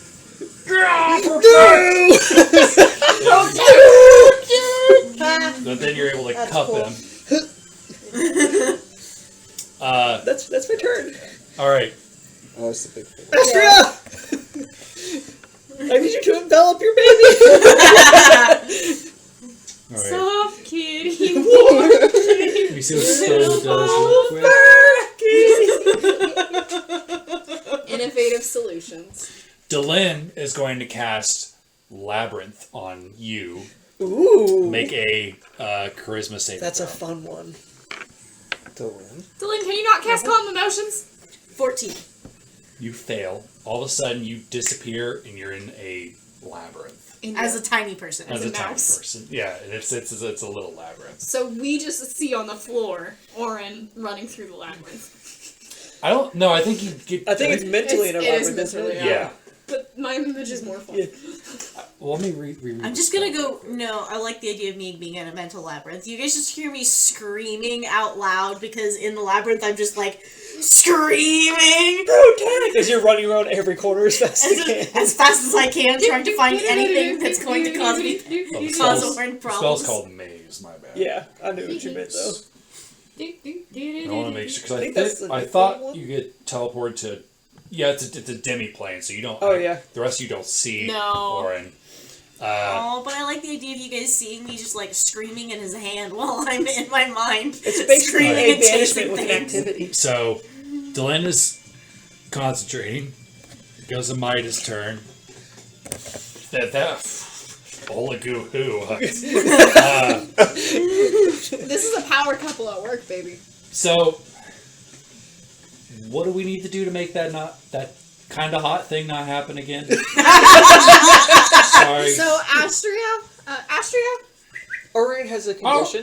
But then you're able to That's cup cool. him. That's my turn. Alright, Oh, it's the big thing. Astria! I need you to envelop your baby! alright. Soft kitty, Let me see what Stone does real quick. Innovative solutions. Deleen is going to cast Labyrinth on you. Ooh. Make a charisma saving That's a throw. fun one. Dylan, can you not cast calm emotions? 14. You fail. All of a sudden, you disappear, and you're in a labyrinth. As a tiny person. As a a tiny mouse. person. Yeah, it's a little labyrinth. So we just see on the floor Oren running through the labyrinth. I don't know. I think you get. I think it's mentally in a It is labyrinth, isn't mentally, it? Yeah. But my image is more fun. Yeah. Well, let me read. I'm just gonna go. No, I like the idea of me being in a mental labyrinth. You guys just hear me screaming out loud because in the labyrinth I'm just like screaming Because you're running around every corner as fast as you can. as fast as I can, trying to find anything that's going to cause me Oh, the cause spell's- Oren the problems. spell's called Maze. My bad. Yeah, I knew what you meant though. I want to make sure because I think that's the I different thought one. you get teleported to. Yeah, it's a demi-plane, so you don't. Oh, yeah. The rest of you don't see No. Oren. Oh, but I like the idea of you guys seeing me just like screaming in his hand while I'm in my mind. It's basically screaming a and chasing banishment with an things. activity. So, Deleen is concentrating. It goes to Midas' turn. That holy goo hoo. This is a power couple at work, baby. So, what do we need to do to make that kind of hot thing not happen again? Sorry. So Astria, Oren has a condition.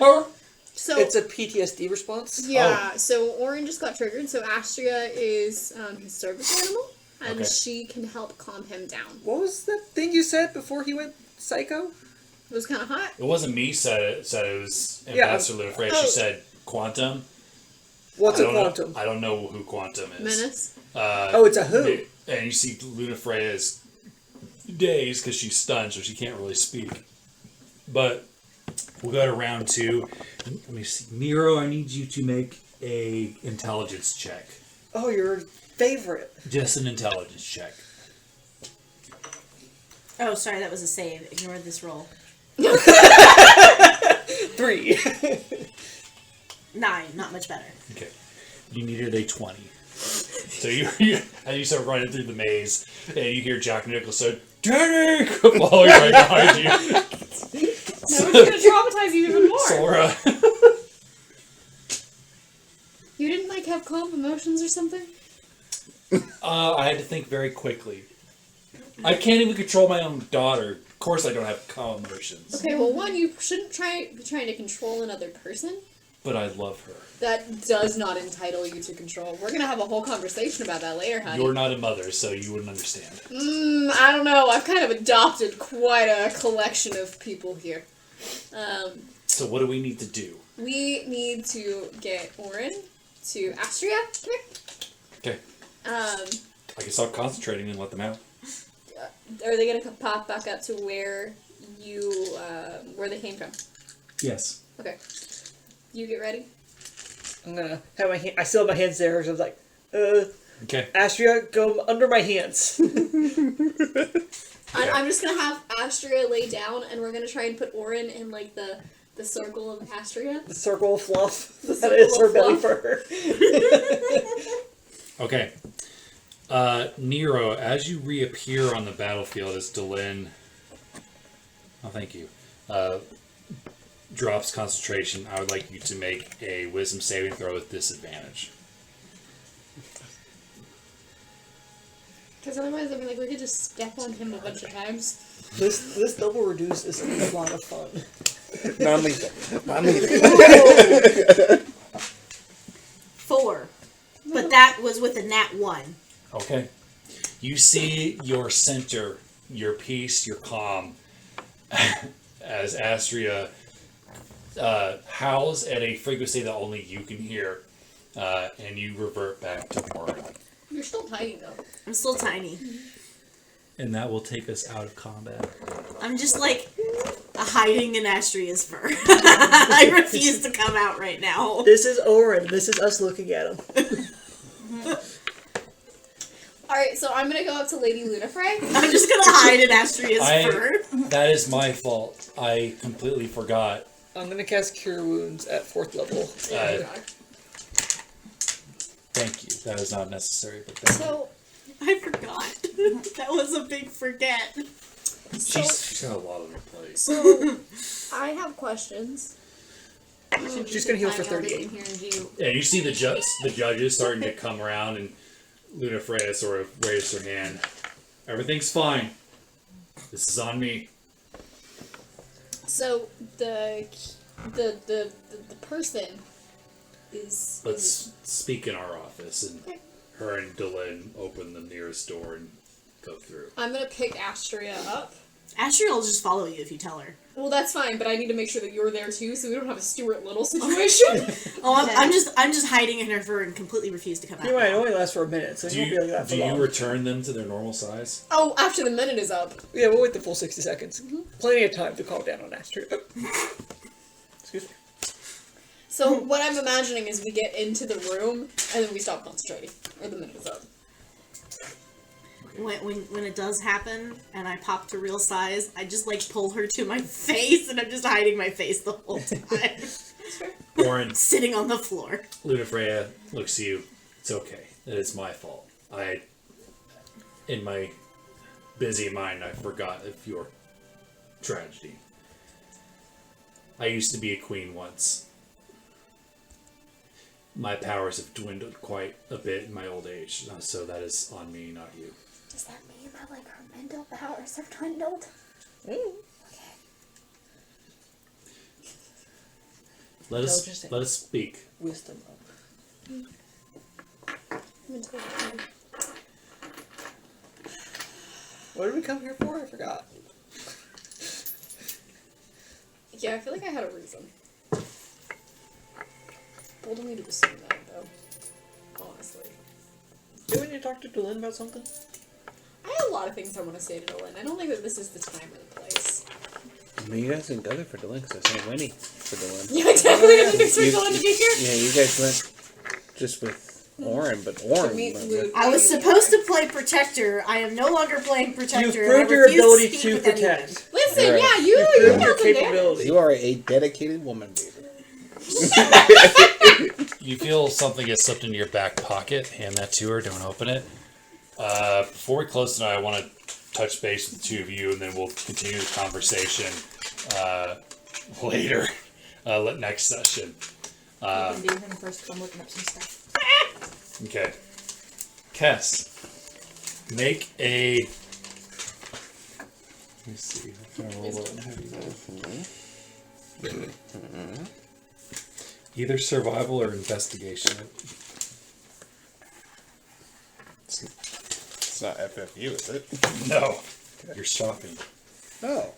so It's a PTSD response. yeah, so Oren just got triggered. So Astria is his service animal, and Okay. she can help calm him down. What was that thing you said before he went psycho? It was kind of hot. It wasn't me said it. Said it was Yeah. Ambassador Lunafreya. Oh. She said quantum. What's I a don't know- quantum? I don't know who quantum is. Menace. Oh, it's a who. And you see Lunafreya is dazed because she's stunned, so she can't really speak. But we'll go to round 2. Let me see. Nero, I need you to make a intelligence check. Oh, your favorite. Just an intelligence check. Oh, sorry, that was a save. Ignore this roll. 3. 9, not much better. Okay. You needed a 20. So you as you start running through the maze, and you hear Jack Nicholson, Danny! Following right behind you. No, it's gonna traumatize you even more. Solra. You didn't like have calm emotions or something? I had to think very quickly. I can't even control my own daughter. Of course I don't have calm emotions. Okay, well, one, you shouldn't be trying to control another person. But I love her. That does not entitle you to control. We're gonna have a whole conversation about that later, honey. You're not a mother, so you wouldn't understand. I don't know. I've kind of adopted quite a collection of people here. So what do we need to do? We need to get Oren to Astria. Come here. Okay. I can stop concentrating and let them out. Are they gonna pop back up to where where they came from? Yes. Okay. You get ready. I'm gonna have my hand. I still have my hands there. So I was like, Okay. Astria, go under my hands. I'm just gonna have Astria lay down, and we're gonna try and put Oren in like the circle of Astria. The circle of fluff. That circle is her of belly fluff. fur. Okay. Nero, as you reappear on the battlefield as Deleen... Oh, thank you. Drops concentration, I would like you to make a wisdom saving throw with disadvantage. Because otherwise, I mean, like, we could just step on him a bunch of times. This double reduce is a lot of fun. Non-lethal. Non-lethal. 4. But that was with a nat 1. Okay. You see your center, your peace, your calm, as Astria howls at a frequency that only you can hear, and you revert back to Oren. You're still tiny, though. I'm still tiny. And that will take us out of combat. I'm just like hiding in Astria's fur. I refuse to come out right now. This is Oren. This is us looking at him. Alright, so I'm gonna go up to Lady Lunafreya. I'm just gonna hide in Astria's fur. That is my fault. I completely forgot. I'm gonna cast Cure Wounds at 4th level. Thank you. That is not necessary, but thank you. So, I forgot. That was a big forget. She's got a lot on her plate. So, I have questions. She's gonna heal for I'll be 38. here and do- Yeah, you see the judges starting to come around, and Lunafreya sort of raised her hand. Everything's fine. This is on me. So, the person is... Let's speak in our office, and her and Deleen open the nearest door and go through. I'm gonna pick Astria up. Astria will just follow you if you tell her. Well, that's fine, but I need to make sure that you're there too, so we don't have a Stuart Little situation. I'm just hiding in her fur and completely refuse to come out. You might only last for a minute, so you won't be like that for Do you long. return them to their normal size? Oh, after the minute is up. Yeah, we'll wait the full 60 seconds. Plenty of time to calm down on Astria. Excuse me. So what I'm imagining is we get into the room and then we stop concentrating, or the minute is up. When it does happen and I pop to real size, I just like pull her to my face and I'm just hiding my face the whole time. Oren, sitting on the floor. Lunafreya looks at you. It's okay. That is my fault. In my busy mind, I forgot of your tragedy. I used to be a queen once. My powers have dwindled quite a bit in my old age, so that is on me, not you. Does that mean that like her mental powers have dwindled? Okay. Let us speak. Wisdom up. What did we come here for? I forgot. Yeah, I feel like I had a reason. Bold of me to assume that, though. Honestly. Do we need to talk to Deleen about something? I have a lot of things I want to say to Deleen. I don't think that this is the time or the place. I mean, you guys didn't go there for Deleen because I sent Winnie for Deleen. Yeah, exactly. I didn't expect Deleen to be here. Yeah, you guys went just with Oren, but Oren. I was supposed to play Protector. I am no longer playing Protector. You've proved your ability to protect. Listen, You're yeah, right. you Your got some damage. capability. You are a dedicated woman, baby. You feel something gets slipped into your back pocket. Hand that to her. Don't open it. Before we close tonight, I want to touch base with the two of you, and then we'll continue the conversation later, next session. You can do him first. I'm looking up some stuff. Okay. Kess, make a Let me see. Can I roll that? Either survival or investigation. It's not FFU, is it? No. You're shopping. Oh.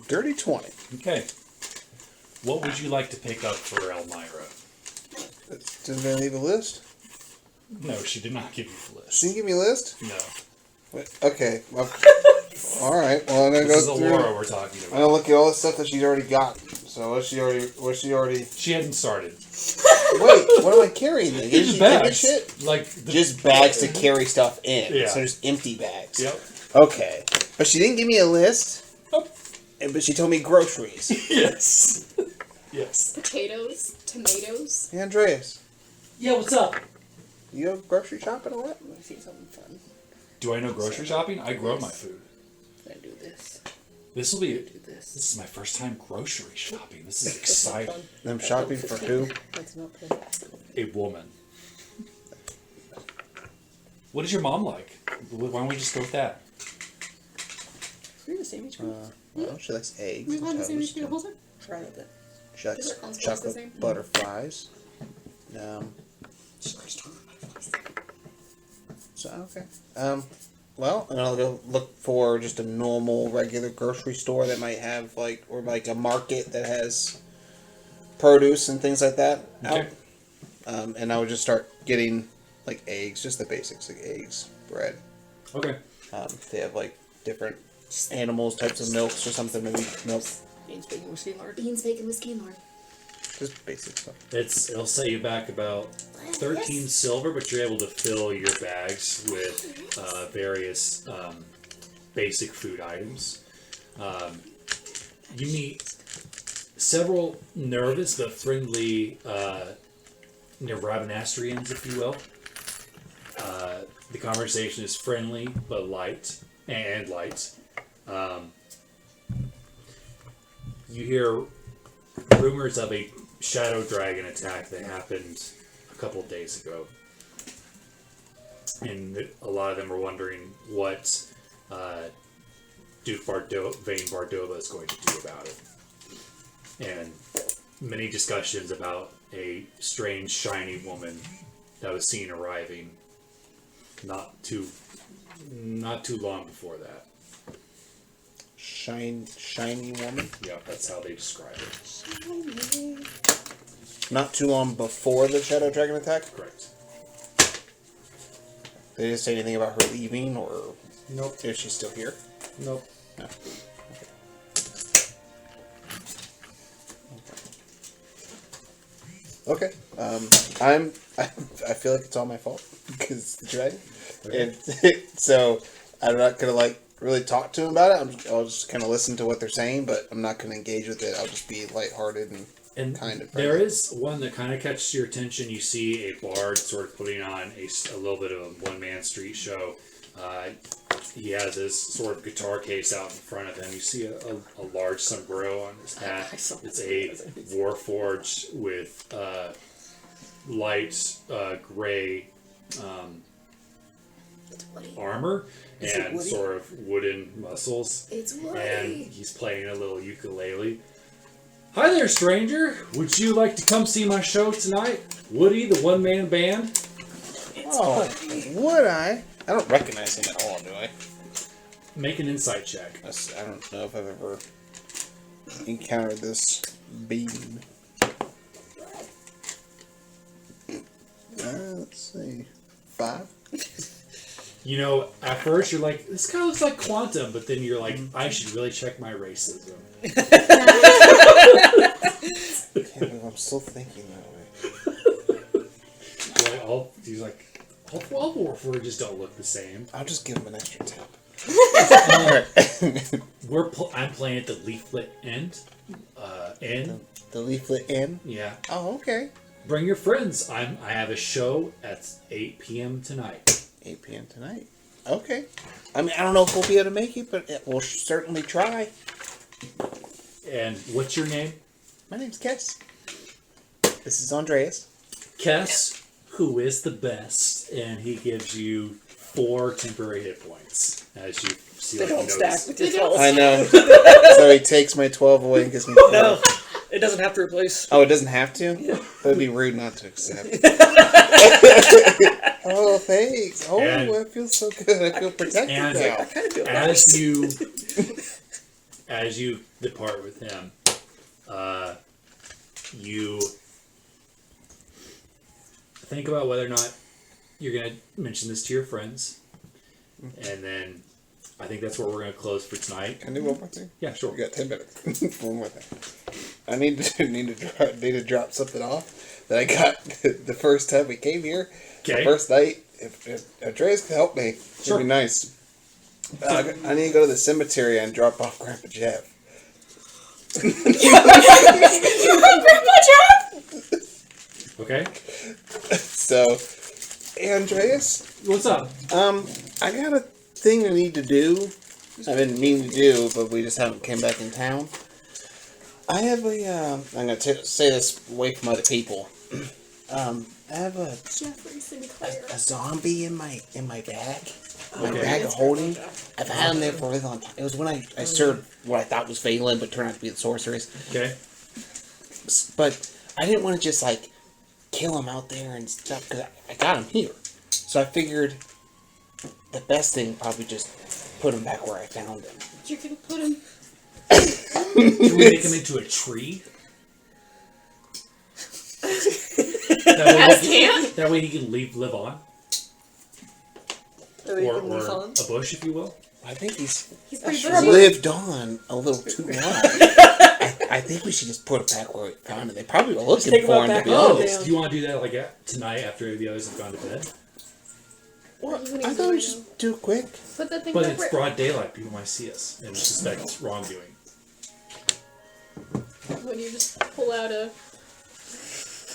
Dirty 20. Okay. What would you like to pick up for Elmira? Didn't they leave a list? No, she did not give you the list. She didn't give me a list? No. Wait, okay. Well, alright, well I'm gonna This is go through. Elora we're talking I'm about. gonna look at all the stuff that she's already got. So what's she already She hadn't started. Wait, what am I carrying then? Did Just she give me bags. shit? Like Just bags to carry stuff in. Yeah. So just empty bags. Yep. Okay. But she didn't give me a list. Oh. But she told me groceries. Yes. Yes. Potatoes, tomatoes. Hey, Andreas, Yeah, what's up? you go grocery shopping or what? I want to see something fun. Do I know grocery shopping? I grow my food. Can I do this? This will be. Do this. This is my first time grocery shopping. This is exciting. I'm shopping for who? That's not fun. A woman. What is your mom like? Why don't we just go with that? We're the same age group. Well, she likes eggs. We've and had the same toast. age the whole time. Try with it. She likes Is our consequence the same? chocolate butterflies. So okay. Well, I'm gonna go look for just a normal, regular grocery store that might have or a market that has produce and things like that. Okay. And I would just start getting eggs, just the basics, like eggs, bread. Okay. They have different animals, types of milks or something, maybe milk, Beans, bacon, whiskey, lard. Beans, bacon, whiskey, and lard. just basic stuff. It'll set you back about 13 silver, but you're able to fill your bags with various basic food items. You meet several nervous but friendly Rabanastrians, if you will. The conversation is friendly but light. You hear rumors of a shadow dragon attack that happened a couple of days ago. And a lot of them are wondering what Duke Vane Bardova is going to do about it. And many discussions about a strange, shiny woman that was seen arriving not too long before that. Shiny woman. Yeah, that's how they describe it. Not too long before the shadow dragon attack. Correct. They didn't say anything about her leaving or Nope. if she's still here. Nope. No. Okay. I feel like it's all my fault because it's the dragon, and so I'm not gonna really talk to him about it. I'll just kind of listen to what they're saying, but I'm not gonna engage with it. I'll just be lighthearted and kind of. There is one that kind of catches your attention. You see a bard sort of putting on a little bit of a one-man street show. He has his sort of guitar case out in front of him. You see a large sombrero on his hat. It's a warforged with light gray armor and sort of wooden muscles. It's Woody. And he's playing a little ukulele. Hi there, stranger. Would you like to come see my show tonight? Woody, the one-man band. Oh, would I? I don't recognize him at all, do I? Make an insight check. I don't know if I've ever encountered this being. Let's see. 5? You know, at first you're like, this guy looks like Quantum, but then you're like, I should really check my racism. Can't believe I'm still thinking that way. He's like, all warforges don't look the same. I'll just give him an extra tap. I'm playing at the Leaflet Inn. The Leaflet Inn? Yeah. Oh, okay. Bring your friends. I have a show at 8 p.m. tonight. 8 p.m. tonight. Okay. I mean, I don't know if we'll be able to make it, but we'll certainly try. And what's your name? My name's Kess. This is Andreas. Kess, who is the best? And he gives you 4 temporary hit points as you see They like don't notes. stack with your They don't 12. I know. So he takes my 12 away and gives me 12. No, it doesn't have to replace. Oh, it doesn't have to? That would be rude not to accept. Oh, thanks. Oh, And- that feels so good. I feel protected and- now. I kind of feel As nice. as you depart with him, you think about whether or not you're going to mention this to your friends, and then I think that's where we're going to close for tonight. Can I do one more thing? Yeah, sure. We got 10 minutes. One more thing. I need to drop something off that I got the first time we came here. The Okay. first night. If Andreas could help me, it'd Sure. be nice. I need to go to the cemetery and drop off Grandpa Jeff. Okay. So, hey Andreas, What's up? I got a thing I need to do. I've been meaning to do, but we just haven't came back in town. I have a, I'm gonna say this away from other people. I have Jeffrey Sinclair. a zombie in my bag. My Okay. bag of holding. I've had him there for a really long time. It was when I served what I thought was Phelan, but turned out to be the sorceress. Okay. But I didn't want to just like kill him out there and stuff because I got him here. So I figured the best thing probably just put him back where I found him. You can put him. Can we make him into a tree? That way he can live on. Or a bush, if you will. I think he's He's pretty lived on a little too long. I think we should just put him back where we found him. They probably were looking take him for out him, to back be home. honest. Do you want to do that like tonight after the others have gone to bed? Well, I thought we just do it quick. Put that thing But back it's where. broad daylight. People might see us and suspect wrongdoing. When you just pull out a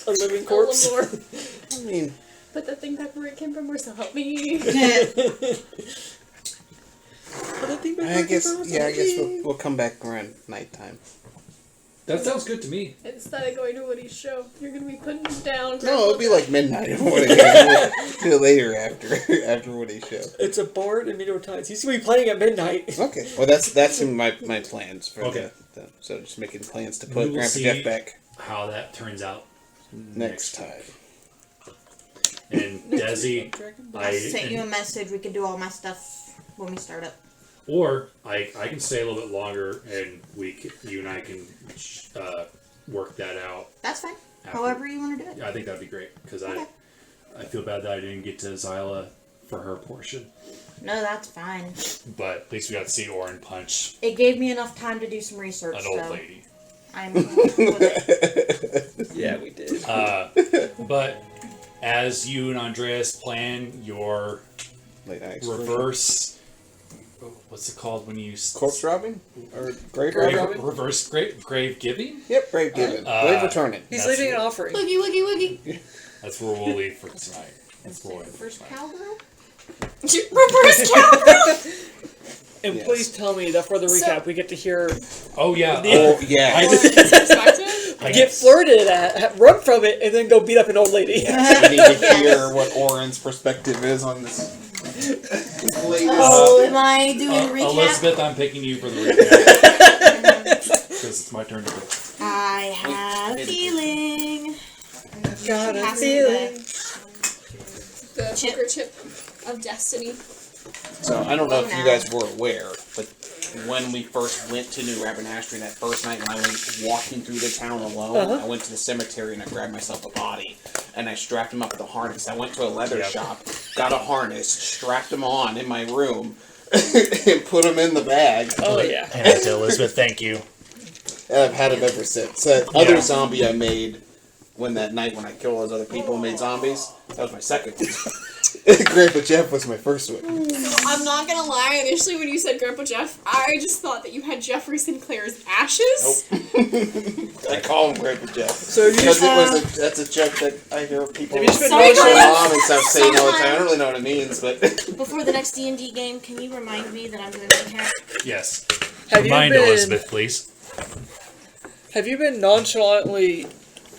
living corpse. Lemore. I mean, Put that thing back where it came from, or so help me. I guess we'll come back around nighttime. That sounds good to me. Instead of going to Woody's show, you're gonna be putting him down. No, it'll be like midnight or whatever. Till later after Woody's show. It's a board in Nero times. He's gonna be playing at midnight. Okay. Well, that's in my plans for Okay. so just making plans to We put will Grandpa see Jeff back how that turns out next time. And Desi, I sent you a message. We can do all my stuff when we start up. or I can stay a little bit longer, and you and I can work that out. That's fine. after. However you want to do it. I think that'd be great because Okay. I feel bad that I didn't get to Azyla for her portion, No, that's fine. but at least we got to see Oren punch It gave me enough time to do some research. an old so lady. I'm with it. Yeah, we did. But as you and Andreas plan your Late night reverse, what's it called when you corpse robbing or grave grave, robbing? reverse grave giving? Yep, grave giving, grave returning. He's That's leaving an what- offering. Woogie, woogie, woogie. That's where we'll leave for tonight. That's where we'll leave for First tonight. cowgirl? Reverse cowgirl. And Yes. please tell me that for the recap, we get to hear Oh yeah. Oh yeah. I get flirted at, run from it, and then go beat up an old lady. Yes, we need to hear what Oren's perspective is on this. Oh, am I doing recap? Elizabeth, I'm picking you for the recap because it's my turn to pick. I have a feeling. Got a Pass feeling. me The Chip. poker chip of destiny. So I don't know if you guys were aware, but when we first went to New Rabanastre that first night when I went walking through the town alone, I went to the cemetery and I grabbed myself a body and I strapped him up with a harness. I went to a leather shop, got a harness, strapped him on in my room, and put him in the bag. Oh, yeah. Hand it to Elizabeth. Thank you. And I've had him ever since. That other zombie I made when I killed those other people and made zombies, that was my second one. Grandpa Jeff was my first one. I'm not gonna lie, initially when you said Grandpa Jeff, I just thought that you had Jeffrey Sinclair's ashes. I call him Grandpa Jeff. So you Because just, that's a joke that I hear people Have you spent my most of- mom and stuff saying all the time. I don't really know what it means, but Before the next D&D game, can you remind me that I'm doing recap? Yes. have you Remind been, Elizabeth, please. Have you been nonchalantly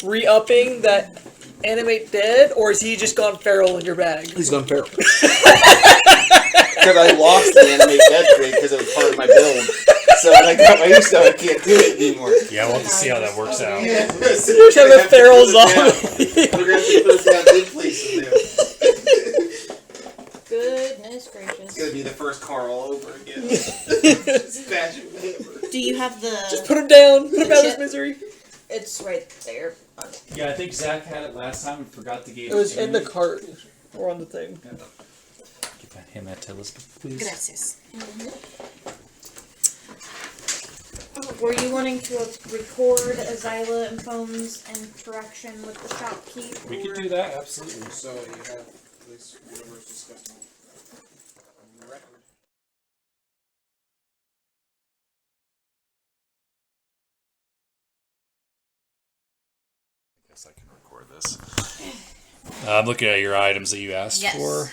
re-upping that animate dead, or is he just gone feral in your bag? he's gone feral. because I lost the animate death trade because it was part of my build. So when I got my Yshta, I can't do it anymore. Yeah, we'll have to see how that works out. Yeah. You have a feral zombie. We're going to have to put down good places there. Goodness It's gracious. going to be the first car all over again. Smash it with a hammer. Do you have the? Just put him down. Put him out of his misery. It's right there. Yeah, I think Zach had it last time and forgot to give It was in the cart or on the thing. Give him that to Elizabeth, please. Gracias. Were you wanting to record Azyla and Phone's interaction with the shopkeep? We could or- do that, absolutely. So you have this whatever's discussed on the record. I guess I can record this. I'm looking at your items that you asked Yes. for.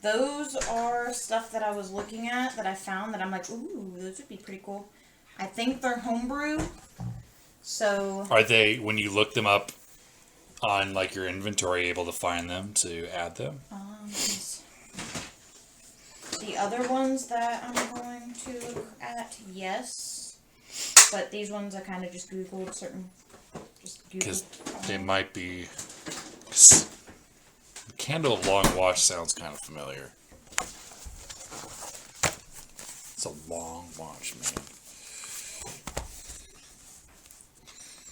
Those are stuff that I was looking at that I found that I'm like, ooh, those would be pretty cool. I think they're homebrew. So Are they, when you look them up on like your inventory, able to find them to add them? the other ones that I'm going to look at, yes. But these ones I kind of just Googled certain. Just Because Googled. they might be. 'Cause the Candle of Long Watch sounds kind of familiar. It's a long watch, man.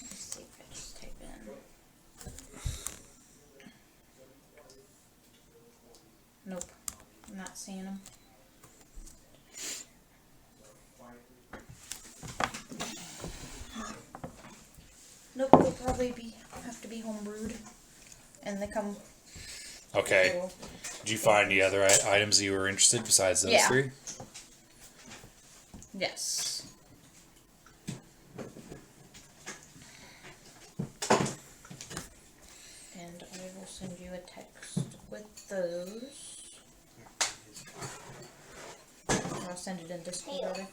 Let's see if I just type in. Nope, I'm not seeing them. Nope, they'll probably have to be homebrewed, and they come. Okay. Cool. Did you find any other items you were interested besides those Yeah. three? Yes. And I will send you a text with those. I'll send it in Discord.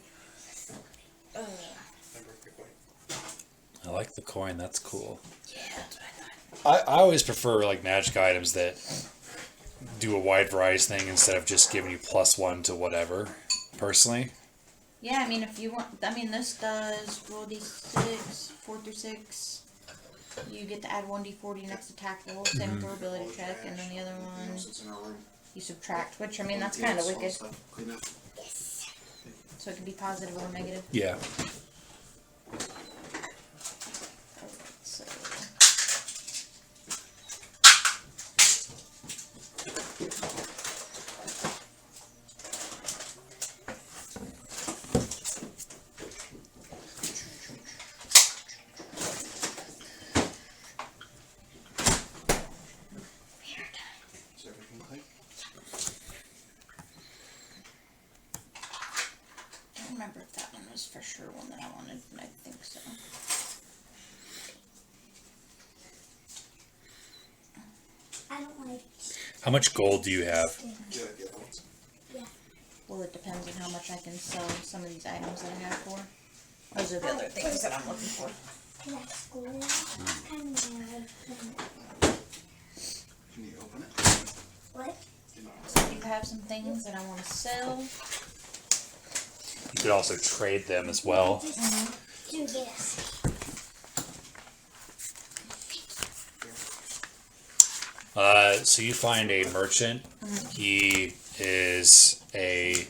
I like the coin. That's cool. Yeah, that's what I thought. I always prefer like magic items that do a wide variety thing instead of just giving you +1 to whatever. Personally. Yeah, I mean, if you want, I mean, this does roll d6, 4 through 6. You get to add 1d4 to your next attack roll, same with your ability check, and then the other one you subtract, which, I mean, that's kind of wicked. So it can be positive or negative. Yeah. So. Is everything clear? I don't remember if that one was for sure one that I wanted, but I think so. I don't like. How much gold do you have? Well, it depends on how much I can sell some of these items that I have for. Those are the other things that I'm looking for. That's cool. It's kind of mad. Can you open it? What? So I do have some things that I want to sell. You could also trade them as well. Do this. So you find a merchant. He is a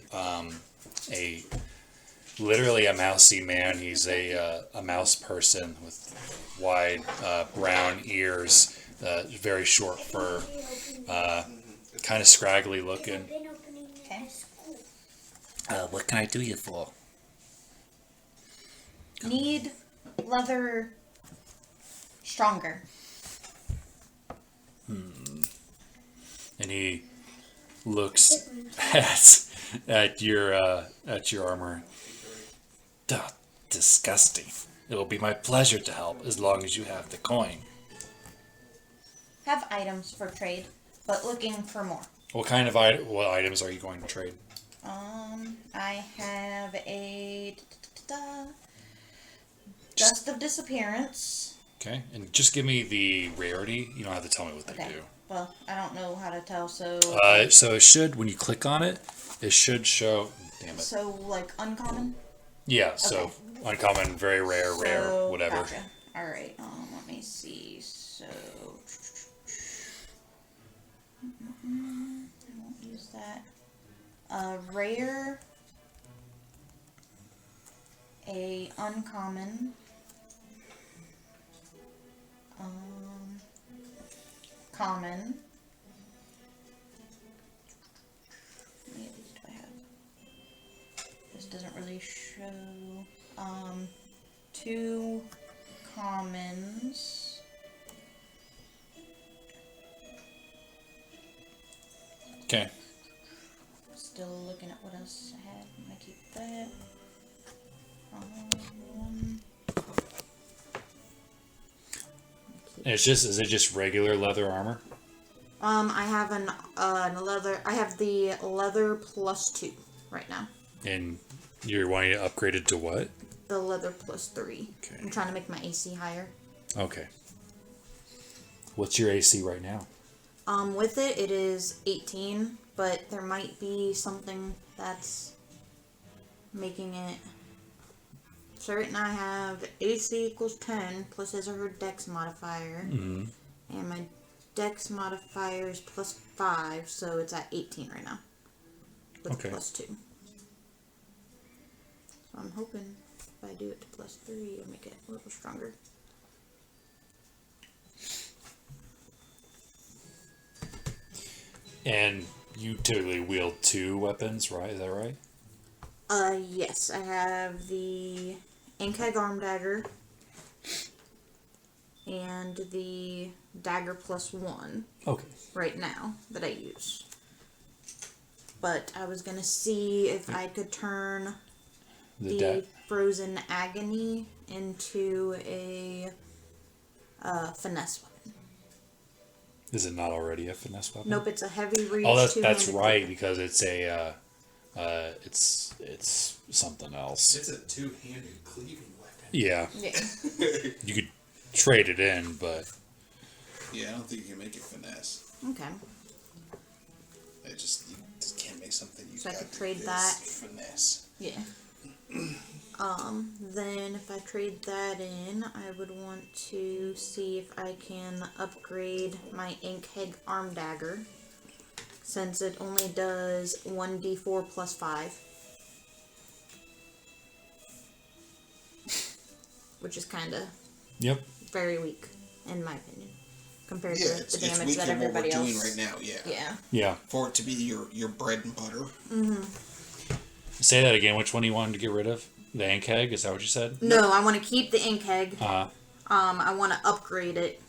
literally a mousy man. He's a mouse person with wide brown ears, very short fur, kind of scraggly looking. Okay. What can I do you for? Need leather stronger. And he looks at your armor. Duh, disgusting. It will be my pleasure to help as long as you have the coin. Have items for trade, but looking for more. What kind of what items are you going to trade? I have a Dust of Disappearance. Okay, and just give me the rarity. You don't have to tell me what they Okay. do. Well, I don't know how to tell, so. So it should, when you click on it, it should show. Damn it. So, like, uncommon? Yeah. So uncommon, very rare, rare, So, whatever. Gotcha. Alright, let me see. So. I won't use that. Rare. A uncommon. Common. How many of these do I have? This doesn't really show. 2 commons. Okay. Still looking at what else I had. I'm gonna keep that. And is it just regular leather armor? I have leather. I have the leather +2 right now. And you're wanting to upgrade it to what? The leather +3. Okay. I'm trying to make my AC higher. Okay. What's your AC right now? With it, it is 18, but there might be something that's making it. So right now I have AC equals 10 plus his or her dex modifier, Mm-hmm. and my dex modifier is +5, so it's at 18 right now. With Okay. +2. So I'm hoping if I do it to +3, it'll make it a little stronger. And you typically wield 2 weapons, right? Is that right? Yes, I have the Inkeg arm dagger and the dagger +1 Okay. right now that I use. But I was gonna see if I could turn the frozen agony into a finesse weapon. Is it not already a finesse weapon? Nope, it's a heavy reach. Oh, that's two-handed right, weapon. because it's a it's something else. It's a two-handed cleaving weapon. Yeah, Yeah. you could trade it in, but Yeah, I don't think you can make it finesse. Okay. You just can't make something you So I got could trade this that. finesse. Yeah. Then if I trade that in, I would want to see if I can upgrade my Inkeg arm dagger, since it only does 1d4 plus 5. Which is kind of yep. very weak, in my opinion, compared Yeah, to it's the damage weak that in what we're everybody doing else. right now. Yeah. Yeah. Yeah. For it to be your bread and butter. Say that again. Which one you wanted to get rid of? The Ankeg? Is that what you said? No, I want to keep the Inkeg. Uh, I want to upgrade it.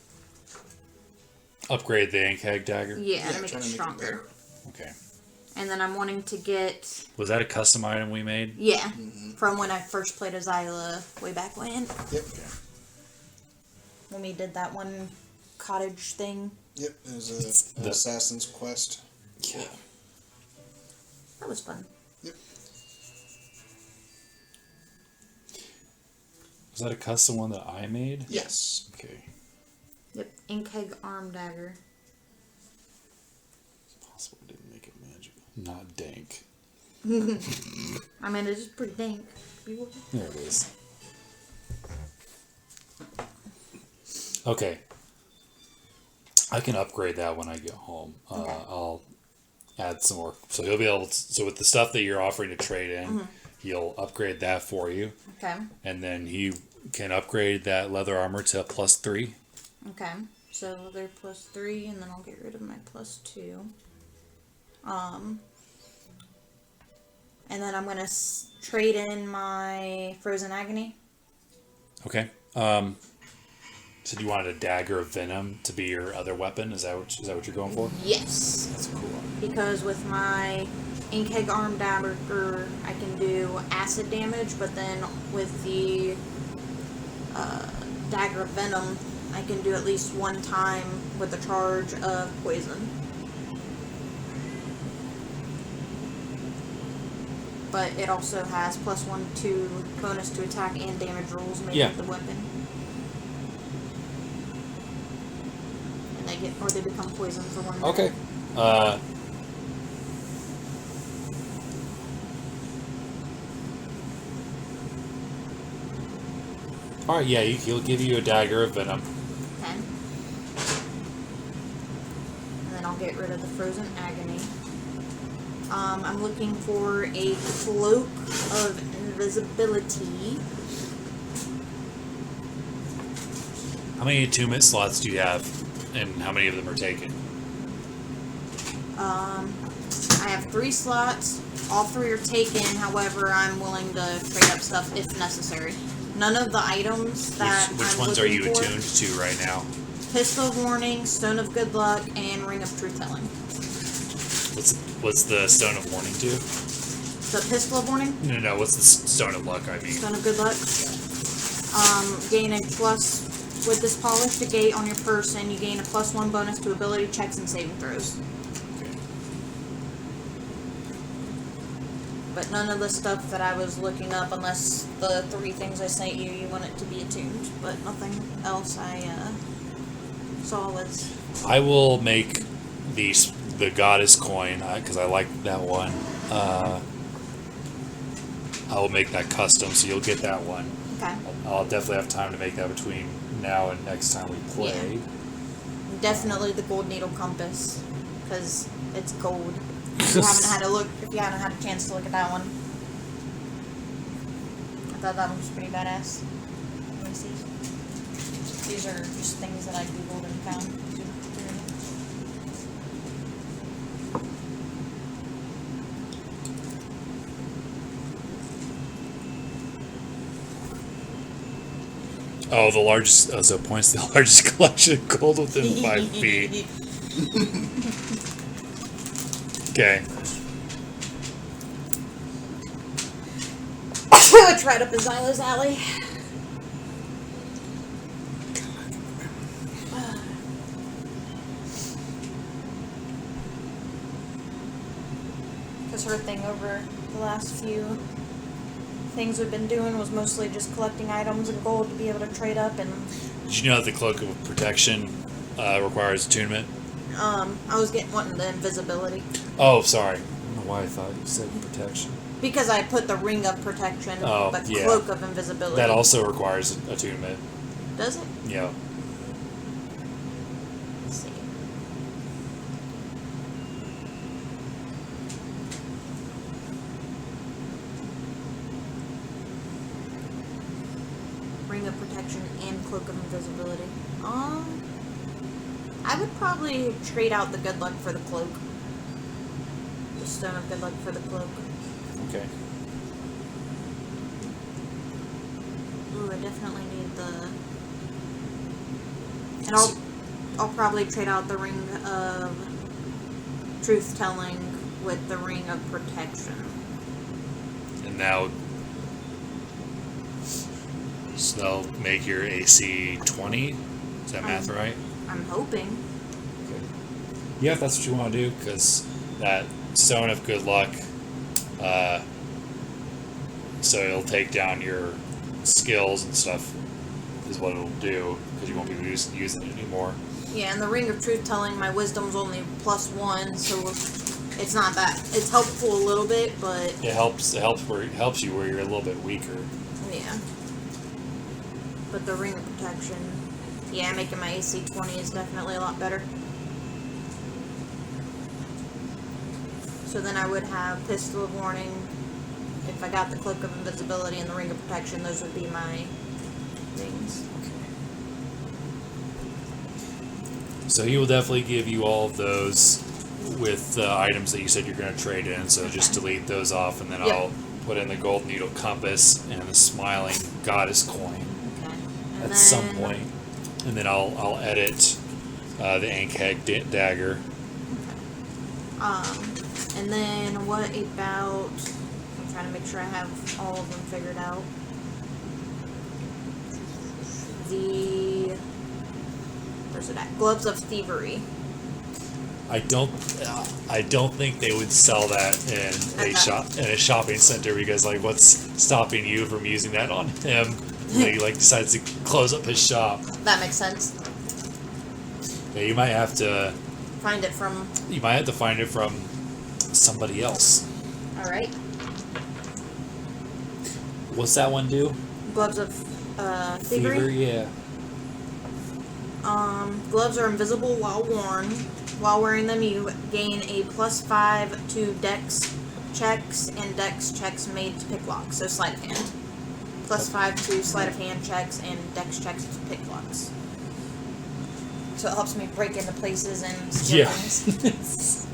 upgrade the Ankeg dagger? Yeah, to make trying it to stronger. better. Okay. And then I'm wanting to get, Was that a custom item we made? yeah, from when I first played Azyla way back when. Yep. When we did that one cottage thing. Yep. It was an assassin's quest. Yeah. That was fun. Yep. Was that a custom one that I made? Yes. Okay. Yep, Inkeg arm dagger. It's possible I didn't make it magical. Not dank. I mean, it is pretty dank. There it is. Okay. I can upgrade that when I get home. I'll add some more. So he'll be able to, so with the stuff that you're offering to trade in, he'll upgrade that for you. Okay, And then he can upgrade that leather armor to a +3. okay. So they're +3, and then I'll get rid of my +2. And then I'm gonna trade in my frozen agony. Okay. So do you wanted a dagger of venom to be your other weapon? Is that what you're going for? Yes. That's cool. Because with my Inkeg arm dagger, I can do acid damage, but then with the dagger of venom, I can do at least one time with a charge of poison. But it also has +1/2 bonus to attack and damage rolls made Yeah. with the weapon. get, or they become poison for 1 minute. Okay. Alright, yeah, he'll give you a dagger of venom. Okay. And then I'll get rid of the frozen agony. I'm looking for a cloak of invisibility. How many attunement slots do you have? And how many of them are taken? I have 3 slots. All 3 are taken. However, I'm willing to trade up stuff if necessary. None of the items that Which I'm ones are you looking for, attuned to right now? Pistol of Warning, Stone of Good Luck, and Ring of Truth Telling. What's the Stone of Warning do? The Pistol of Warning, No, what's the Stone of Luck, I mean? Stone of Good Luck. Gain a plus with this polished agate on your person. You gain a +1 bonus to ability checks and saving throws. Okay. But none of the stuff that I was looking up, unless the 3 things I sent you, you want it to be attuned. But nothing else I saw was. I will make the goddess coin, because I like that one. I will make that custom, so you'll get that one. Okay. I'll definitely have time to make that between now and next time we play. Definitely the gold needle compass, because it's gold. If you haven't had a chance to look at that one. I thought that one was pretty badass. Let me see. These are just things that I googled and found. Oh, the largest. So points to the largest collection of gold within 5 feet. Okay. It's right up Azyla's alley. Because her thing over the last few things we've been doing was mostly just collecting items and gold to be able to trade up. And Did you know that the Cloak of Protection requires attunement? I was wanting the invisibility. Oh, sorry. I don't know why I thought you said protection. Because I put the ring of protection, Oh, but yeah. cloak of invisibility. That also requires attunement. Does it? Yeah. Let's see. Ring of protection and cloak of invisibility. I would probably trade out the good luck for the cloak. The stone of good luck for the cloak. Okay. Ooh, I definitely need the. And I'll probably trade out the ring of truth telling with the ring of protection. And now, so that'll make your AC 20. Is that math right? I'm hoping. Okay. Yeah, if that's what you want to do, because that Stone of Good Luck, so it'll take down your skills and stuff, is what it'll do, because you won't be using it anymore. Yeah, and the ring of truth telling, my wisdom's only +1, so it's not that. It's helpful a little bit, but It helps you where you're a little bit weaker. yeah. But the ring of protection, yeah, making my AC 20 is definitely a lot better. So then I would have Pistol of Warning. If I got the Cloak of Invisibility and the Ring of Protection, those would be my things. So he will definitely give you all of those with the items that you said you're going to trade in. So just delete those off, and then Yep. I'll put in the Gold Needle Compass and the Smiling Goddess coin Okay. And at some point, and then I'll edit the Ankeg dagger. And then what about? I'm trying to make sure I have all of them figured out. Where's it at? Gloves of Thievery. I don't think they would sell that in a shopping center, because like, what's stopping you from using that on him? He decides to close up his shop. That makes sense. Yeah, you might have to Find it from. find it from somebody else. All right. What's that one do? Gloves of thievery. Fever, yeah. Gloves are invisible while worn. While wearing them, you gain a +5 to Dex checks and Dex checks made to pick locks. So sleight of hand. +5 to sleight of hand checks and Dex checks to pick locks. So it helps me break into places and steal Yeah. things.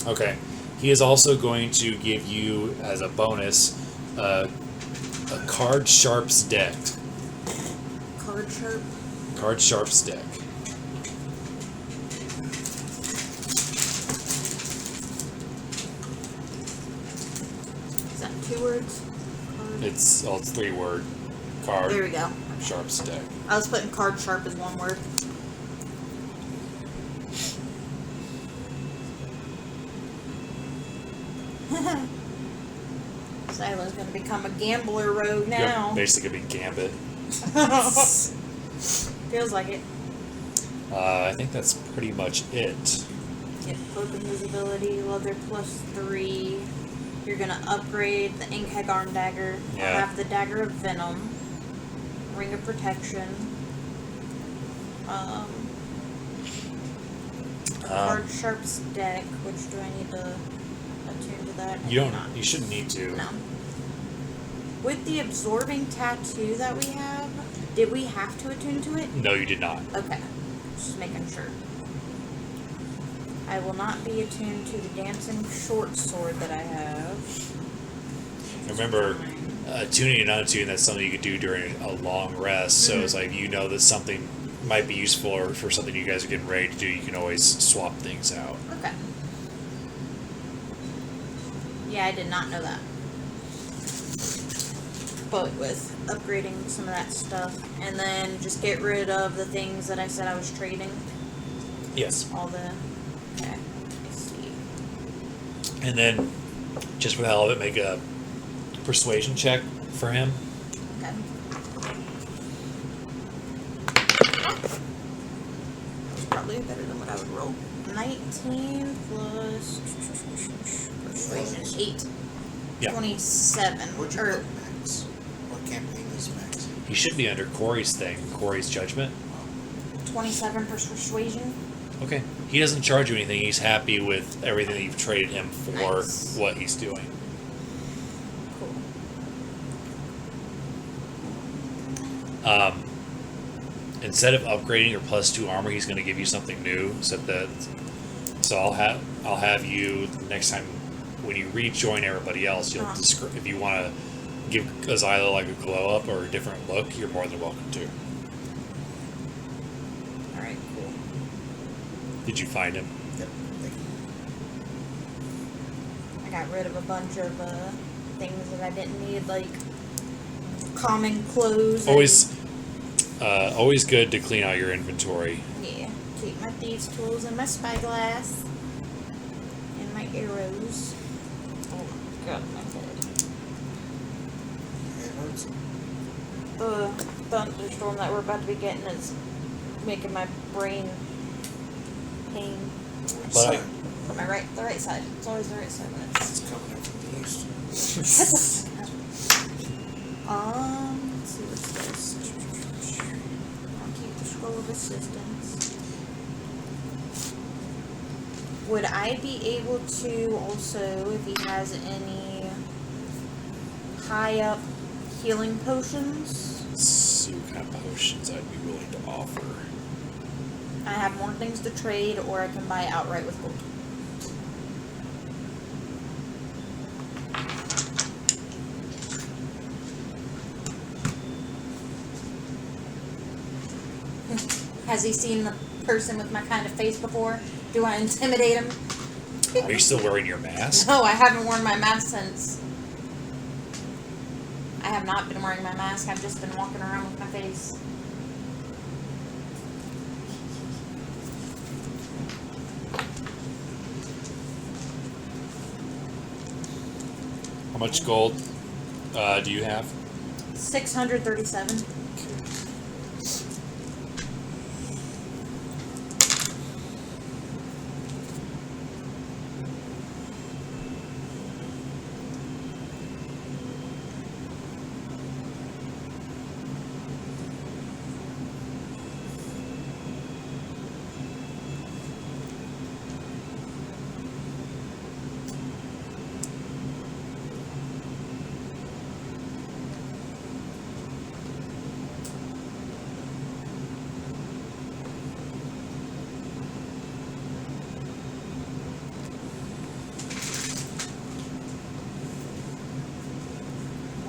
Okay. He is also going to give you, as a bonus, a card sharps deck. Card sharp. Card sharps deck. Is that 2 words? Card. It's 3-word. Card There we go. sharps deck. I was putting card sharp as 1 word. Zyla's gonna become a gambler rogue now. Yep, basically gonna be Gambit. Feels like it. I think that's pretty much it. Get cloak invisibility, leather +3. You're gonna upgrade the ink Hagarn dagger. Yeah. I'll have the dagger of venom. Ring of protection. Card sharps deck. Which do I need to attune to that? I You do don't. not. You shouldn't need to. No. With the absorbing tattoo that we have, did we have to attune to it? No, you did not. Okay. Just making sure. I will not be attuned to the dancing short sword that I have. Remember, tuning and untuning, that's something you could do during a long rest. So it's like, you know that something might be useful, or for something you guys are getting ready to do, you can always swap things out. Okay. Yeah, I did not know that. But with upgrading some of that stuff, and then just get rid of the things that I said I was trading. Yes. All the. Okay. I see. And then, just for the hell of it, make a persuasion check for him. Okay. That's probably better than what I would roll. 19 plus persuasion 8. Yeah. 27. What'd you Or put max? What campaign is max? He should be under Corey's thing, Corey's judgment. 27 for persuasion. Okay. He doesn't charge you anything. He's happy with everything that you've traded him for Nice. what he's doing. Cool. Instead of upgrading your +2 armor, he's going to give you something new. So I'll have you next time when you rejoin everybody else. You'll if you want to give Azyla like a glow up or a different look, you're more than welcome to. Alright, cool. Did you find him? Yep. Thank you. I got rid of a bunch of things that I didn't need, like common clothes. Always good to clean out your inventory. Yeah. Keep my thieves' tools and my spyglass. And my arrows. Oh my god, my head. It hurts. The thunderstorm that we're about to be getting is making my brain pain. But Sorry. Am I right? The right side. It's always the right side when it's. It's coming in from the east. Let's see what's this. I'll keep the scroll of assistance. Would I be able to also, if he has any high up healing potions? See what kind of potions I'd be willing to offer. I have more things to trade, or I can buy outright with gold. Has he seen the person with my kind of face before? Do I intimidate him? Are you still wearing your mask? No, I haven't worn my mask since. I have not been wearing my mask. I've just been walking around with my face. How much gold do you have? 637.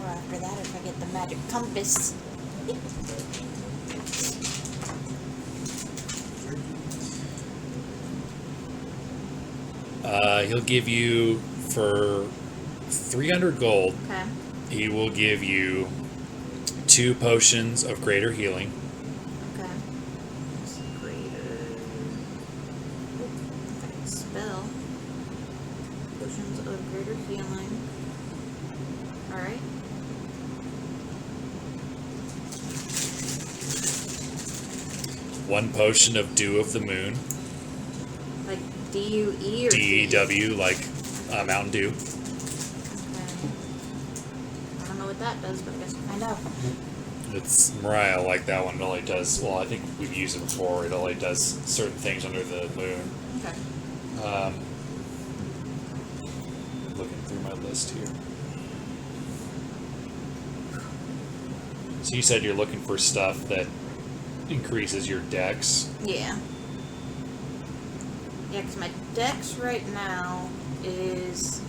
Or after that, if I get the magic compass. He'll give you for 300 gold. Okay. He will give you 2 potions of greater healing. Okay. Greater. Okay, spell. Potions of greater healing. Alright. One potion of Dew of the Moon. Like D-U-E or DEW, like Mountain Dew. Okay. I don't know what that does, but I guess we'll find out. It's Mariah like that one. It only does, well, I think we've used it before. It only does certain things under the moon. Okay. Looking through my list here. So you said you're looking for stuff that increases your dex. Yeah. Yeah, because my dex right now is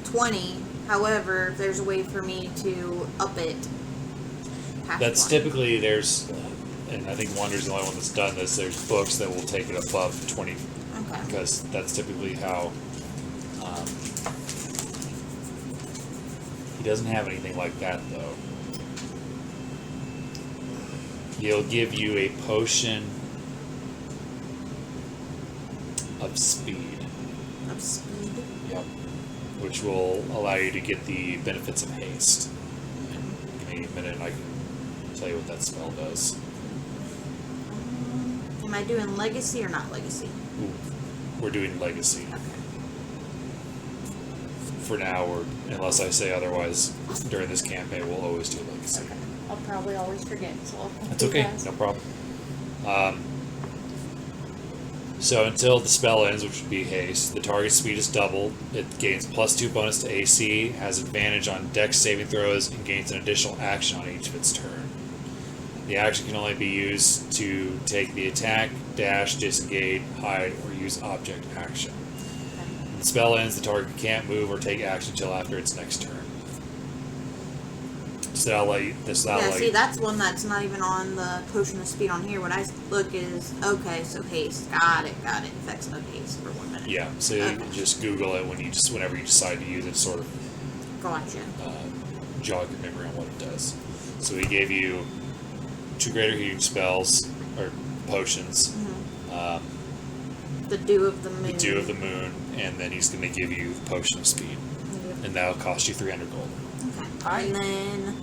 20. However, if there's a way for me to up it past That's 20. typically, there's, and I think Wander's the only one that's done this, there's books that will take it above 20, Okay. because that's typically how, he doesn't have anything like that though. He'll give you a potion of speed. Of speed. Yep. Which will allow you to get the benefits of haste. Give me a minute and I can tell you what that spell does. Am I doing legacy or not legacy? Ooh, we're doing legacy. Okay. For now, or unless I say otherwise, during this campaign, we'll always do legacy. Okay. I'll probably always forget, so I'll That's okay, no problem. So until the spell ends, which would be haste, the target's speed is doubled. It gains +2 bonus to AC, has advantage on dex saving throws, and gains an additional action on each of its turn. The action can only be used to take the attack, dash, disengage, hide, or use object action. When the spell ends, the target can't move or take action until after its next turn. So that'll let you, see, that's one that's not even on the potion of speed on here. What I look is, okay, so haste. Got it. Effects of haste for 1 minute. Yeah, so you can just Google it whenever you decide to use it, sort of Gotcha. jog your memory on what it does. So he gave you 2 greater healing spells, or potions, The Dew of the Moon. the Dew of the Moon, and then he's going to give you the potion of speed. Yep. And that'll cost you 300 gold. Okay. And then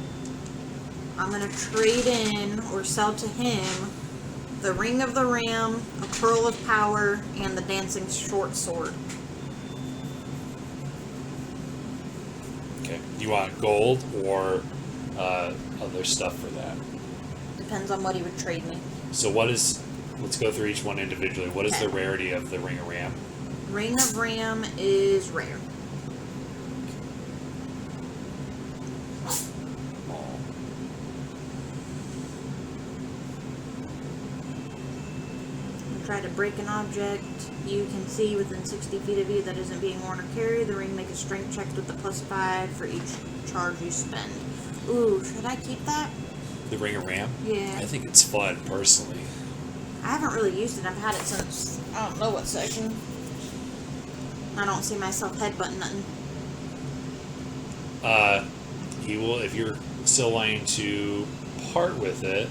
I'm going to trade in or sell to him the Ring of the Ram, a Pearl of Power, and the Dancing Short Sword. Okay. Do you want gold or other stuff for that? Depends on what he would trade me. So let's go through each one individually. What is the rarity of the Ring of Ram? Ring of Ram is rare. Try to break an object you can see within 60 feet of you that isn't being worn or carried. The ring makes a strength check with the +5 for each charge you spend. Ooh, should I keep that? The Ring of Ram? Yeah. I think it's fun, personally. I haven't really used it. I've had it since, I don't know what section. I don't see myself headbutting nothing. He will, if you're still wanting to part with it,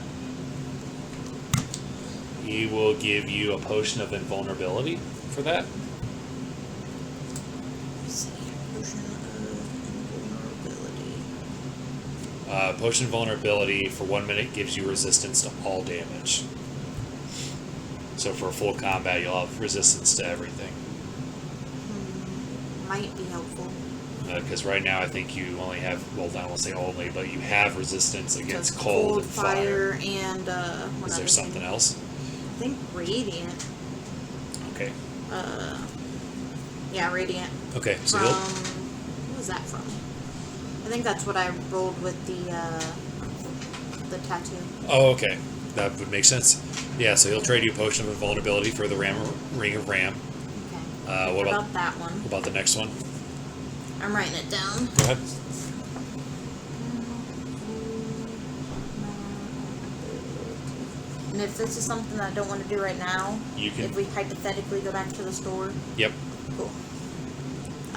he will give you a potion of invulnerability for that. Let's see. potion of invulnerability. Potion vulnerability for 1 minute gives you resistance to all damage. So for full combat, you'll have resistance to everything. Might be helpful. Because right now I think you only have, well, I won't say only, but you have resistance against So cold and fire. and one Is other there something thing. else? I think radiant. Okay. Yeah, radiant. Okay, so From he'll... what was that from? I think that's what I rolled with the tattoo. Oh, okay. That would make sense. Yeah, so he'll trade you a potion of invulnerability for the Ring of Ram. Okay. What about that one? What about the next one? I'm writing it down. Go ahead. And if this is something that I don't want to do right now, You can... if we hypothetically go back to the store, Yep. cool.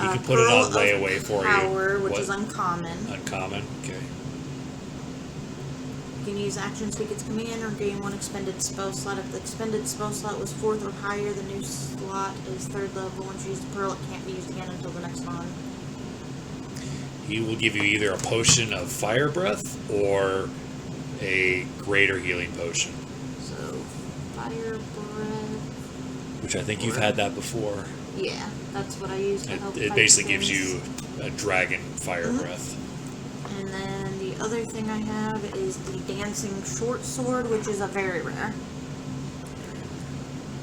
You can put it on Pearl of layaway for Power, you. which What? is uncommon. Uncommon? Okay. You can use action speak its command or gain one expended spell slot. If the expended spell slot was 4th or higher, the new slot is 3rd level. Once you use the pearl, it can't be used again until the next one. He will give you either a potion of fire breath or a greater healing potion. So, fire breath. Which I think you've had that before. Yeah, that's what I used to help It fight basically gives things. you a dragon fire breath. And then the other thing I have is the dancing short sword, which is a very rare.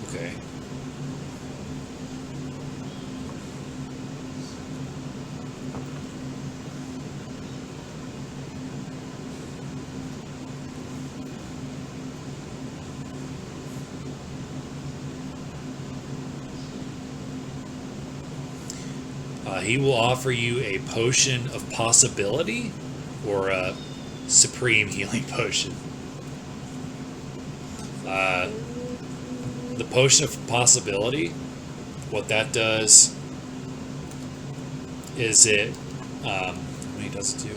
Okay. He will offer you a potion of possibility or a supreme healing potion. The potion of possibility, what that does is it, what does it do?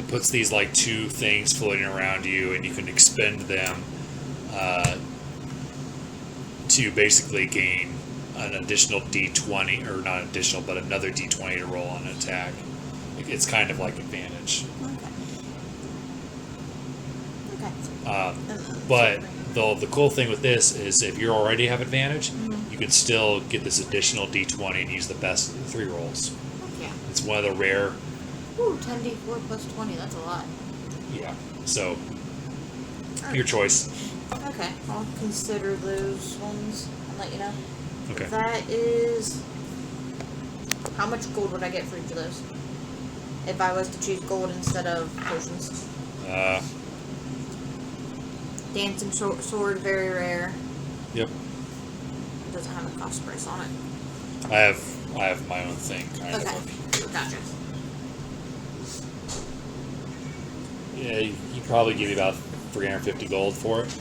It puts these like two things floating around you, and you can expend them to basically gain an additional d20, or not additional, but another d20 to roll on an attack. It's kind of like advantage. Okay. But the cool thing with this is if you already have advantage, you can still get this additional d20 and use the best of the 3 rolls. Yeah. It's one of the rare, Ooh, 10d4 plus 20, that's a lot. yeah. So, your choice. Okay, I'll consider those ones and let you know. Okay. That is... How much gold would I get for each of those? If I was to choose gold instead of potions. Dancing sword, very rare. Yep. It doesn't have a cost price on it. I have my own thing, kind Okay, of. gotcha. Yeah, you probably give me about 350 gold for it.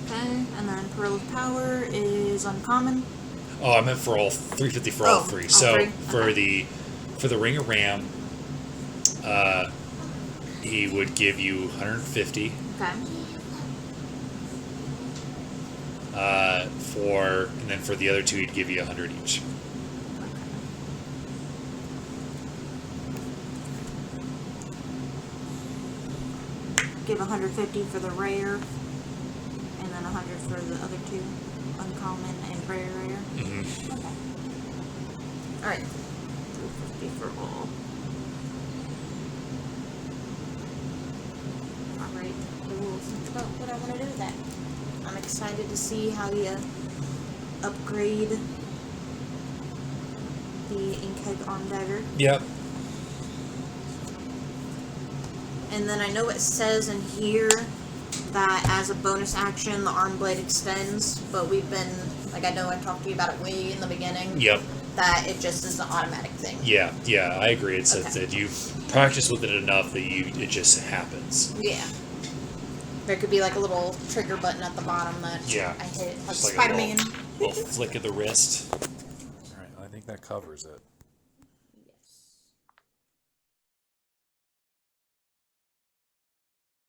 Okay, and then Pearl of Power is uncommon. Oh, I meant for all 350 for all 3. All So 3? for the Ring of Ram, he would give you 150. Okay. And then for the other 2, he'd give you 100 each. Give 150 for the rare, and then 100 for the other 2, uncommon and very rare. Mm-hmm. Okay. Alright. 350 for all. Alright, I will think about what I want to do with that. I'm excited to see how you upgrade the Inkhead Arm Dagger. Yep. And then I know it says in here that as a bonus action, the arm blade extends, but we've been, like, I know I talked to you about it way in the beginning. Yep. That it just is an automatic thing. Yeah, I agree. It's Okay. that you practice with it enough that it just happens. Yeah. There could be like a little trigger button at the bottom that Yeah. I hit, like Just like a Spider-Man. little flick of the wrist. All right, I think that covers it.